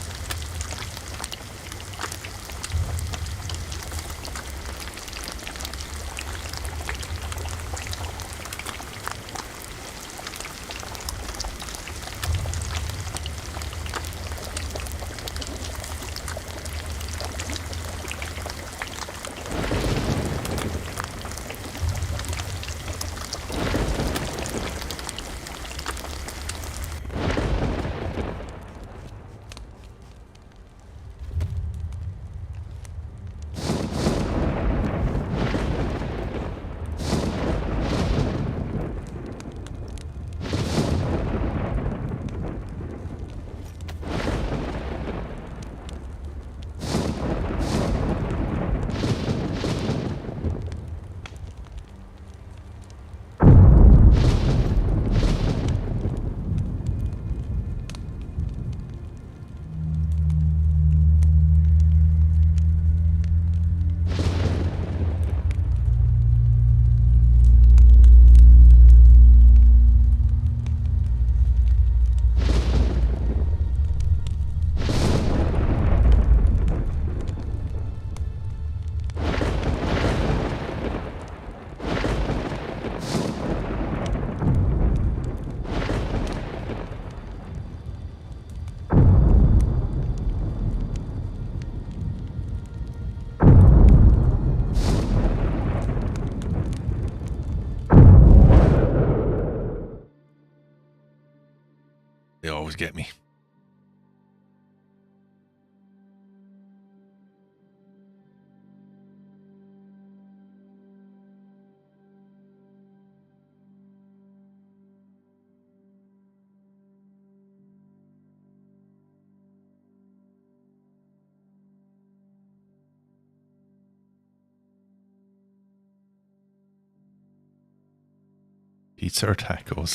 [SPEAKER 1] Pizza or tacos.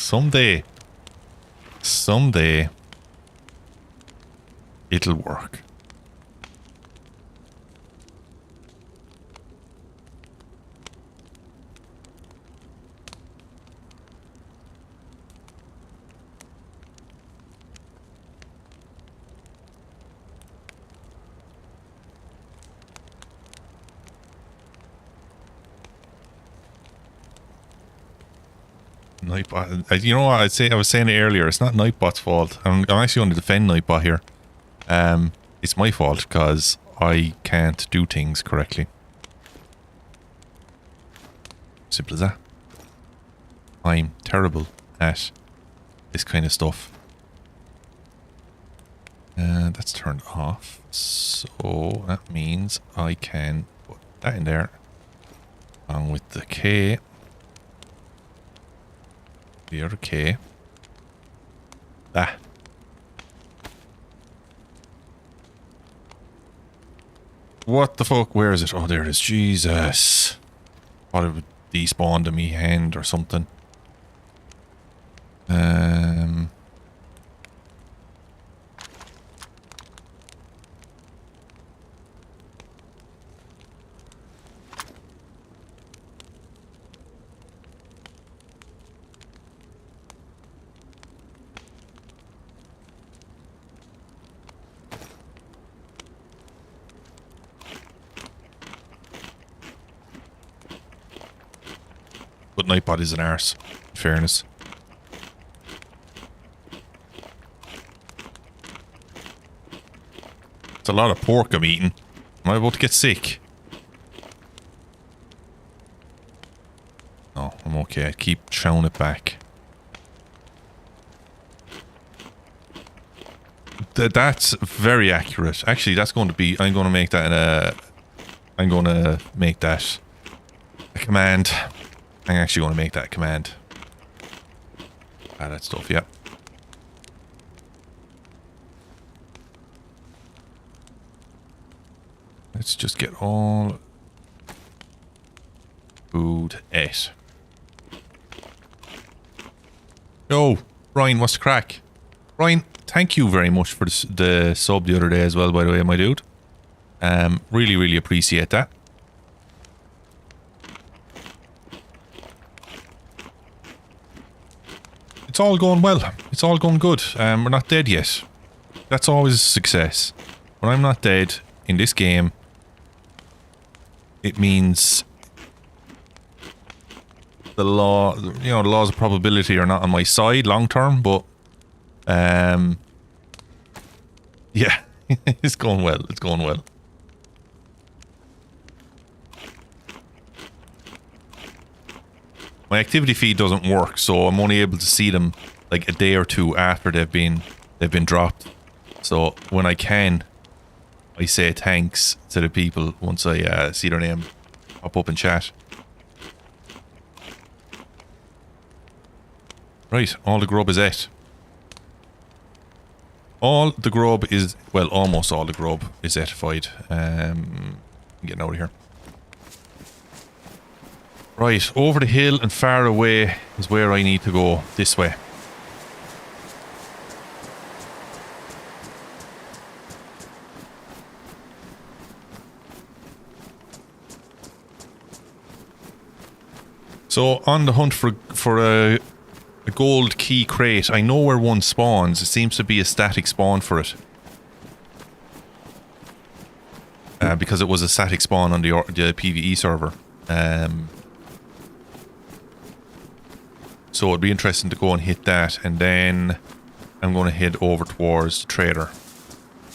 [SPEAKER 1] Someday, it'll work. Nightbot. You know what? I was saying it earlier. It's not Nightbot's fault. I'm actually going to defend Nightbot here. It's my fault because I can't do things correctly. Simple as that. I'm terrible at this kind of stuff. That's turned off. So that means I can put that in there. Along with the K. The other K. Ah. What the fuck? Where is it? Oh, there it is. Jesus. Thought it would despawn to me hand or something. But Nightbot is an arse, in fairness. It's a lot of pork I'm eating. Am I about to get sick? No, I'm okay. I keep chowing it back. That's very accurate. Actually, that's going to be... I'm going to make that a command. I'm actually going to make that a command. That stuff, yep. Let's just get all food ate. Yo, Ryan, what's the crack? Ryan, thank you very much for the sub the other day as well, by the way, my dude. Really, really appreciate that. It's all going well. It's all going good. We're not dead yet. That's always a success. When I'm not dead in this game, it means the law, you know, the laws of probability are not on my side long term, but yeah, it's going well. It's going well. My activity feed doesn't work, so I'm only able to see them like a day or two after they've been dropped. So when I can, I say thanks to the people once I see their name pop up in chat. Right, all the grub is it. All the grub is, well, almost all the grub is etified. Getting out of here. Right, over the hill and far away is where I need to go. This way. So, on the hunt for a gold key crate. I know where one spawns. It seems to be a static spawn for it. Because it was a static spawn on the PvE server. So it'd be interesting to go and hit that, and then I'm going to head over towards the trader.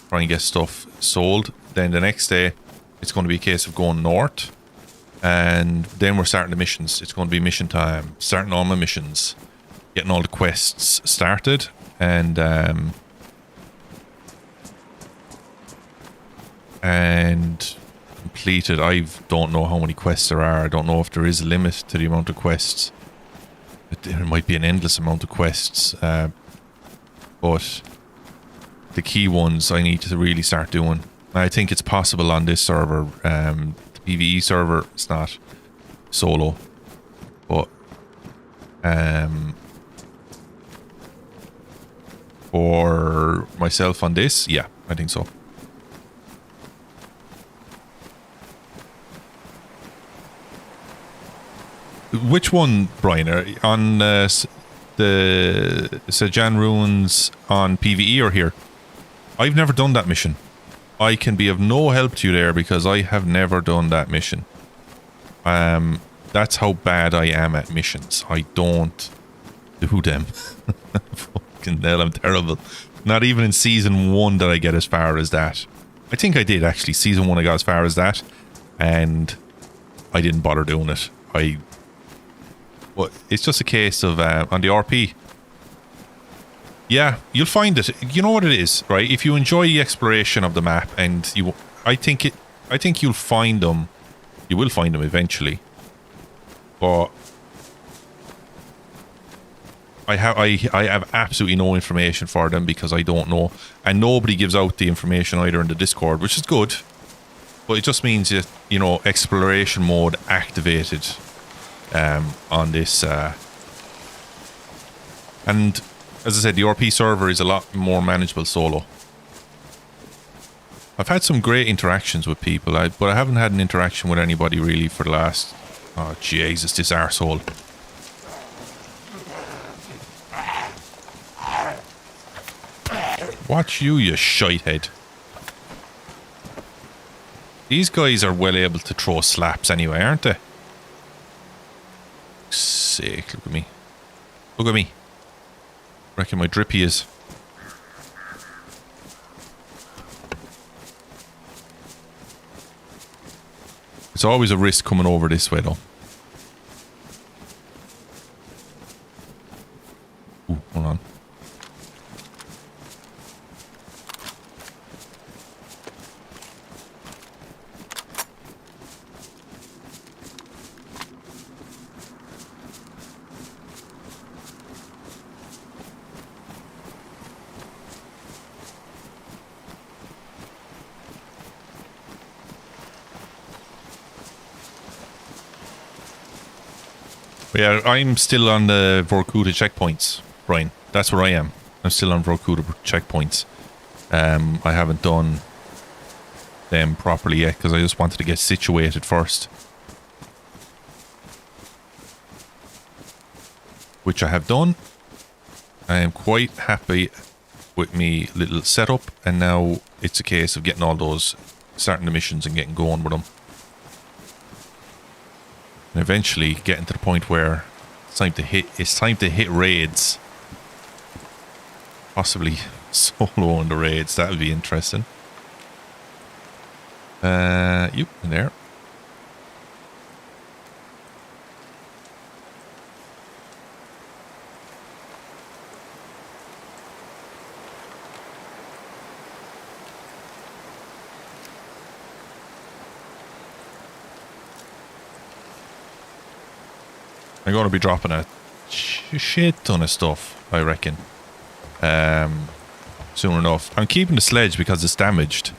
[SPEAKER 1] Try and get stuff sold. Then the next day, it's going to be a case of going north. And then we're starting the missions. It's going to be mission time. Starting all my missions. Getting all the quests started. And completed. I don't know how many quests there are. I don't know if there is a limit to the amount of quests. There might be an endless amount of quests, but the key ones I need to really start doing. I think it's possible on this server. The PvE server, it's not solo, but For myself on this, yeah, I think so. Which one, Brian? On the Sejan Ruins on PvE or here? I've never done that mission. I can be of no help to you there because I have never done that mission. That's how bad I am at missions. I don't do them. Fucking hell, I'm terrible. Not even in season 1 did I get as far as that. I think I did actually. Season 1 I got as far as that, and I didn't bother doing it. Well, it's just a case of on the RP. Yeah, you'll find it. You know what it is, right? If you enjoy the exploration of the map, and I think you'll find them. You will find them eventually. But I have absolutely no information for them because I don't know, and nobody gives out the information either in the Discord, which is good. But it just means that, you know, exploration mode activated on this, and as I said, the RP server is a lot more manageable solo. I've had some great interactions with people, but I haven't had an interaction with anybody really for the last... Oh, Jesus, this arsehole. Watch you shite head. These guys are well able to throw slaps anyway, aren't they? Sick, look at me. Look at me. Reckon my drippy is. It's always a risk coming over this way though. Ooh, hold on. Yeah, I'm still on the Vorkuta checkpoints, Brian. That's where I am. I'm still on Vorkuta checkpoints. I haven't done them properly yet because I just wanted to get situated first. Which I have done. I am quite happy with me little setup, and now it's a case of getting all those, starting the missions and getting going with them. And eventually getting to the point where it's time to hit raids. Possibly solo on the raids. That would be interesting. You in there. I'm going to be dropping a shit ton of stuff, I reckon. Soon enough. I'm keeping the sledge because it's damaged.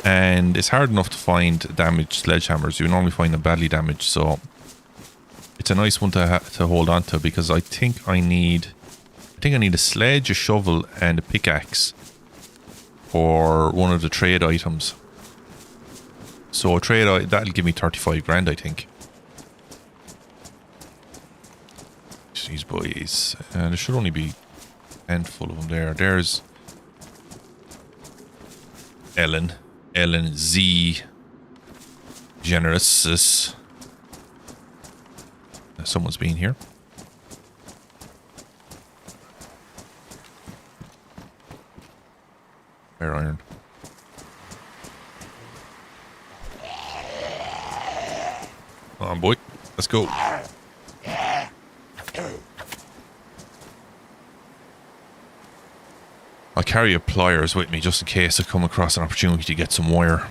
[SPEAKER 1] And it's hard enough to find damaged sledgehammers. You normally find them badly damaged, so... It's a nice one to hold on to because I think I need a sledge, a shovel, and a pickaxe for one of the trade items. So a trade, that'll give me 35 grand, I think. These boys. There should only be a handful of them there. There's Ellen Z. Generous. Someone's been here. Fair iron. Come on, boy. Let's go. I'll carry a pliers with me just in case I come across an opportunity to get some wire.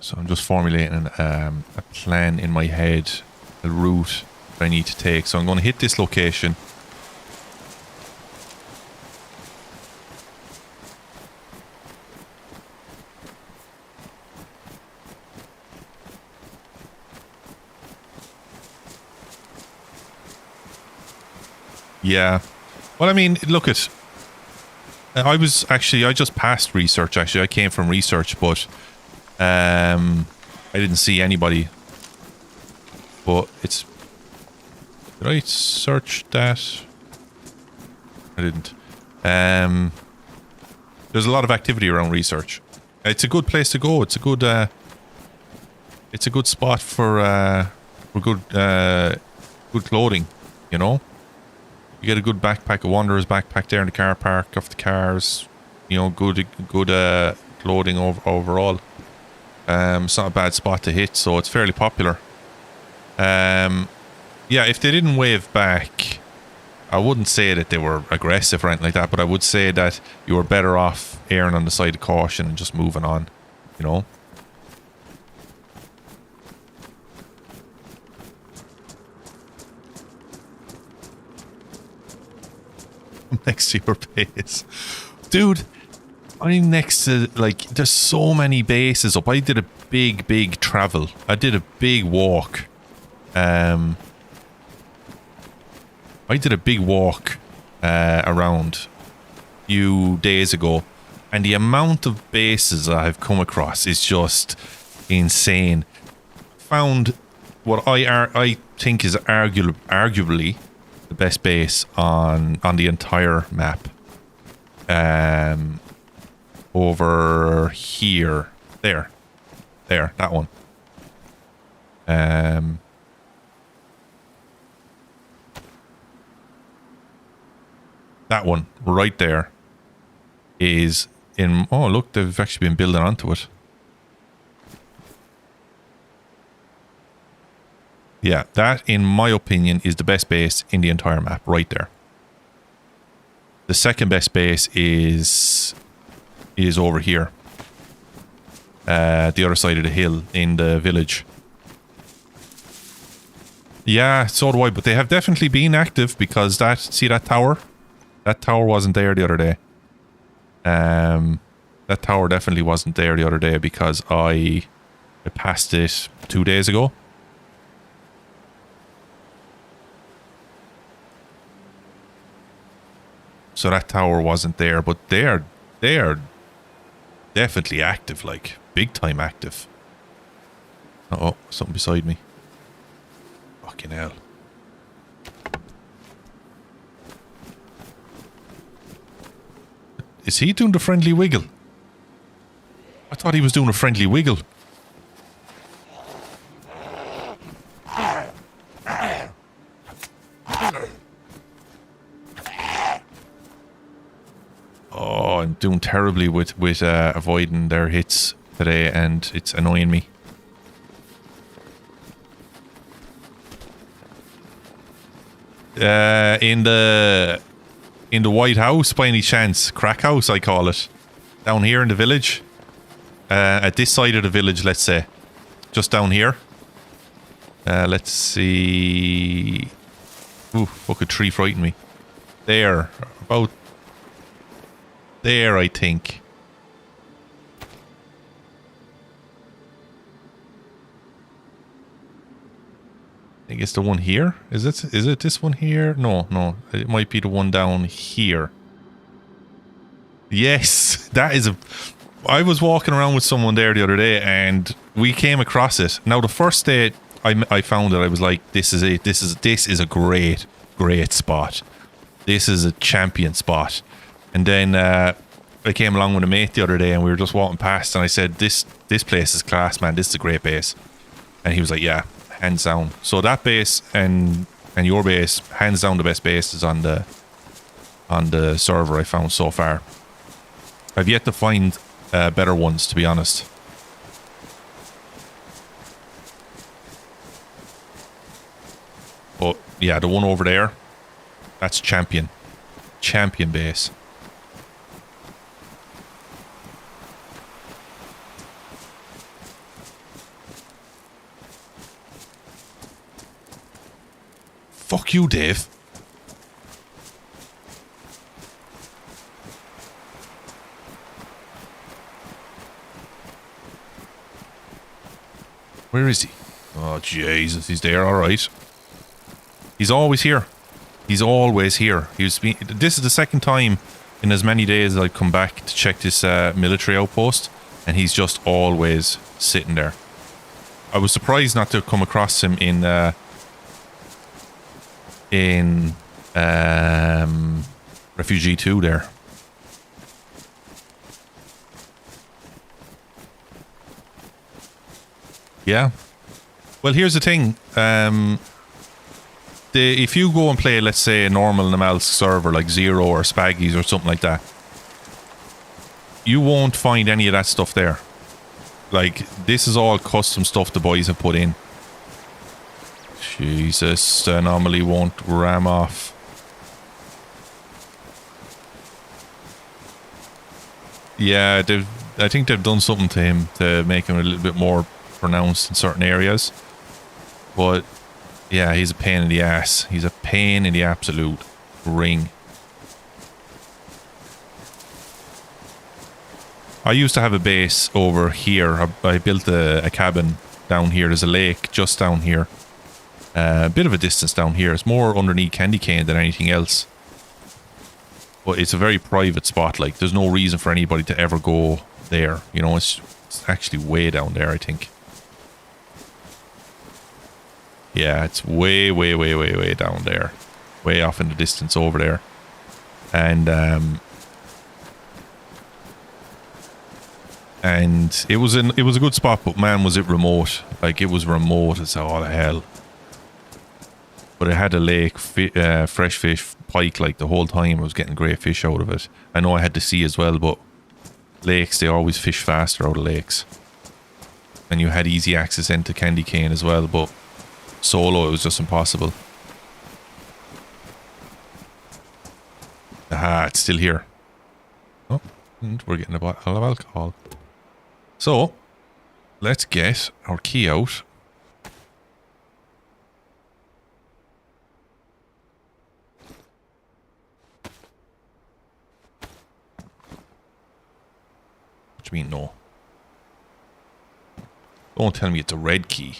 [SPEAKER 1] So I'm just formulating a plan in my head, a route that I need to take. So I'm going to hit this location. Yeah. Well, I mean, look at... I just passed research, actually. I came from research, but I didn't see anybody. But it's... Did I search that? I didn't. There's a lot of activity around research. It's a good place to go. It's a good spot for good clothing, you know? You get a good backpack, a wanderer's backpack there in the car park of the cars. You know, good clothing overall. It's not a bad spot to hit, so it's fairly popular. Yeah, if they didn't wave back, I wouldn't say that they were aggressive or anything like that, but I would say that you were better off erring on the side of caution and just moving on, you know? Next to your base. Dude, I'm next to, like, there's so many bases up. I did a big travel. I did a big walk. I did a big walk around a few days ago, and the amount of bases I've come across is just insane. Found what I think is arguably the best base on the entire map. Over here, there, that one. That one right there is in... Oh, look, they've actually been building onto it. Yeah, that, in my opinion, is the best base in the entire map, right there. The second best base is over here. The other side of the hill in the village. Yeah, so do I, but they have definitely been active because see that tower? That tower wasn't there the other day. That tower definitely wasn't there the other day because I passed it 2 days ago. So that tower wasn't there, but they are definitely active, like big time active. Uh-oh, something beside me. Fucking hell. Is he doing the friendly wiggle? I thought he was doing a friendly wiggle. Oh, I'm doing terribly with avoiding their hits today, and it's annoying me. In the White House, by any chance? Crack House, I call it. Down here in the village. At this side of the village, let's say. Just down here. Let's see... Ooh, fucking tree frightened me. There. About... there, I think. I think it's the one here. Is it this one here? No. It might be the one down here. Yes, that is a... I was walking around with someone there the other day and we came across it. Now, the first day I found it, I was like, this is it. This is a great spot. This is a champion spot. And then I came along with a mate the other day and we were just walking past and I said, this place is class, man. This is a great base. And he was like, yeah, hands down. So that base and your base, hands down the best bases on the server I found so far. I've yet to find better ones, to be honest. But yeah, the one over there, that's champion base. Fuck you, Dave. Where is he? Oh, Jesus, he's there, alright. He's always here. He's always here. This is the second time in as many days I've come back to check this military outpost, and he's just always sitting there. I was surprised not to come across him in Refugee 2 there. Yeah. Well, here's the thing. If you go and play, let's say, a normal Namalsk server like Zero or Spaggies or something like that, you won't find any of that stuff there. Like, this is all custom stuff the boys have put in. Jesus, the anomaly won't ram off. Yeah, I think they've done something to him to make him a little bit more pronounced in certain areas. But yeah, he's a pain in the ass. He's a pain in the absolute ring. I used to have a base over here. I built a cabin down here. There's a lake just down here. A bit of a distance down here. It's more underneath candy cane than anything else. But it's a very private spot. Like, there's no reason for anybody to ever go there. You know, it's actually way down there, I think. Yeah, it's way down there. Way off in the distance over there. And it was a good spot, but man, was it remote. Like, it was remote as all the hell. But it had a lake, fresh fish, pike, like, the whole time. I was getting great fish out of it. I know I had to sea as well, but lakes, they always fish faster out of lakes. And you had easy access into candy cane as well, but solo, it was just impossible. Aha, it's still here. Oh, and we're getting a bottle of alcohol. So, let's get our key out. What do you mean, no? Don't tell me it's a red key.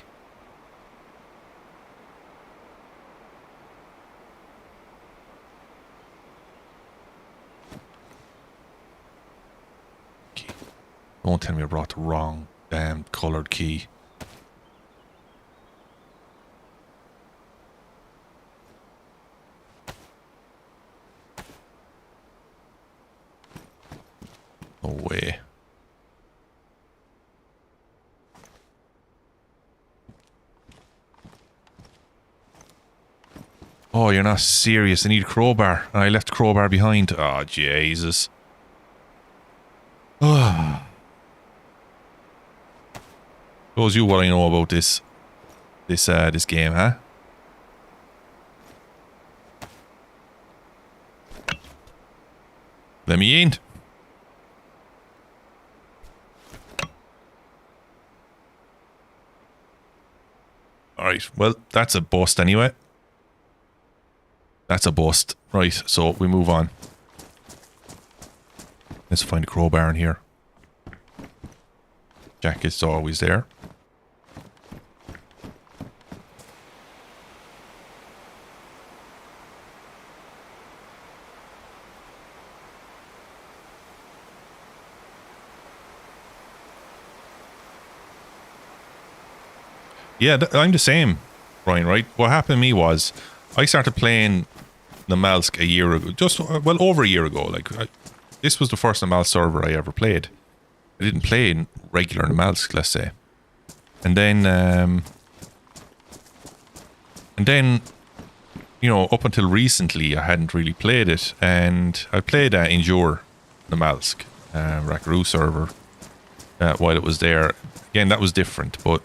[SPEAKER 1] Don't tell me I brought the wrong damn coloured key. No way. Oh, you're not serious. I need a crowbar. I left the crowbar behind. Oh, Jesus. Oh. Shows you what I know about this game, huh? Let me in. Alright, well, that's a bust anyway. That's a bust. Right, so we move on. Let's find a crowbar in here. Jacket's always there. Yeah, I'm the same, Brian, right? What happened to me was I started playing Namalsk a year ago. Well, over a year ago. Like, this was the first Namalsk server I ever played. I didn't play in regular Namalsk, let's say. And then, you know, up until recently, I hadn't really played it. And I played Endure Namalsk, Rackaroo server, while it was there. Again, that was different, but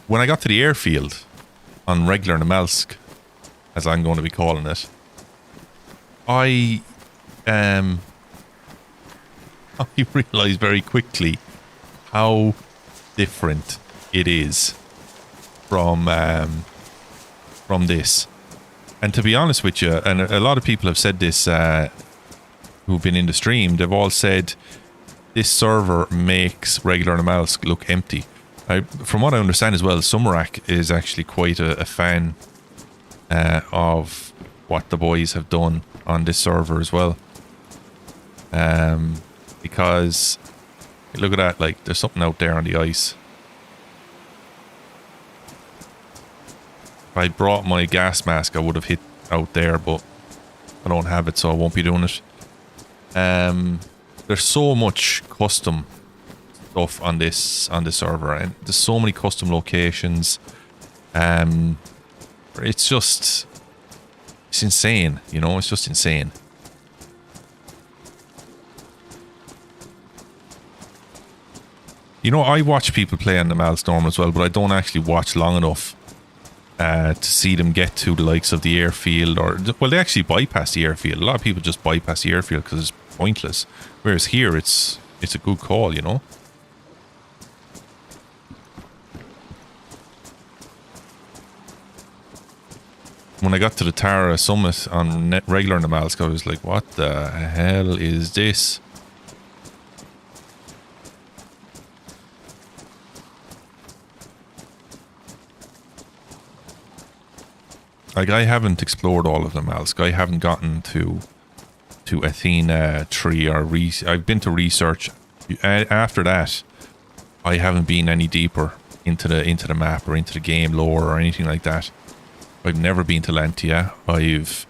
[SPEAKER 1] when I got to the airfield on regular Namalsk, as I'm going to be calling it, I realised very quickly how different it is from from this. And to be honest with you, and a lot of people have said this who've been in the stream, they've all said this server makes regular Namalsk look empty. From what I understand as well, Sumarak is actually quite a fan of what the boys have done on this server as well. Because look at that, like there's something out there on the ice. If I brought my gas mask, I would have hit out there, but I don't have it, so I won't be doing it. There's so much custom stuff on this server, and there's so many custom locations. It's insane, you know. It's just insane. You know, I watch people play on the Maelstrom as well, but I don't actually watch long enough to see them get to the likes of the airfield, or well, they actually bypass the airfield. A lot of people just bypass the airfield because it's pointless. Whereas here, it's a good call, you know. When I got to the Tara summit on regular Namalsk, I was like, what the hell is this? Like, I haven't explored all of Namalsk. I haven't gotten to Athena 3 or I've been to research. After that, I haven't been any deeper into the map or into the game lore or anything like that. I've never been to Lantia. I've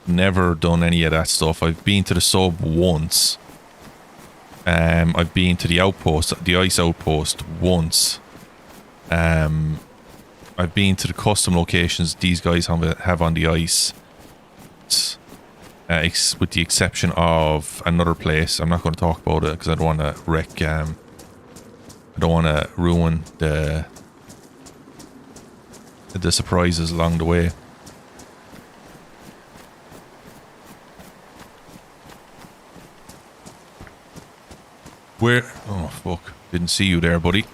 [SPEAKER 1] never done any of that stuff. I've been to the sub once. I've been to the outpost, the ice outpost, once. I've been to the custom locations these guys have on the ice. With the exception of another place. I'm not going to talk about it because I don't want to wreck... I don't want to ruin the surprises along the way. Where... Oh, fuck. Didn't see you there, buddy.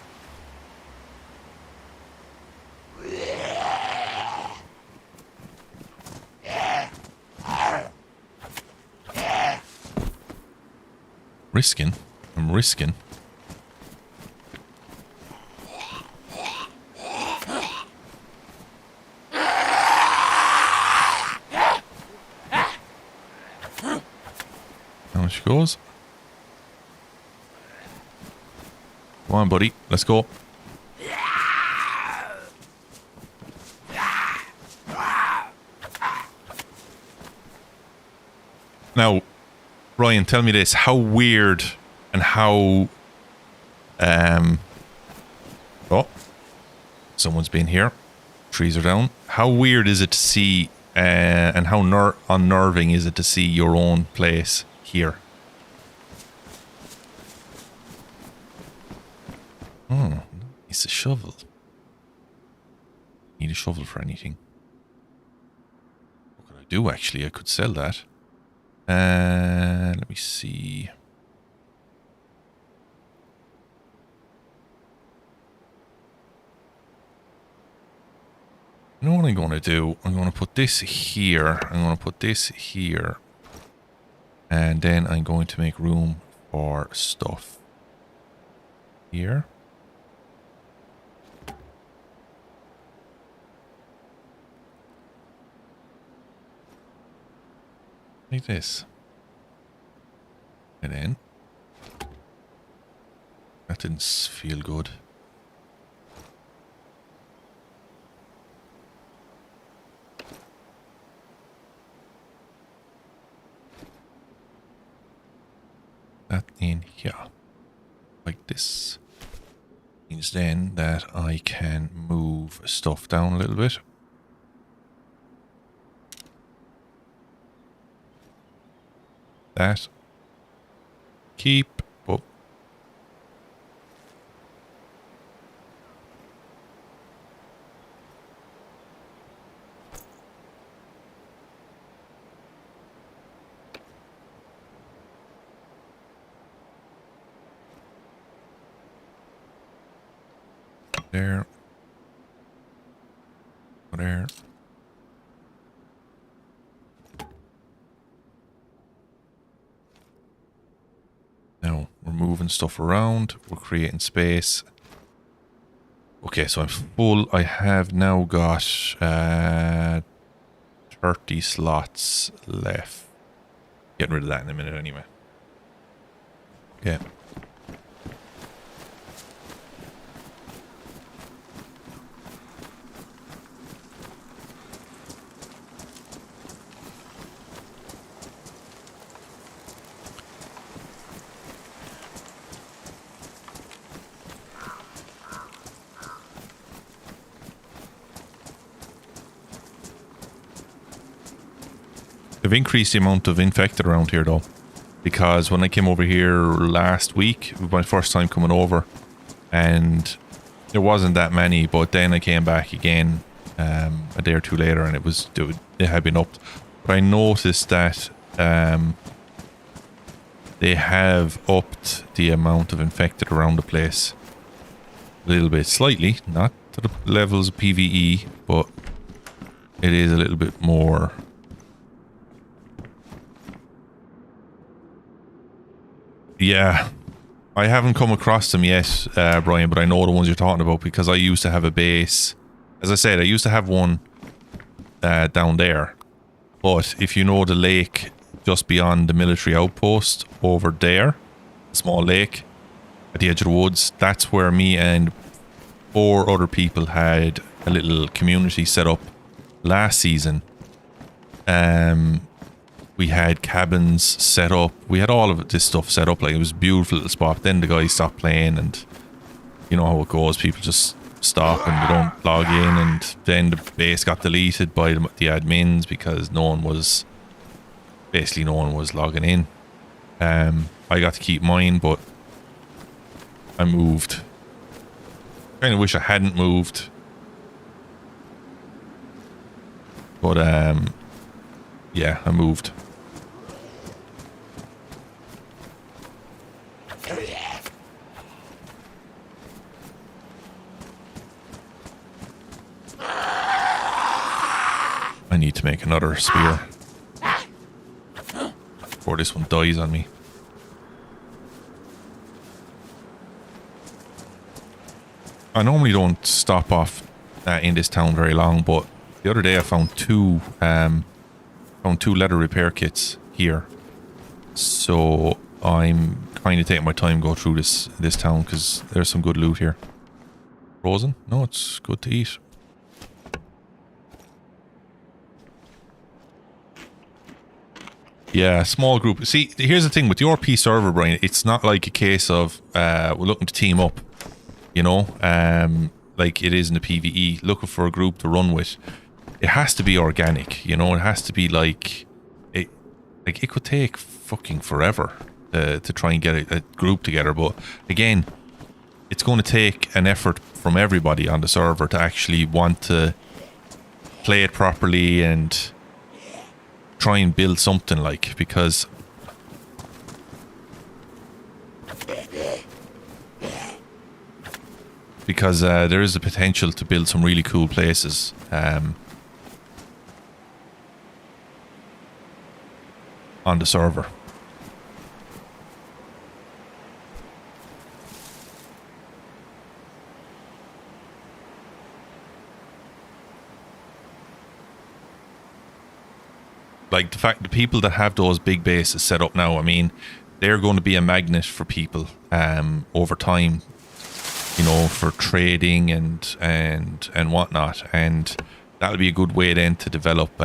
[SPEAKER 1] Risking? I'm risking. How she goes? Come on, buddy. Let's go. Now, Ryan, tell me this. How weird and how... Oh. Someone's been here. Trees are down. How weird is it to see... and how unnerving is it to see your own place here? Oh, it's a shovel. Need a shovel for anything. What could I do, actually? I could sell that. Let me see. You know what I'm going to do? I'm going to put this here. I'm going to put this here. And then I'm going to make room for stuff. Here. Like this. And then. That didn't feel good. That in here. Like this. Means then that I can move stuff down a little bit. That. Keep. Oh. There. There. We're moving stuff around. We're creating space. Okay, so I'm full. I have now got 30 slots left. Getting rid of that in a minute anyway. Okay. They've increased the amount of infected around here though, because when I came over here last week, it was my first time coming over, and there wasn't that many, but then I came back again a day or two later and it had been upped. But I noticed that they have upped the amount of infected around the place a little bit, slightly, not to the levels of PvE, but it is a little bit more. Yeah, I haven't come across them yet, Brian, but I know the ones you're talking about because I used to have a base. As I said, I used to have one down there. But if you know the lake just beyond the military outpost over there, small lake at the edge of the woods, that's where me and 4 other people had a little community set up last season. We had cabins set up. We had all of this stuff set up. Like, it was a beautiful little spot. Then the guys stopped playing, and you know how it goes. People just stop and they don't log in, and then the base got deleted by the admins because no one was logging in. I got to keep mine, but I moved. Kind of wish I hadn't moved, but yeah, I moved. I need to make another spear before this one dies on me. I normally don't stop off in this town very long, but the other day I found two leather repair kits here, so I'm kind of taking my time go through this town because there's some good loot here. Frozen? No, it's good to eat. Yeah, small group. See, here's the thing with the RP server, Brian. It's not like a case of we're looking to team up, you know, like it is in the PvE, looking for a group to run with. It has to be organic, you know. It has to be like it could take fucking forever to try and get a group together. But again, it's going to take an effort from everybody on the server to actually want to play it properly and try and build something, like, because there is the potential to build some really cool places. On the server. Like the people that have those big bases set up now, I mean, they're going to be a magnet for people over time, you know, for trading and whatnot, and that'll be a good way then to develop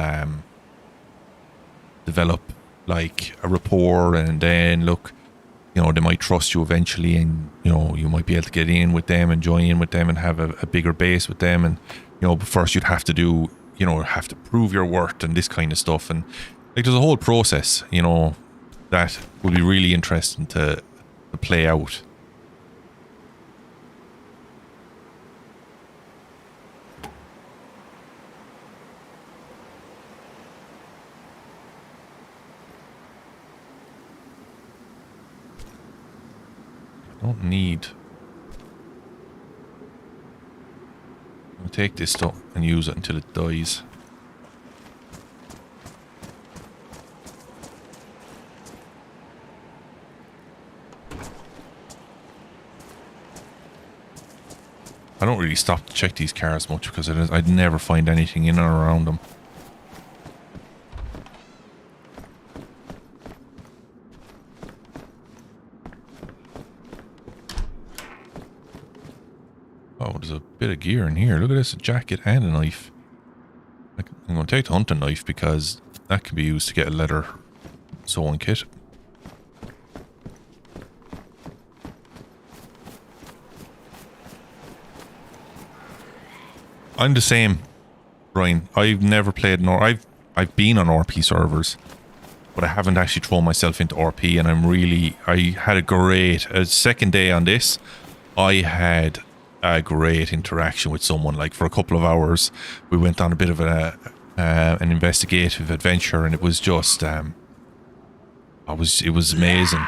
[SPEAKER 1] like a rapport, and then look, you know, they might trust you eventually, and you know, you might be able to get in with them and join in with them and have a bigger base with them. And you know, but first you'd have to do, you know, have to prove your worth and this kind of stuff, and like there's a whole process, you know, that will be really interesting to play out. Don't need. I'll take this stuff and use it until it dies. don't really stop to check these cars much because I'd never find anything in or around them. Oh, there's a bit of gear in here. Look at this, a jacket and a knife. I'm going to take the hunting knife because that can be used to get a leather sewing kit. I'm the same, Brian. I've never played I've been on RP servers, but I haven't actually thrown myself into RP, and I had a second day on this. I had a great interaction with someone. Like for a couple of hours, we went on a bit of an investigative adventure, and it was just it was amazing.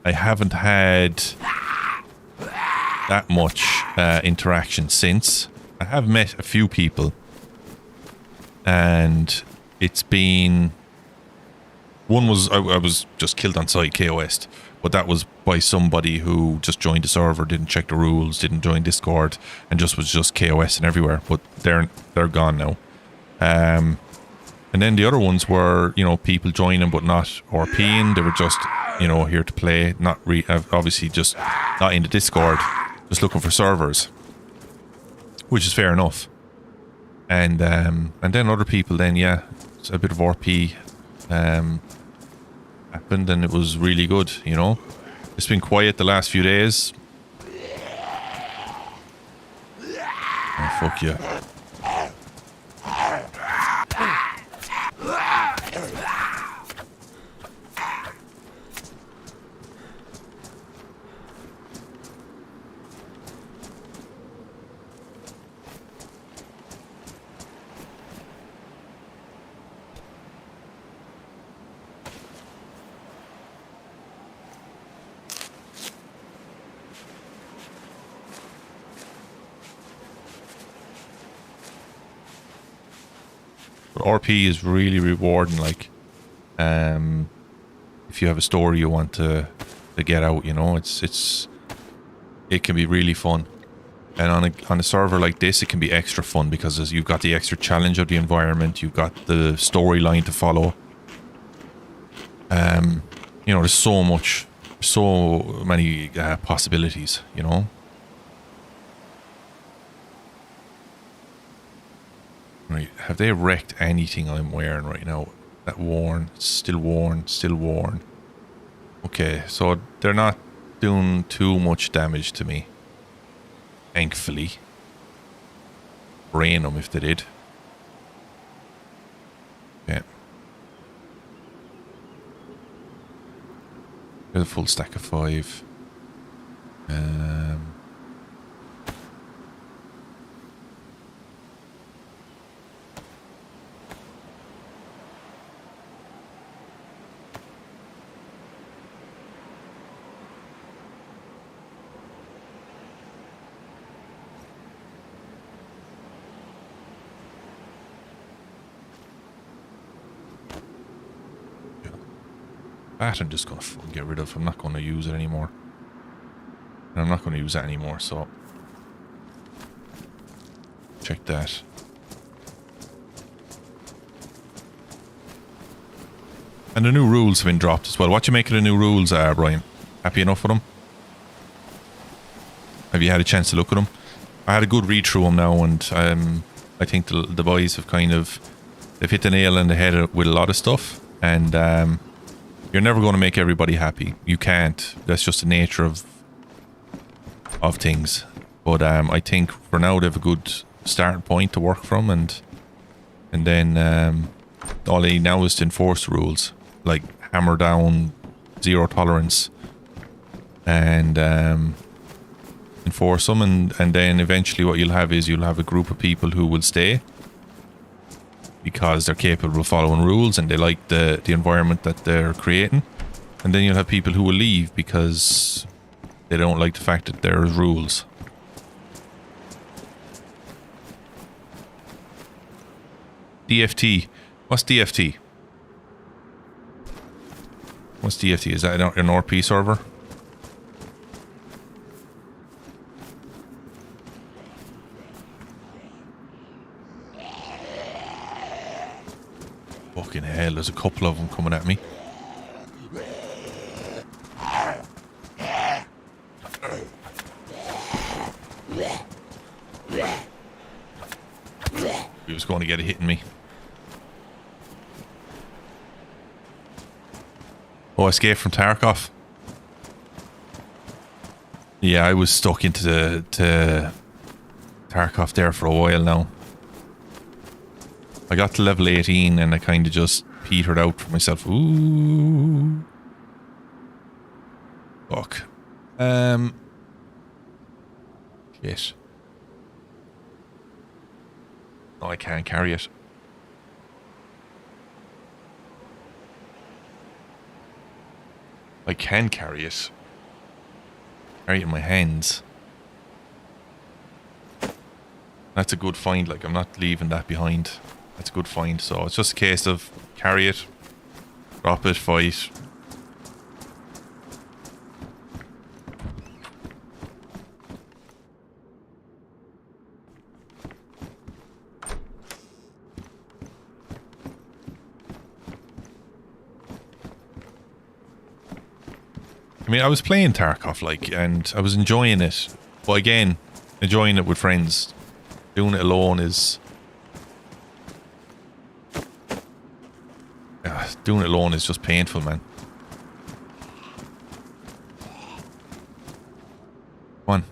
[SPEAKER 1] I haven't had that much interaction since. I have met a few people, and it's been one was I was just killed on sight, KOS'd, but that was by somebody who just joined the server, didn't check the rules, didn't join Discord, and was KOSing everywhere. But they're gone now. And then the other ones were, you know, people joining but not RPing. They were just, you know, here to play, not obviously just not in the Discord, just looking for servers, which is fair enough. And then other people, then yeah, a bit of RP happened, and it was really good. You know, it's been quiet the last few days. Oh, fuck you. RP is really rewarding. Like, if you have a story you want to get out, you know, it can be really fun. And on a server like this, it can be extra fun because you've got the extra challenge of the environment, you've got the storyline to follow. You know, there's so many possibilities, you know. Right, have they wrecked anything I'm wearing right now? That worn, still worn, still worn. Okay, so they're not doing too much damage to me. Thankfully. Brain them if they did. Okay. Here's a full stack of 5. That I'm just going to fucking get rid of. I'm not going to use it anymore. And I'm not going to use that anymore, so... check that. And the new rules have been dropped as well. What do you make of the new rules, Brian? Happy enough with them? Have you had a chance to look at them? I had a good read through them now, and I think the boys have kind of... they've hit the nail on the head with a lot of stuff, and... you're never going to make everybody happy. You can't. That's just the nature of things. But I think for now they have a good starting point to work from, and then all they need now is to enforce the rules, like hammer down zero tolerance, and enforce them, and then eventually what you'll have is you'll have a group of people who will stay because they're capable of following rules and they like the environment that they're creating. And then you'll have people who will leave because they don't like the fact that there's rules. DFT. What's DFT? What's DFT? Is that an RP server? there's a couple of them coming at me. He was going to get a hit in me. Oh, escape from Tarkov. Yeah, I was stuck into Tarkov there for a while now. I got to level 18 and I kind of just petered out for myself. Ooh. Fuck. Shit. No, I can't carry it. I can carry it. Carry it in my hands. That's a good find, like I'm not leaving that behind. That's a good find, so it's just a case of carry it, drop it, fight. I mean, I was playing Tarkov, like, and I was enjoying it. But again, enjoying it with friends. Doing it alone is... doing it alone is just painful, man. Come on.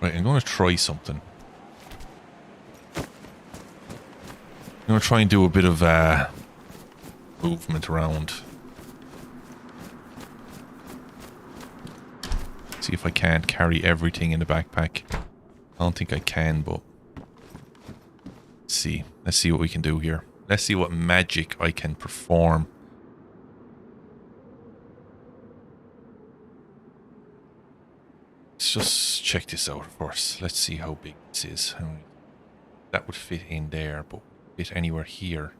[SPEAKER 1] Right, I'm going to try something. I'm going to try and do a bit of movement around. See if I can't carry everything in the backpack. I don't think I can, but... Let's see. Let's see what we can do here. Let's see what magic I can perform. Let's just check this out first. Let's see how big this is. That would fit in there, but fit anywhere here.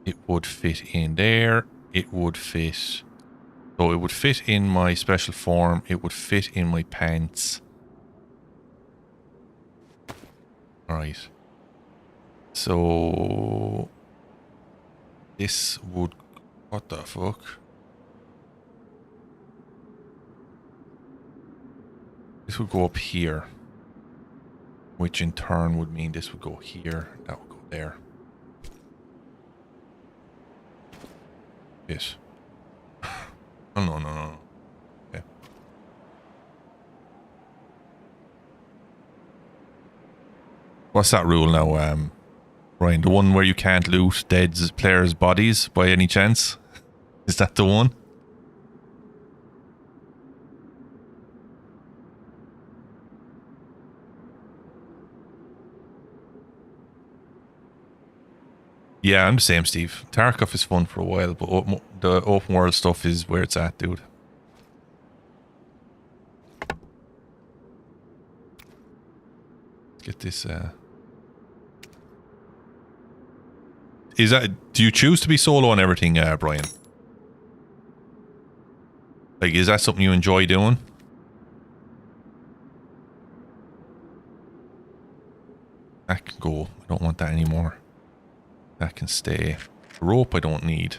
[SPEAKER 1] It would fit in there. It would fit... So it would fit in my special form. It would fit in my pants. Alright. So... This would... What the fuck? This would go up here. Which in turn would mean this would go here. That would go there. Yes. Oh, no. Okay. What's that rule now, Ryan? The one where you can't loot dead players' bodies by any chance? Is that the one? Yeah, I'm the same, Steve. Tarkov is fun for a while, but the open world stuff is where it's at, dude. Let's get this, Is that... Do you choose to be solo on everything, Brian? Like, is that something you enjoy doing? That can go. I don't want that anymore. That can stay. Rope I don't need.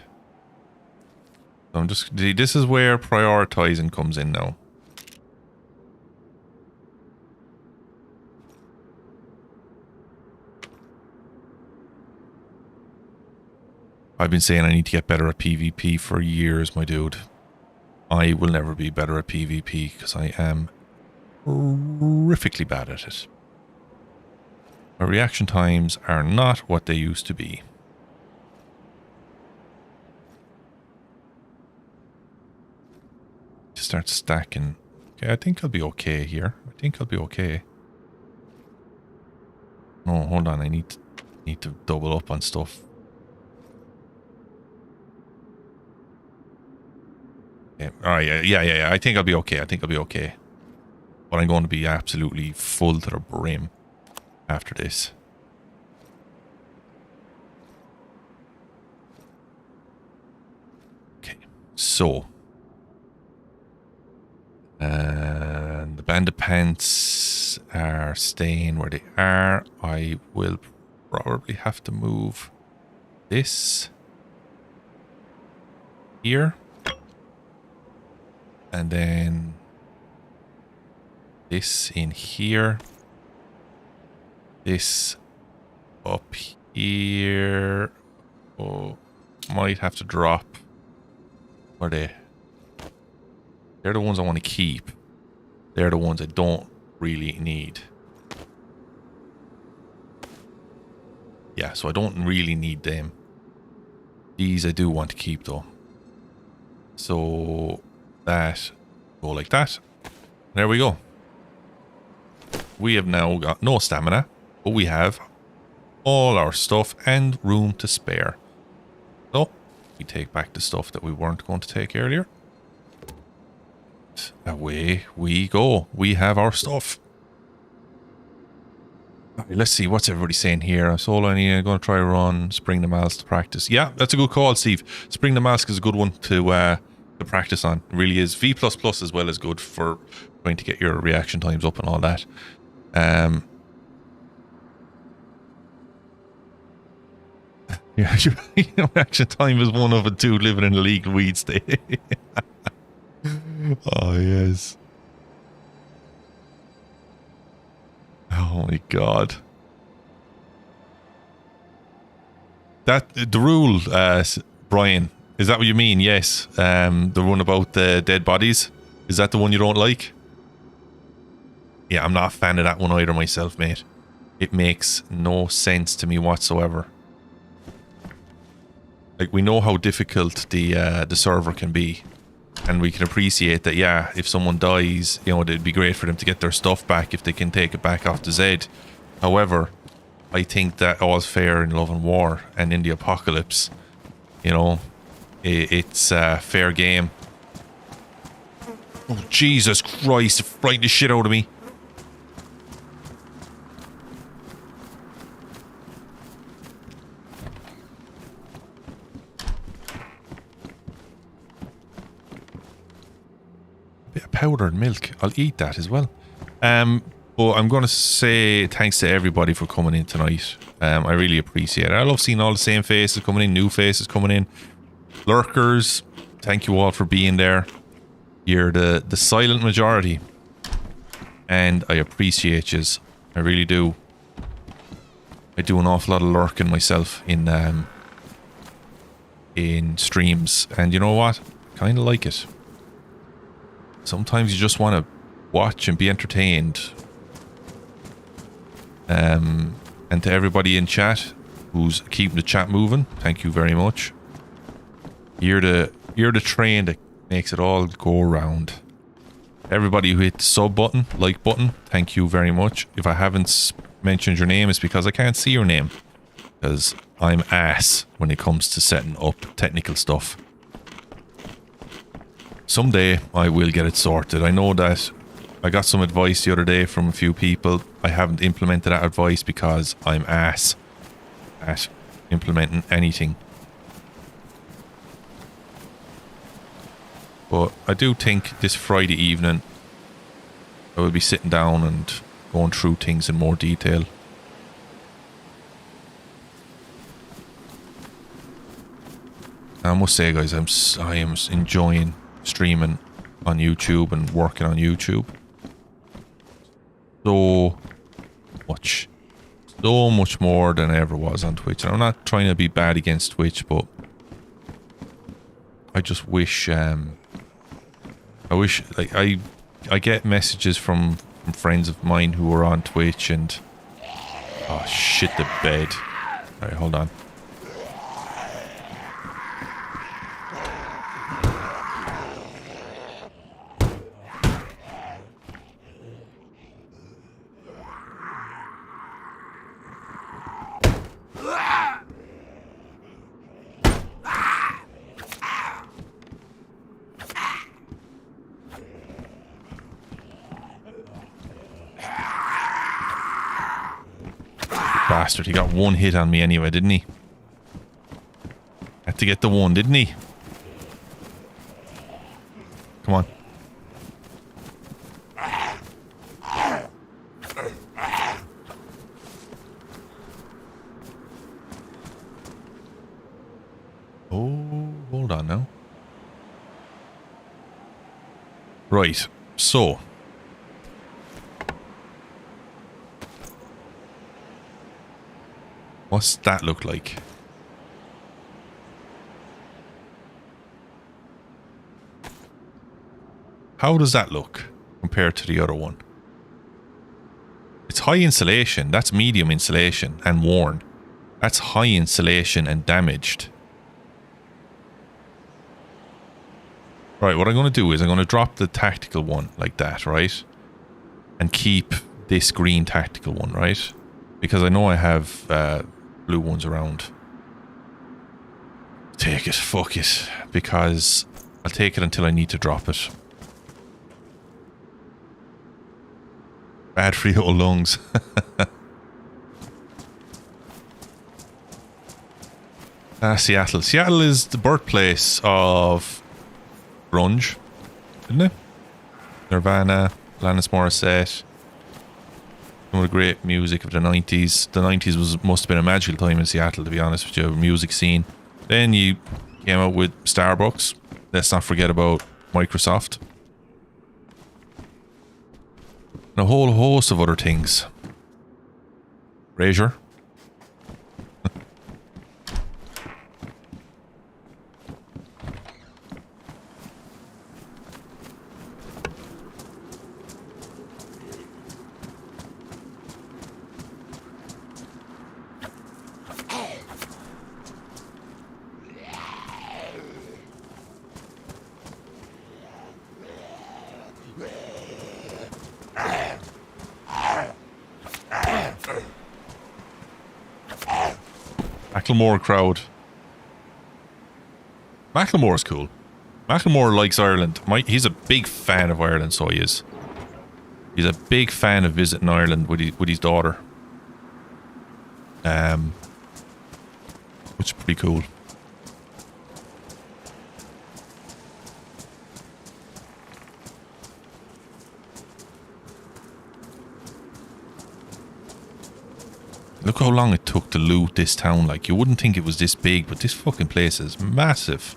[SPEAKER 1] So I'm just... This is where prioritizing comes in now. I've been saying I need to get better at PvP for years, my dude. I will never be better at PvP because I am horrifically bad at it. My reaction times are not what they used to be. Start stacking. Okay, I think I'll be okay here. I think I'll be okay. No, hold on. I need to double up on stuff. Yeah. All right. Yeah. I think I'll be okay. But I'm going to be absolutely full to the brim after this. Okay. So And the bandit pants are staying where they are. I will probably have to move this here. And then this in here. This up here. Oh, might have to drop. Where they? They're the ones I want to keep. They're the ones I don't really need. Yeah, so I don't really need them. These I do want to keep though. So that go like that. There we go. We have now got no stamina, but we have all our stuff and room to spare. So we take back the stuff that we weren't going to take earlier. Away we go. We have our stuff. Right, let's see what's everybody saying here. Solo, I'm going to try run Spring the Mask to practice. Yeah, that's a good call, Steve. Spring the Mask is a good one to practice on. It really is. V++ as well is good for trying to get your reaction times up and all that. Yeah, your reaction time is 1 over 2 living in a legal weed state. Oh, yes. Oh, my God. The rule, Brian, is that what you mean? Yes. The one about the dead bodies. Is that the one you don't like? Yeah, I'm not a fan of that one either myself, mate. It makes no sense to me whatsoever. Like, we know how difficult the server can be. And we can appreciate that, yeah, if someone dies, you know, it'd be great for them to get their stuff back if they can take it back off the Zed. However, I think that all's fair in love and war and in the apocalypse. You know, it's fair game. Oh, Jesus Christ, it frightened the shit out of me. Bit of powdered milk. I'll eat that as well. But I'm going to say thanks to everybody for coming in tonight. I really appreciate it. I love seeing all the same faces coming in, new faces coming in. Lurkers, thank you all for being there. You're the silent majority. And I appreciate yous. I really do. I do an awful lot of lurking myself in streams. And you know what? Kind of like it. Sometimes you just want to watch and be entertained. And to everybody in chat who's keeping the chat moving, thank you very much. You're the train that makes it all go around. Everybody who hit the sub button, like button, thank you very much. If I haven't mentioned your name, it's because I can't see your name. Because I'm ass when it comes to setting up technical stuff. Someday I will get it sorted. I know that I got some advice the other day from a few people. I haven't implemented that advice because I'm ass at implementing anything. But I do think this Friday evening I will be sitting down and going through things in more detail. I must say, guys, I am enjoying streaming on YouTube and working on YouTube so much more than I ever was on Twitch. And I'm not trying to be bad against Twitch, but I just wish like I get messages from friends of mine who are on Twitch and oh shit, the bed. Alright, hold on. Bastard, he got one hit on me anyway, didn't he? Had to get the one, didn't he? Come on. Right, so. What's that look like? How does that look compared to the other one? It's high insulation. That's medium insulation and worn. That's high insulation and damaged. Right, what I'm going to do is I'm going to drop the tactical one like that, right? And keep this green tactical one, right? Because I know I have blue ones around. Take it, fuck it. Because I'll take it until I need to drop it. Bad for your old lungs. Seattle. Seattle is the birthplace of grunge, isn't it? Nirvana, Alanis Morissette. Some of the great music of the 90s. The 90s must have been a magical time in Seattle, to be honest with you. Music scene. Then you came out with Starbucks. Let's not forget about Microsoft. And a whole host of other things. Frasier. Macklemore crowd. Macklemore's cool. Macklemore likes Ireland. He's a big fan of Ireland, so he is. He's a big fan of visiting Ireland with his daughter. Which is pretty cool. Look how long it took to loot this town. Like, you wouldn't think it was this big, but this fucking place is massive.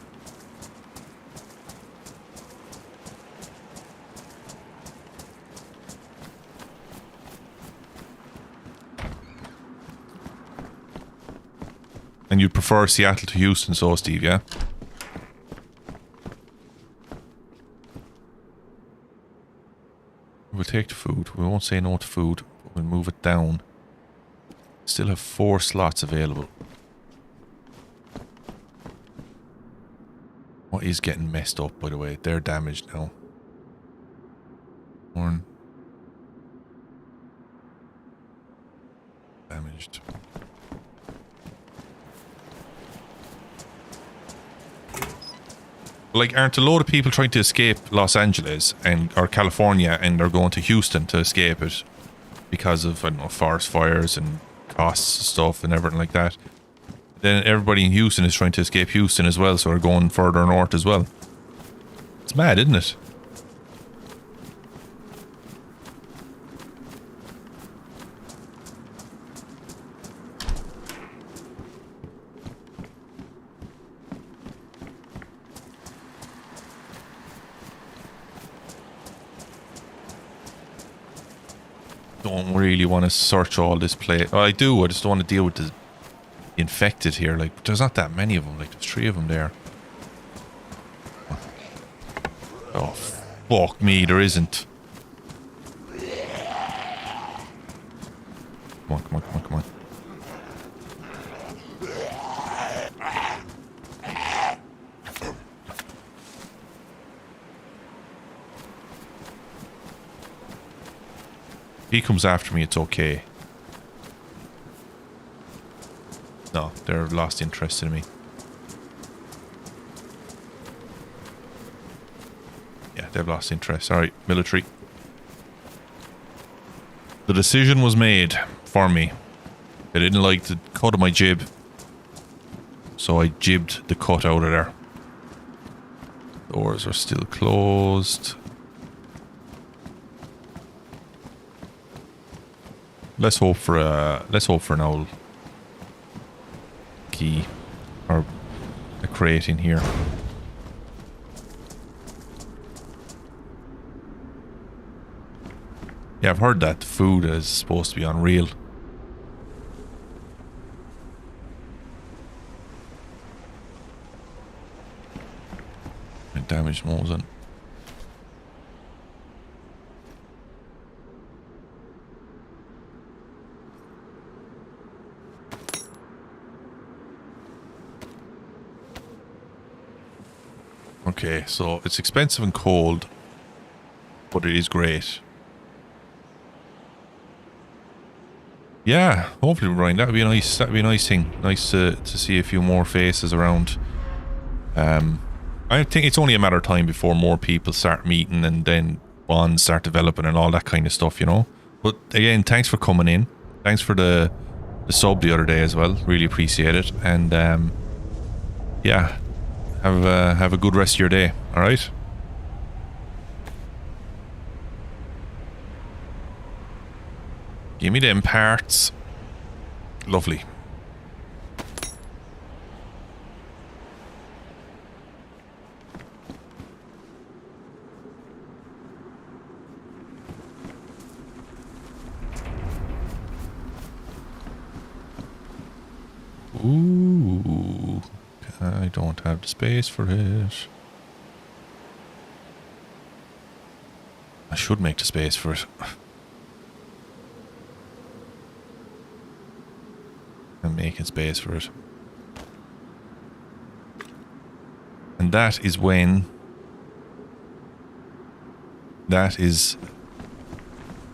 [SPEAKER 1] And you'd prefer Seattle to Houston, so Steve, yeah? We'll take the food. We won't say no to food, but we'll move it down. Still have 4 slots available. What is getting messed up, by the way? They're damaged now. Horn. Damaged. Like, aren't a load of people trying to escape Los Angeles or California, and they're going to Houston to escape it because of, I don't know, forest fires and costs and stuff and everything like that. Then everybody in Houston is trying to escape Houston as well, so they're going further north as well. It's mad, isn't it? Don't really want to search all this place. Well, I do. I just don't want to deal with the infected here. Like, there's not that many of them. Like, there's 3 of them there. Oh, fuck me, there isn't. Come on, come on, come on, come on. If he comes after me, it's okay. No, they're lost interest in me. Yeah, they've lost interest. Alright, military. The decision was made for me. I didn't like the cut of my jib, so I jibbed the cut out of there. Doors are still closed. Let's hope for an owl key or a crate in here. Yeah, I've heard that the food is supposed to be unreal. Damaged Mosin. Okay, so it's expensive and cold, but it is great. Yeah, hopefully, Brian, that would be a nice. That'd be a nice thing. Nice to see a few more faces around. I think it's only a matter of time before more people start meeting and then bonds start developing and all that kind of stuff, you know. But again, thanks for coming in. Thanks for the sub the other day as well. Really appreciate it. And yeah, have a good rest of your day. All right. Give me them parts. Lovely. Ooh, I don't have the space for it. I should make the space for it. I'm making space for it. And that is when... That is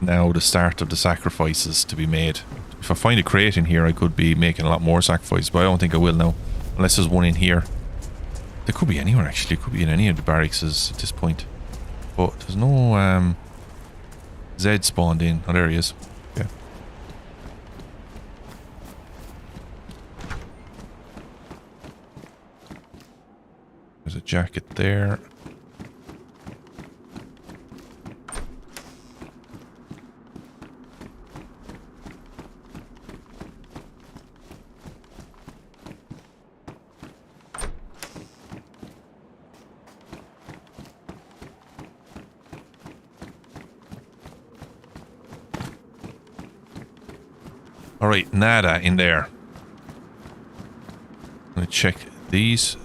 [SPEAKER 1] now the start of the sacrifices to be made. If I find a crate in here, I could be making a lot more sacrifices, but I don't think I will now. Unless there's one in here. There could be anywhere, actually. It could be in any of the barracks at this point. But there's no Zed spawned in. Oh, there he is. Okay. There's a jacket there. Alright, nada in there. I'm gonna check these.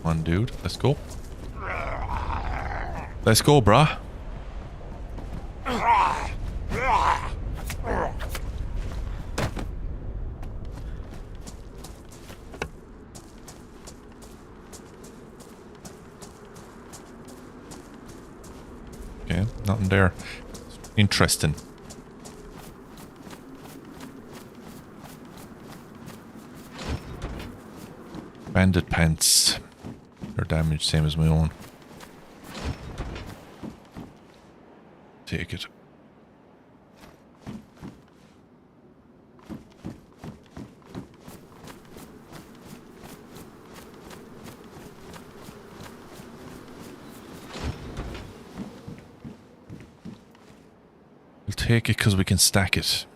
[SPEAKER 1] Come on, dude. Let's go. Let's go, brah. Okay, nothing there. Interesting. Bandit pants. They're damaged, same as my own. Take it. We'll take it because we can stack it.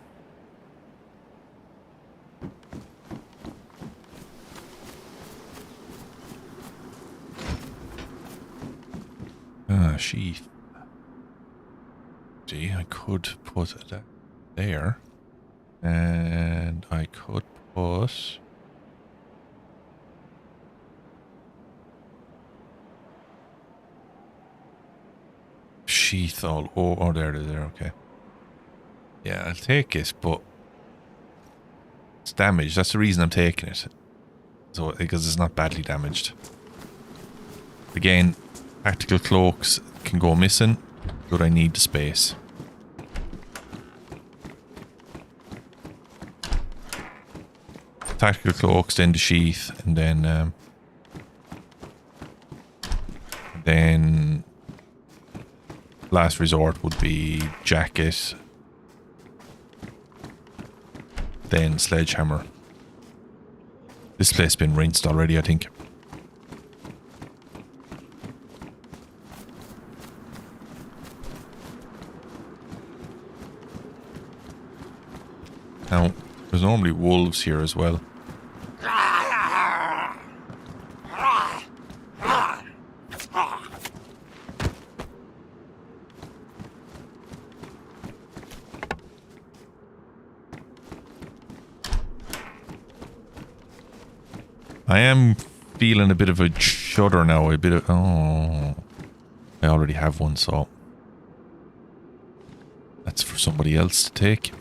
[SPEAKER 1] Sheath. See, I could put that there. And I could put... Sheath all... Oh, there it is there, okay. Yeah, I'll take it, but... It's damaged, that's the reason I'm taking it. So, because it's not badly damaged. Again, tactical cloaks can go missing, but I need the space. Tactical cloaks, then the sheath, and then last resort would be jacket, then sledgehammer. This place has been rinsed already, I think. Now, there's normally wolves here as well. I am feeling a bit of a shudder now. A bit of... Oh. I already have one, so... That's for somebody else to take.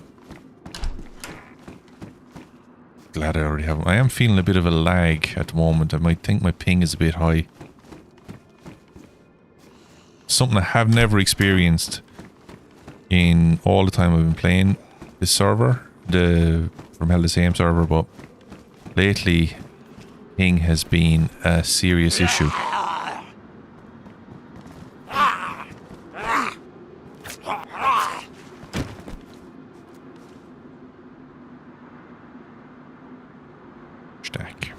[SPEAKER 1] Glad I already have one. I am feeling a bit of a lag at the moment. I might think my ping is a bit high. Something I have never experienced in all the time I've been playing this server. From hell the same server, but lately ping has been a serious issue. Stack.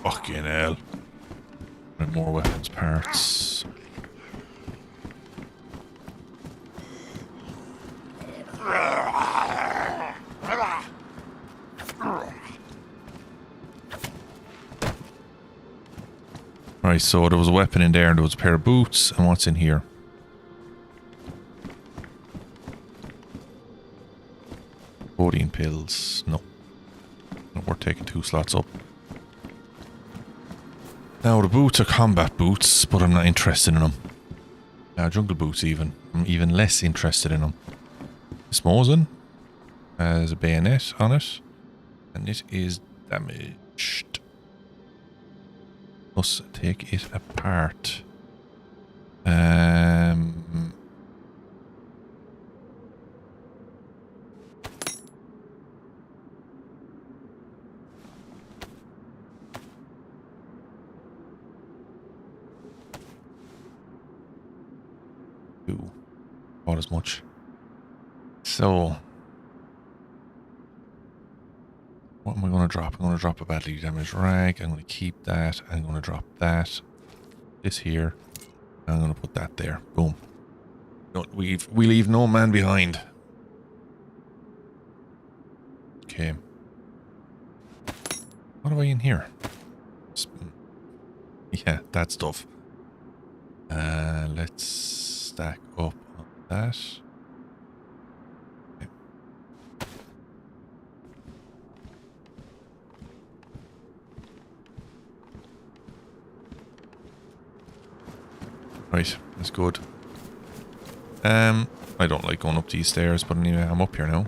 [SPEAKER 1] Fucking hell. And more weapons parts. Right, so there was a weapon in there and there was a pair of boots. And what's in here? Codeine pills. No. Not worth taking 2 slots up. Now, the boots are combat boots, but I'm not interested in them. Jungle boots even. I'm even less interested in them. This Mosin has a bayonet on it, and it is damaged. Let's take it apart. Not as much. So, what am I going to drop? I'm going to drop a badly damaged rag. I'm going to keep that. I'm going to drop that. This here. I'm going to put that there. Boom. We leave no man behind. Okay. What have I in here? Yeah, that stuff. Let's stack up on that. Okay. Right, that's good. I don't like going up these stairs, but anyway, I'm up here now.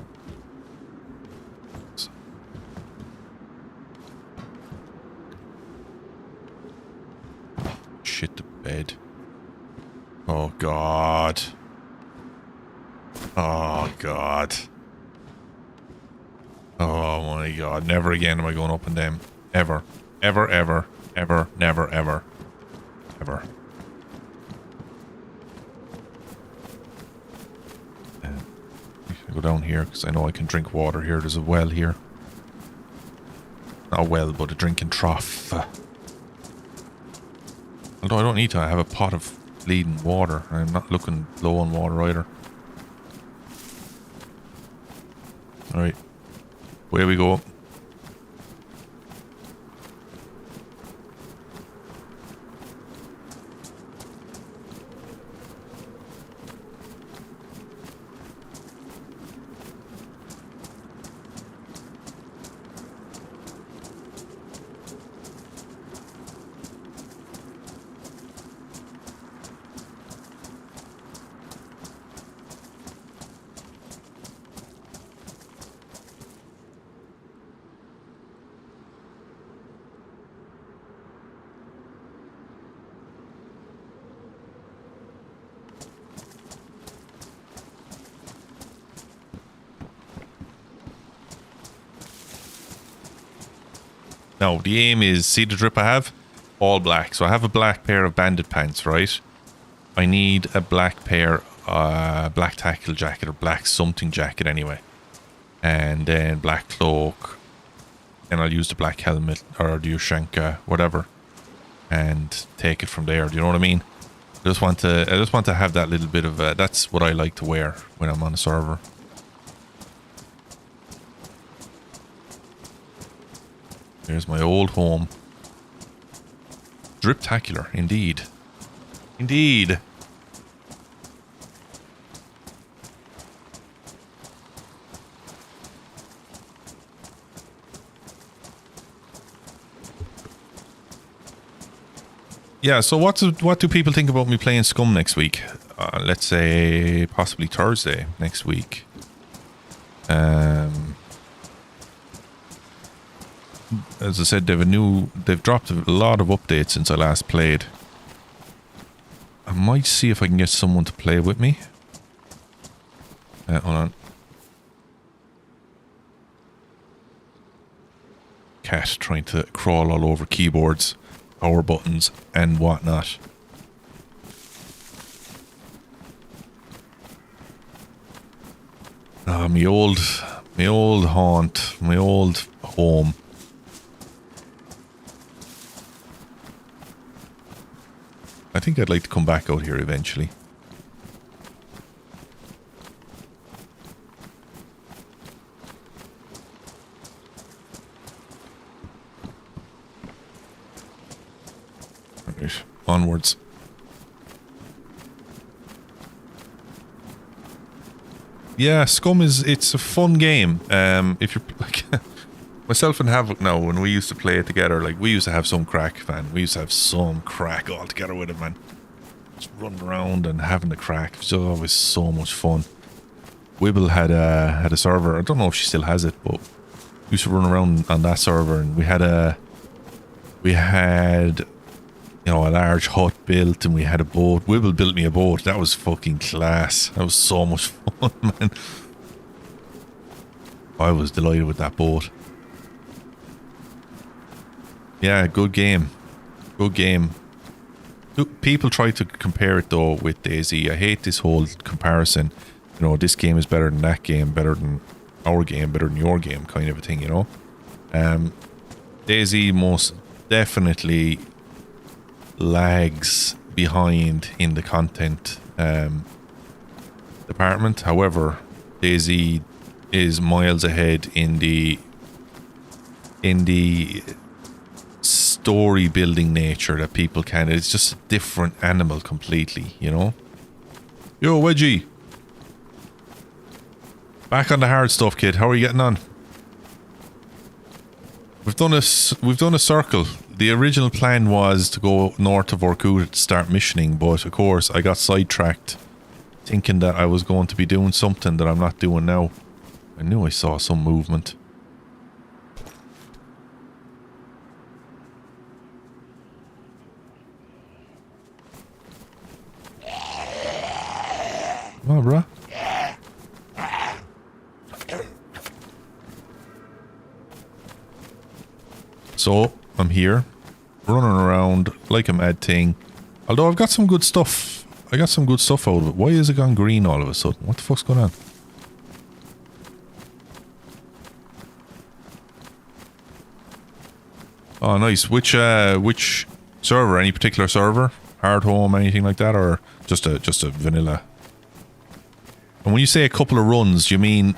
[SPEAKER 1] Shit the bed. Oh god. Oh god. Oh my god. Never again am I going up in them. Ever. Ever, ever, ever, never, ever. Ever. I go down here because I know I can drink water here. There's a well here. Not a well, but a drinking trough. Although I don't need to, I have a pot of bleeding water. I'm not looking low on water either. Alright. Away we go. Now, the aim is, see the drip I have? All black. So I have a black pair of bandit pants, right? I need a black pair, black tackle jacket or black something jacket anyway. And then black cloak. And I'll use the black helmet or the Ushanka, whatever. And take it from there, do you know what I mean? I just want to have that little bit of, that's what I like to wear when I'm on a server. Here's my old home. Driptacular, indeed. Indeed. Yeah, so what do people think about me playing Scum next week? Let's say possibly Thursday next week. As I said, they've dropped a lot of updates since I last played. I might see if I can get someone to play with me. Hold on. Cat trying to crawl all over keyboards, power buttons, and whatnot. My old haunt, my old home. I think I'd like to come back out here eventually. Right, onwards. Yeah, Scum it's a fun game. If you're like myself and Havoc now, when we used to play it together, like we used to have some crack, man. We used to have some crack all together with it, man. Just running around and having the crack. It was always so much fun. Wibble had a server. I don't know if she still has it, but we used to run around on that server, and we had you know, a large hut built, and we had a boat. Wibble built me a boat. That was fucking class. That was so much fun, man. I was delighted with that boat. Yeah, good game. Good game. People try to compare it though with DayZ. I hate this whole comparison. You know, this game is better than that game, better than our game, better than your game, kind of a thing, you know. DayZ most definitely lags behind in the content department. However, DayZ is miles ahead in the story building nature that people can. It's just a different animal completely, you know. Yo, Wedgie, back on the hard stuff, kid. How are you getting on? We've done a circle. The original plan was to go north of Orkut to start missioning, but of course I got sidetracked thinking that I was going to be doing something that I'm not doing now. I knew I saw some movement. Come on, bruh. So, I'm here, running around like a mad thing. Although I've got some good stuff. I got some good stuff out of it. Why is it gone green all of a sudden? What the fuck's going on? Oh, nice. Which server? Any particular server? Hard home, anything like that, or just a vanilla? And when you say a couple of runs, you mean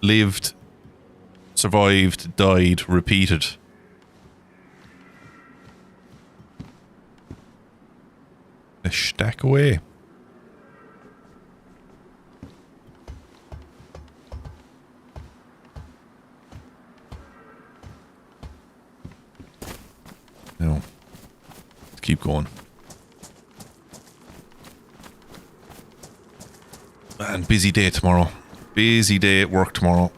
[SPEAKER 1] lived, survived, died, repeated? A stack away. No. Let's keep going. Man, busy day tomorrow. Busy day at work tomorrow.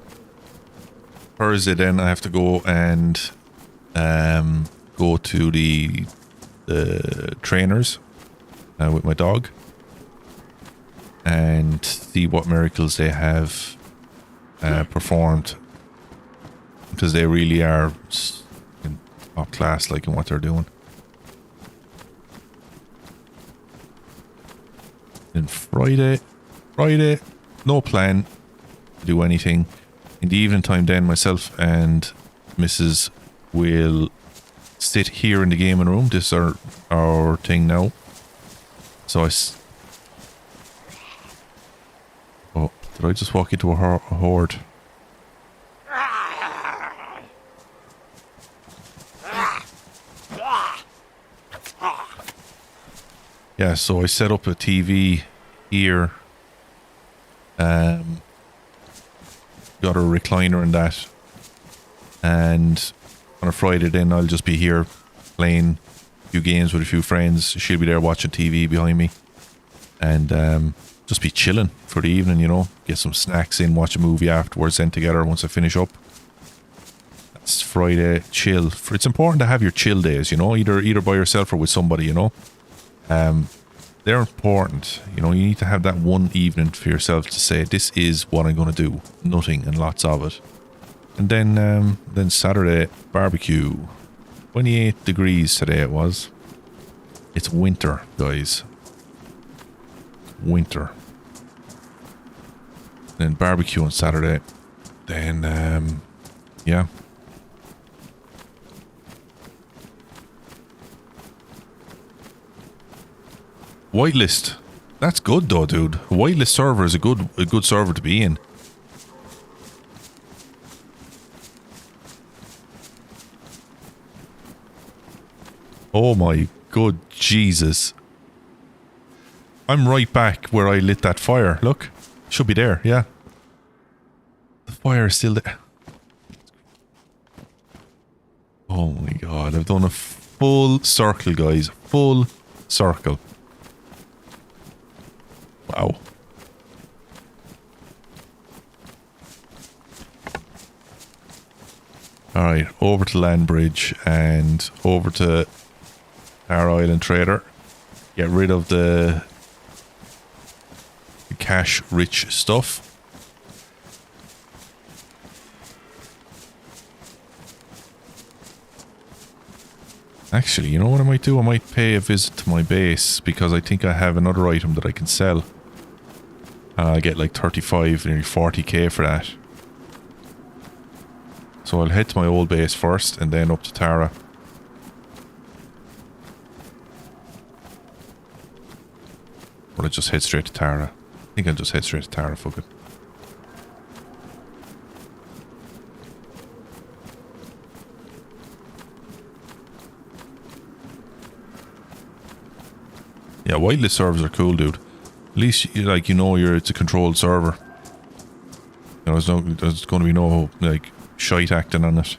[SPEAKER 1] Thursday then I have to go and go to the trainers with my dog and see what miracles they have performed, because they really are in top class, like in what they're doing. Then Friday, no plan to do anything. In the evening time then, myself and Mrs. will sit here in the gaming room. This is our thing now. So oh, did I just walk into a horde? yeah, so I set up a TV here. Got a recliner and that. And on a Friday then I'll just be here playing a few games with a few friends. She'll be there watching TV behind me. And just be chilling for the evening, you know. Get some snacks in, watch a movie afterwards then together once I finish up. That's Friday chill. It's important to have your chill days, you know, either by yourself or with somebody, you know. They're important, you know. You need to have that one evening for yourself to say, this is what I'm going to do. Nothing and lots of it. And then Saturday, barbecue. 28 degrees today it was. It's winter, guys. Winter. Then barbecue on Saturday. Then, yeah. Whitelist. That's good though, dude. Whitelist server is a good server to be in. Oh my good Jesus. I'm right back where I lit that fire. Look. Should be there, yeah. The fire is still there. Oh my god. I've done a full circle, guys. Full circle. Wow. Alright, over to Land Bridge and over to our Island Trader. Get rid of the cash-rich stuff. Actually, you know what I might do? I might pay a visit to my base because I think I have another item that I can sell. And I'll get like 35, nearly 40k for that. So I'll head to my old base first and then up to Tara. Or I'll just head straight to Tara. I think I'll just head straight to Tara, fuck it. Yeah, whitelist servers are cool, dude. At least, like, you know, it's a controlled server. You know, there's going to be no, like, shite acting on it.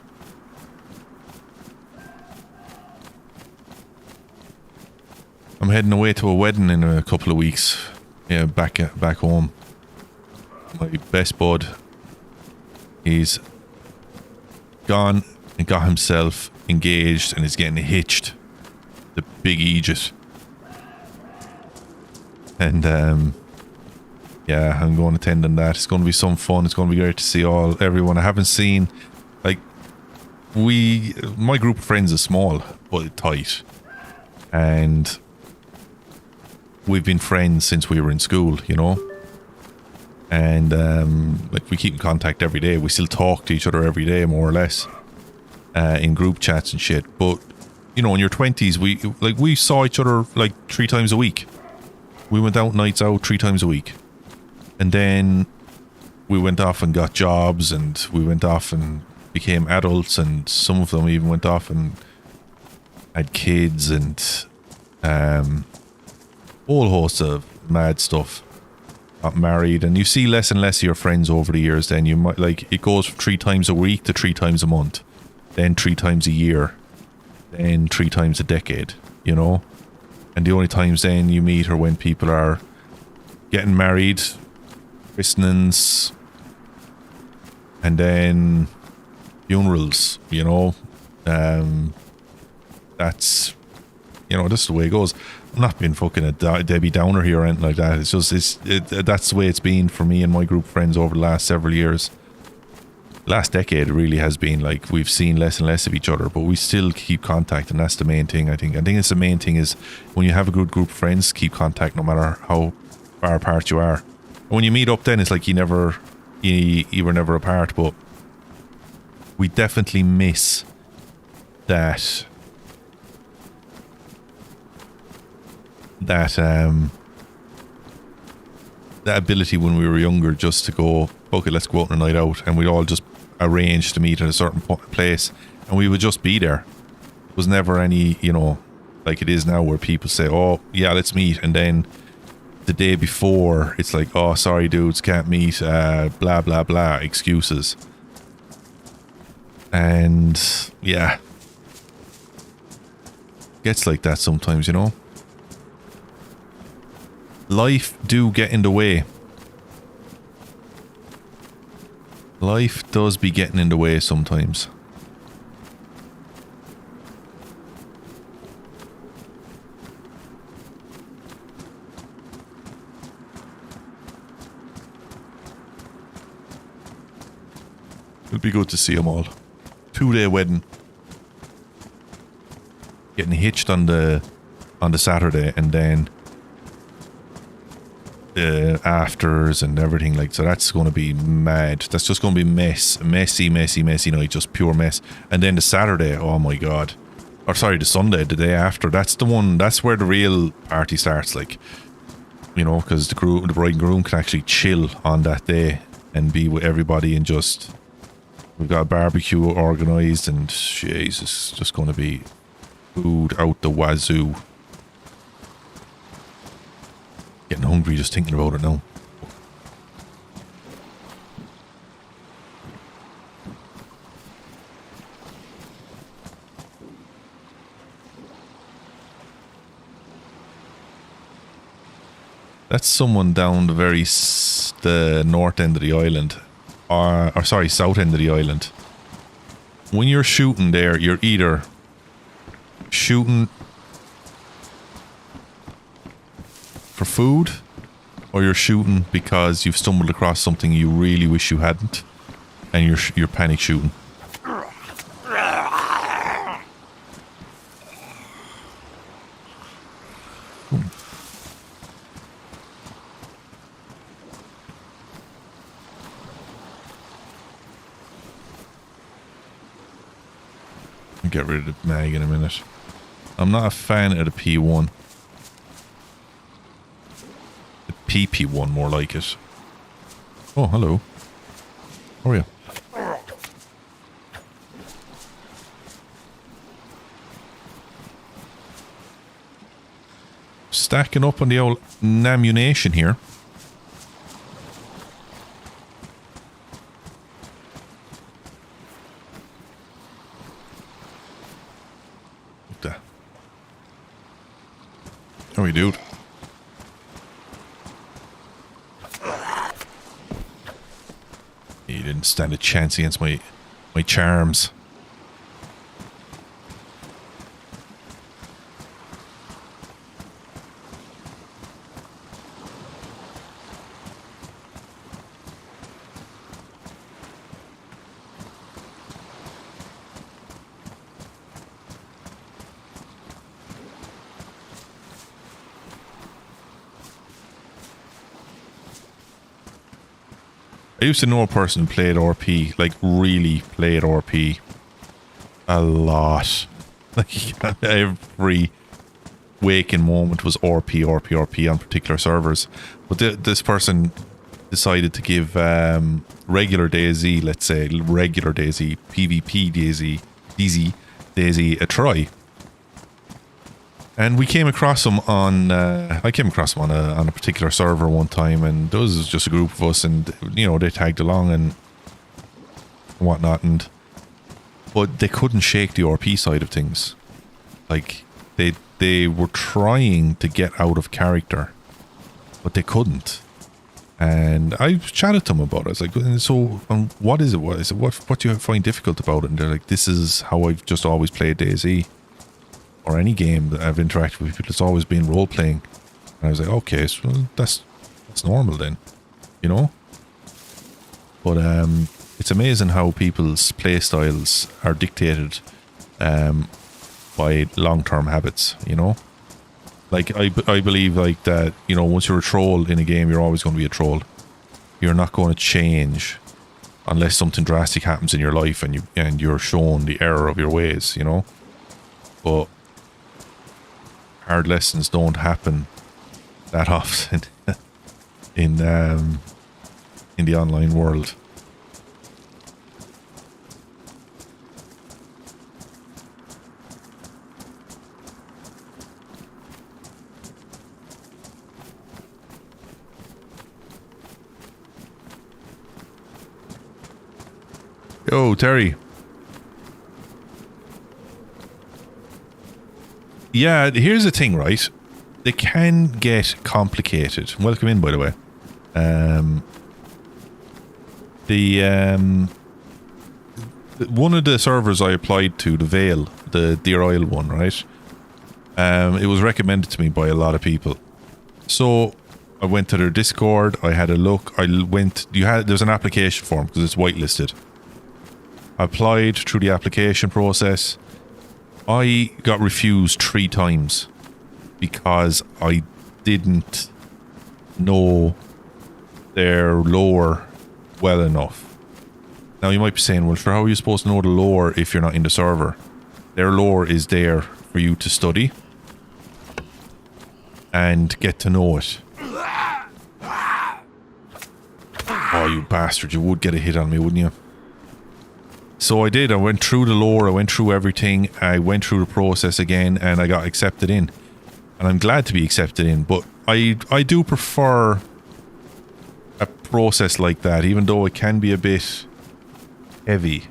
[SPEAKER 1] I'm heading away to a wedding in a couple of weeks. Yeah, back home. My best bud, he's gone and got himself engaged and is getting hitched. The big Aegis. And yeah, I'm going to attend on that. It's going to be some fun. It's going to be great to see everyone I haven't seen. Like, my group of friends is small but tight, and we've been friends since we were in school, you know. And like, we keep in contact every day. We still talk to each other every day, more or less, in group chats and shit. But you know, in your 20s, we saw each other like 3 times a week. We went out nights out 3 times a week. And then we went off and got jobs, and we went off and became adults, and some of them even went off and had kids, and whole host of mad stuff. Got married, and you see less and less of your friends over the years. Then you might, like, it goes from 3 times a week to 3 times a month, then 3 times a year, then 3 times a decade, you know. And the only times then you meet are when people are getting married, christenings, and then funerals, you know. That's, you know, that's the way it goes. I'm not being fucking a Debbie Downer here or anything like that. It's just, that's the way it's been for me and my group of friends over the last several years. Last decade it really has been like we've seen less and less of each other, but we still keep contact, and that's the main thing. I think it's the main thing is when you have a good group of friends, keep contact no matter how far apart you are. And when you meet up, then it's like you were never apart. But we definitely miss that ability when we were younger, just to go, okay, let's go out on a night out, and we'd all just arrange to meet at a certain place, and we would just be there. It was never any, you know, like it is now, where people say, oh yeah, let's meet, and then the day before it's like, oh sorry dudes, can't meet, blah blah blah, excuses. And yeah, gets like that sometimes, you know. Life do get in the way. Life does be getting in the way sometimes. It'll be good to see them all. 2-day wedding. Getting hitched on the Saturday, and then the afters and everything, like, so that's going to be mad. That's just going to be messy night, just pure mess. And then the Saturday, oh my god, or sorry, the Sunday, the day after, that's the one, that's where the real party starts, like, you know, because the bride and groom can actually chill on that day and be with everybody, and just, we've got a barbecue organised, and Jesus, it's just going to be food out the wazoo. Getting hungry just thinking about it now. That's someone down the north end of the island, or sorry, south end of the island. When you're shooting there, you're either shooting for food, or you're shooting because you've stumbled across something you really wish you hadn't, and you're panic shooting. I'll get rid of the mag in a minute. I'm not a fan of the P1. PP1 more like it. Oh, hello. How are you? Stacking up on the old ammunition here. What the? How are you, dude? He didn't stand a chance against my charms. I used to know a person who played RP, like really played RP a lot. Like every waking moment was RP on particular servers. But this person decided to give regular DayZ, let's say regular DayZ, PvP DayZ a try. And we came across him on, I came across him on a particular server one time, and there was just a group of us, and, you know, they tagged along and whatnot, but they couldn't shake the RP side of things. Like, they were trying to get out of character, but they couldn't. And I chatted to them about it. I was like, so, what is it? What do you find difficult about it? And they're like, this is how I've just always played DayZ. Or any game that I've interacted with people, it's always been role-playing. And I was like, okay, so that's normal then, you know? But it's amazing how people's play styles are dictated by long-term habits, you know? Like, I believe, like, that, you know, once you're a troll in a game, you're always going to be a troll. You're not going to change unless something drastic happens in your life and you're shown the error of your ways, you know? But hard lessons don't happen that often in the online world. Yo, Terry. Yeah, here's the thing, right? They can get complicated. Welcome in, by the way. One of the servers I applied to, the Vale, the Deer Isle one, right? It was recommended to me by a lot of people. So I went to their Discord. I had a look. There's an application form because it's whitelisted. I applied through the application process. I got refused 3 times because I didn't know their lore well enough. Now you might be saying, well, sure, how are you supposed to know the lore if you're not in the server? Their lore is there for you to study and get to know it. Oh, you bastard, you would get a hit on me, wouldn't you? So I did. I went through the lore, I went through everything, I went through the process again, and I got accepted in. And I'm glad to be accepted in, but I do prefer a process like that, even though it can be a bit heavy.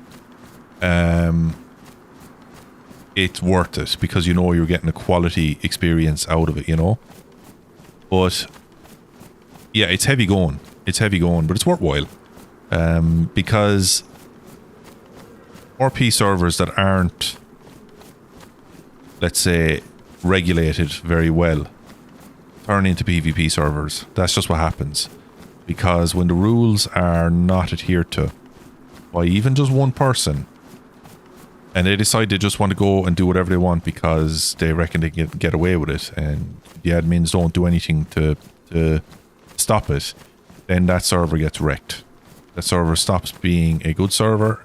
[SPEAKER 1] It's worth it, because you know you're getting a quality experience out of it, you know? But yeah, it's heavy going. It's heavy going, but it's worthwhile. Because RP servers that aren't, let's say, regulated very well turn into PvP servers. That's just what happens. Because when the rules are not adhered to by even just one person, and they decide they just want to go and do whatever they want because they reckon they can get away with it, and the admins don't do anything to stop it, then that server gets wrecked. That server stops being a good server,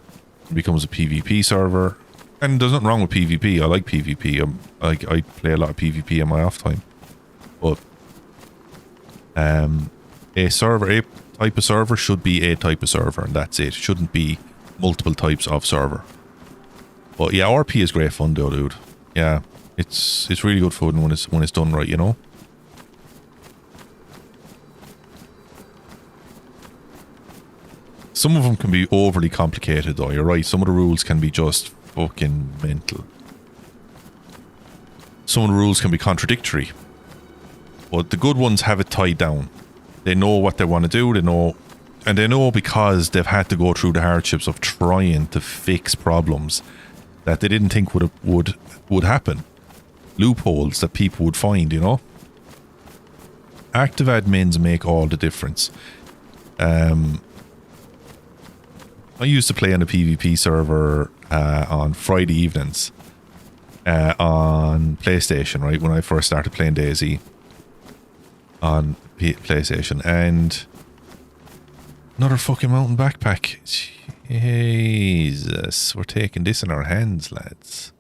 [SPEAKER 1] becomes a PvP server. And there's nothing wrong with PvP. I like PvP. I play a lot of PvP in my off time. But a type of server should be a type of server, and that's it. It shouldn't be multiple types of server. But yeah, RP is great fun though, dude. Yeah, it's really good fun when it's done right, you know. Some of them can be overly complicated though, you're right. Some of the rules can be just fucking mental. Some of the rules can be contradictory. But the good ones have it tied down. They know what they want to do, they know because they've had to go through the hardships of trying to fix problems that they didn't think would happen. Loopholes that people would find, you know. Active admins make all the difference. I used to play on a PvP server on Friday evenings on PlayStation, right? When I first started playing DayZ on PlayStation, and another fucking mountain backpack. Jesus, we're taking this in our hands, lads.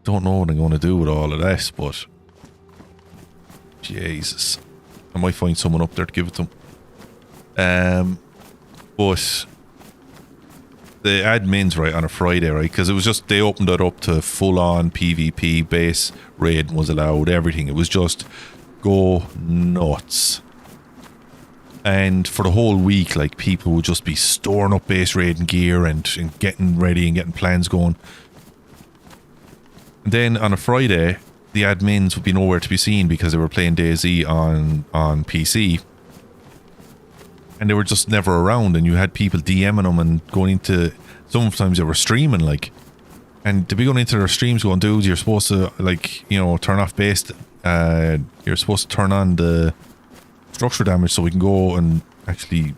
[SPEAKER 1] Don't know what I'm going to do with all of this, but Jesus, I might find someone up there to give it to them. But the admins, right, on a Friday, right, because it was just, they opened it up to full-on PvP, base raid was allowed, everything. It was just go nuts. And for the whole week, like, people would just be storing up base raiding gear and getting ready and getting plans going. And then on a Friday, the admins would be nowhere to be seen because they were playing DayZ on PC. And they were just never around, and you had people DMing them and going into, sometimes they were streaming, like, and to be going into their streams going, dude, you're supposed to, like, you know, turn off base, you're supposed to turn on the structure damage so we can go and actually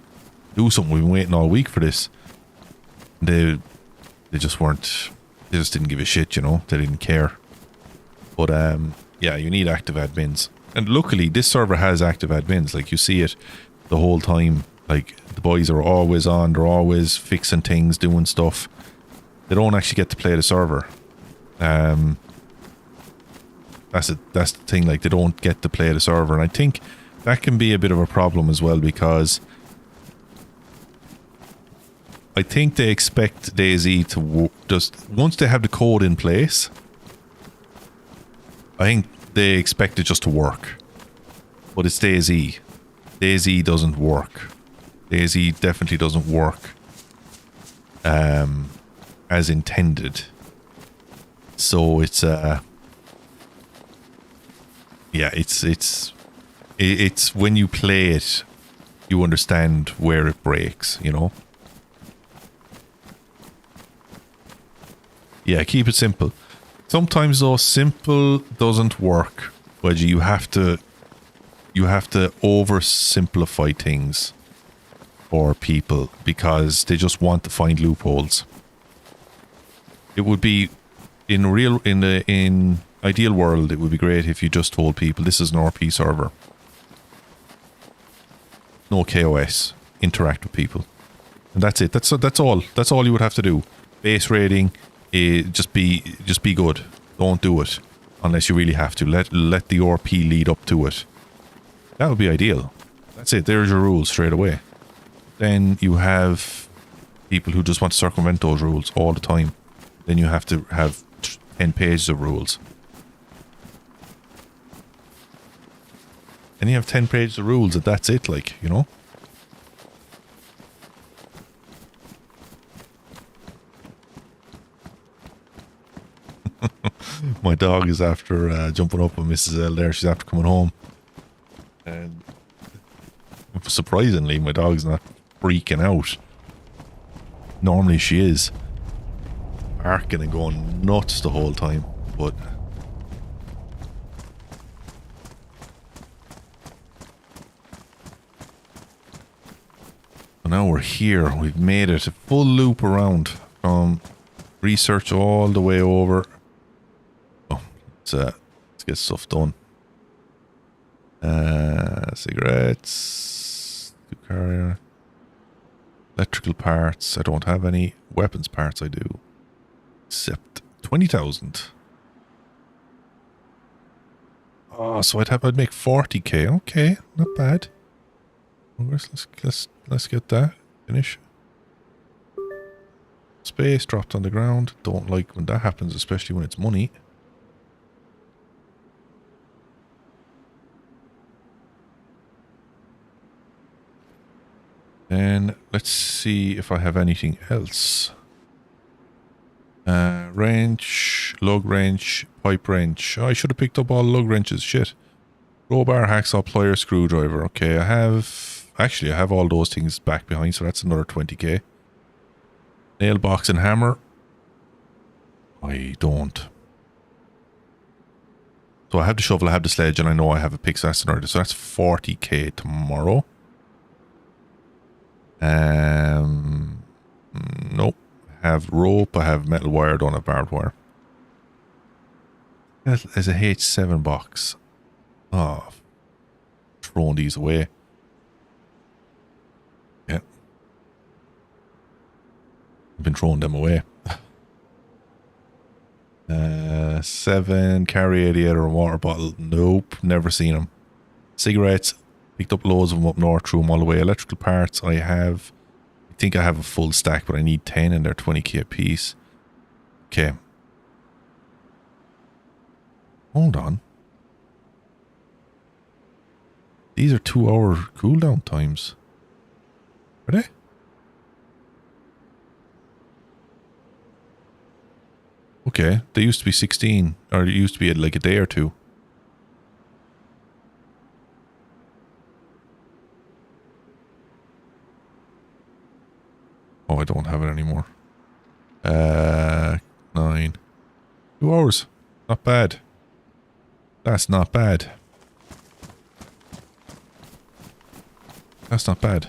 [SPEAKER 1] do something. We've been waiting all week for this. They just weren't, they just didn't give a shit, you know, they didn't care. But yeah, you need active admins, and luckily this server has active admins. Like, you see it the whole time. Like, the boys are always on, they're always fixing things, doing stuff. They don't actually get to play the server. That's the thing, like, they don't get to play the server, and I think that can be a bit of a problem as well, because I think they expect DayZ to just, once they have the code in place, I think they expect it just to work. But it's DayZ. DayZ doesn't work. DayZ definitely doesn't work as intended. So it's yeah, it's when you play it, you understand where it breaks, you know. Yeah, keep it simple. Sometimes though, simple doesn't work. But you have to oversimplify things for people because they just want to find loopholes. It would be in ideal world, it would be great if you just told people this is an RP server. No KOS. Interact with people. And that's it. That's all. That's all you would have to do. Base rating, just be good. Don't do it unless you really have to. Let the RP lead up to it. That would be ideal. That's it. There's your rules straight away. Then you have people who just want to circumvent those rules all the time. Then you have to have 10 pages of rules. And you have 10 pages of rules and that's it, like, you know? My dog is after jumping up on Mrs. L there. She's after coming home. And surprisingly, my dog's not freaking out. Normally she is. Barking and going nuts the whole time. But now we're here. We've made it a full loop around from research all the way over. Oh, let's get stuff done. Cigarettes, carrier, electrical parts. I don't have any weapons parts. I do, except 20,000. Oh, so I'd make 40k. Okay, not bad. Let's get that. Finish. Space dropped on the ground. Don't like when that happens, especially when it's money. And let's see if I have anything else. Wrench, lug wrench, pipe wrench. Oh, I should have picked up all lug wrenches. Shit. Crowbar, hacksaw, plier, screwdriver. Okay, I have all those things back behind, so that's another 20k. Nail box and hammer. I don't. So I have the shovel, I have the sledge, and I know I have a pick, so that's another. So that's 40k tomorrow. Nope. I have rope, I have metal wire, don't have barbed wire. There's a H7 box. Oh, throwing these away. Yeah. I've been throwing them away. 7, carry 88 or a water bottle. Nope, never seen them. Cigarettes, picked up loads of them up north, threw them all away. Electrical parts, I think I have a full stack, but I need 10 and they're 20k a piece. Okay. Hold on. These are 2-hour cooldown times. Are they? Okay, they used to be 16, or it used to be like a day or two. Oh, I don't have it anymore. 9. 2 hours. Not bad. That's not bad. That's not bad.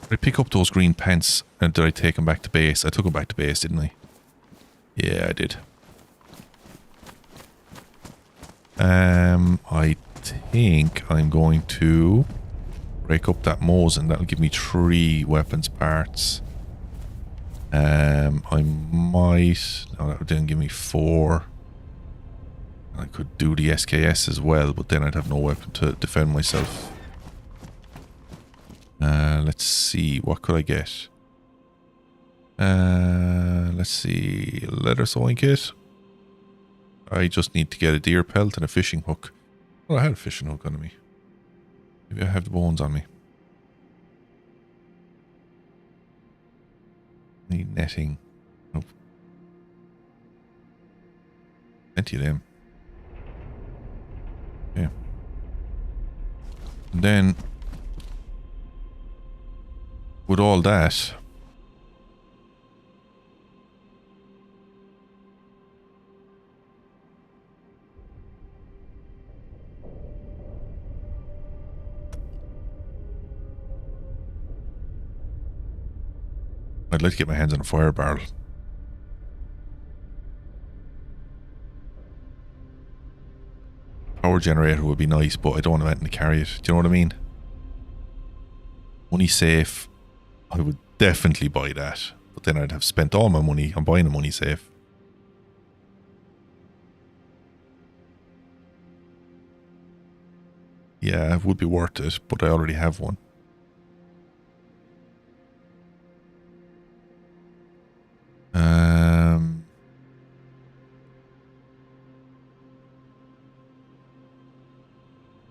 [SPEAKER 1] Did I pick up those green pants and did I take them back to base? I took them back to base, didn't I? Yeah, I did. I think I'm going to break up that Mosin. That'll give me 3 weapons parts. I might... No, that didn't give me 4. I could do the SKS as well, but then I'd have no weapon to defend myself. Let's see, what could I get? Let's see, leather sewing kit. I just need to get a deer pelt and a fishing hook. Oh, I had a fishing hook on me. Maybe I have the bones on me. Need netting. Nope. Plenty of them. Yeah. And then with all that, I'd like to get my hands on a fire barrel. Power generator would be nice, but I don't want to anything to carry it. Do you know what I mean? Money safe. I would definitely buy that. But then I'd have spent all my money on buying a money safe. Yeah, it would be worth it, but I already have one.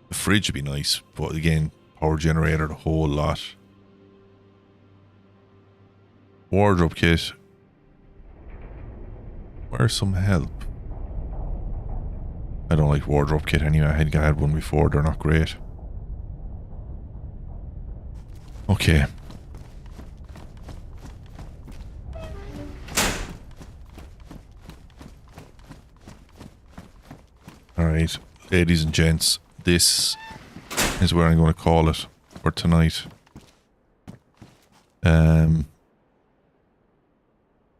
[SPEAKER 1] The fridge would be nice, but again, power generator, the whole lot. Wardrobe kit. Where's some help? I don't like wardrobe kit anyway. I think I had one before. They're not great. Okay. Alright, ladies and gents, this is where I'm going to call it for tonight.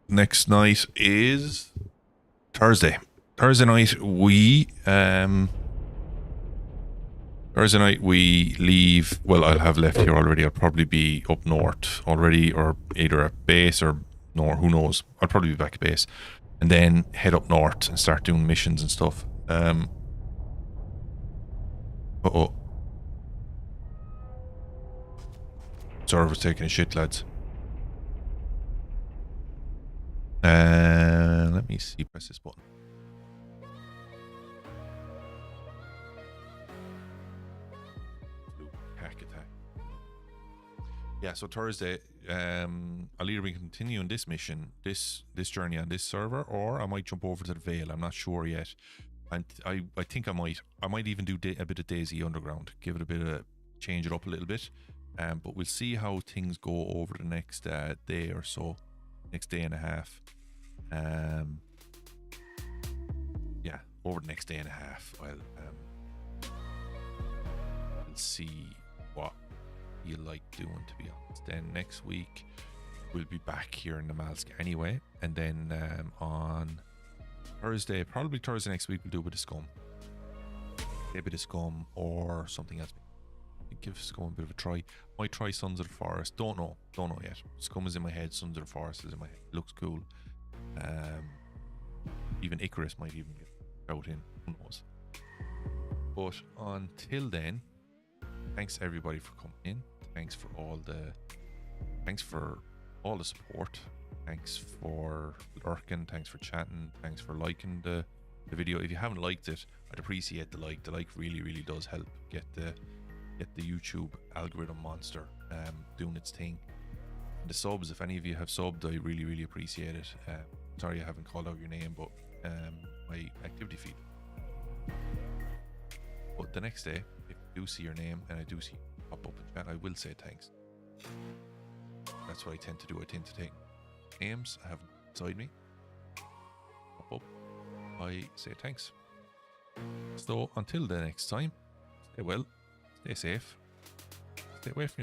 [SPEAKER 1] Next night is Thursday. Thursday night we leave. Well, I'll have left here already. I'll probably be up north already, or either at base or no, who knows. I'll probably be back at base, and then head up north and start doing missions and stuff. Server's taking a shit, lads. Let me see. Press this button. Hack attack. Yeah, so Thursday, I'll either be continuing this mission, this journey on this server, or I might jump over to the Vale. I'm not sure yet. And I think I might even do a bit of DayZ Underground, give it a bit of, change it up a little bit. But we'll see how things go over the next day or so, next day and a half. Yeah, over the next day and a half, we'll see what you like doing, to be honest. Then next week we'll be back here in the Malsk anyway, and then on Thursday, probably Thursday next week, we'll do a bit of scum. A bit of scum or something else. Give scum a bit of a try. Might try Sons of the Forest. Don't know yet. Scum is in my head, Sons of the Forest is in my head. Looks cool. Even Icarus might even get out in. Who knows? But until then, thanks everybody for coming in. Thanks for all the support. Thanks for lurking. Thanks for chatting. Thanks for liking the video. If you haven't liked it, I'd appreciate the like. The like really does help get the YouTube algorithm monster doing its thing. And the subs, if any of you have subbed, I really appreciate it. Sorry I haven't called out your name, but my activity feed. But the next day, if I do see your name and I do see you pop up in chat, I will say thanks. That's what I tend to do. I tend to take names I have beside me, pop up, I say thanks. So until the next time, stay well, stay safe, stay away from yourself.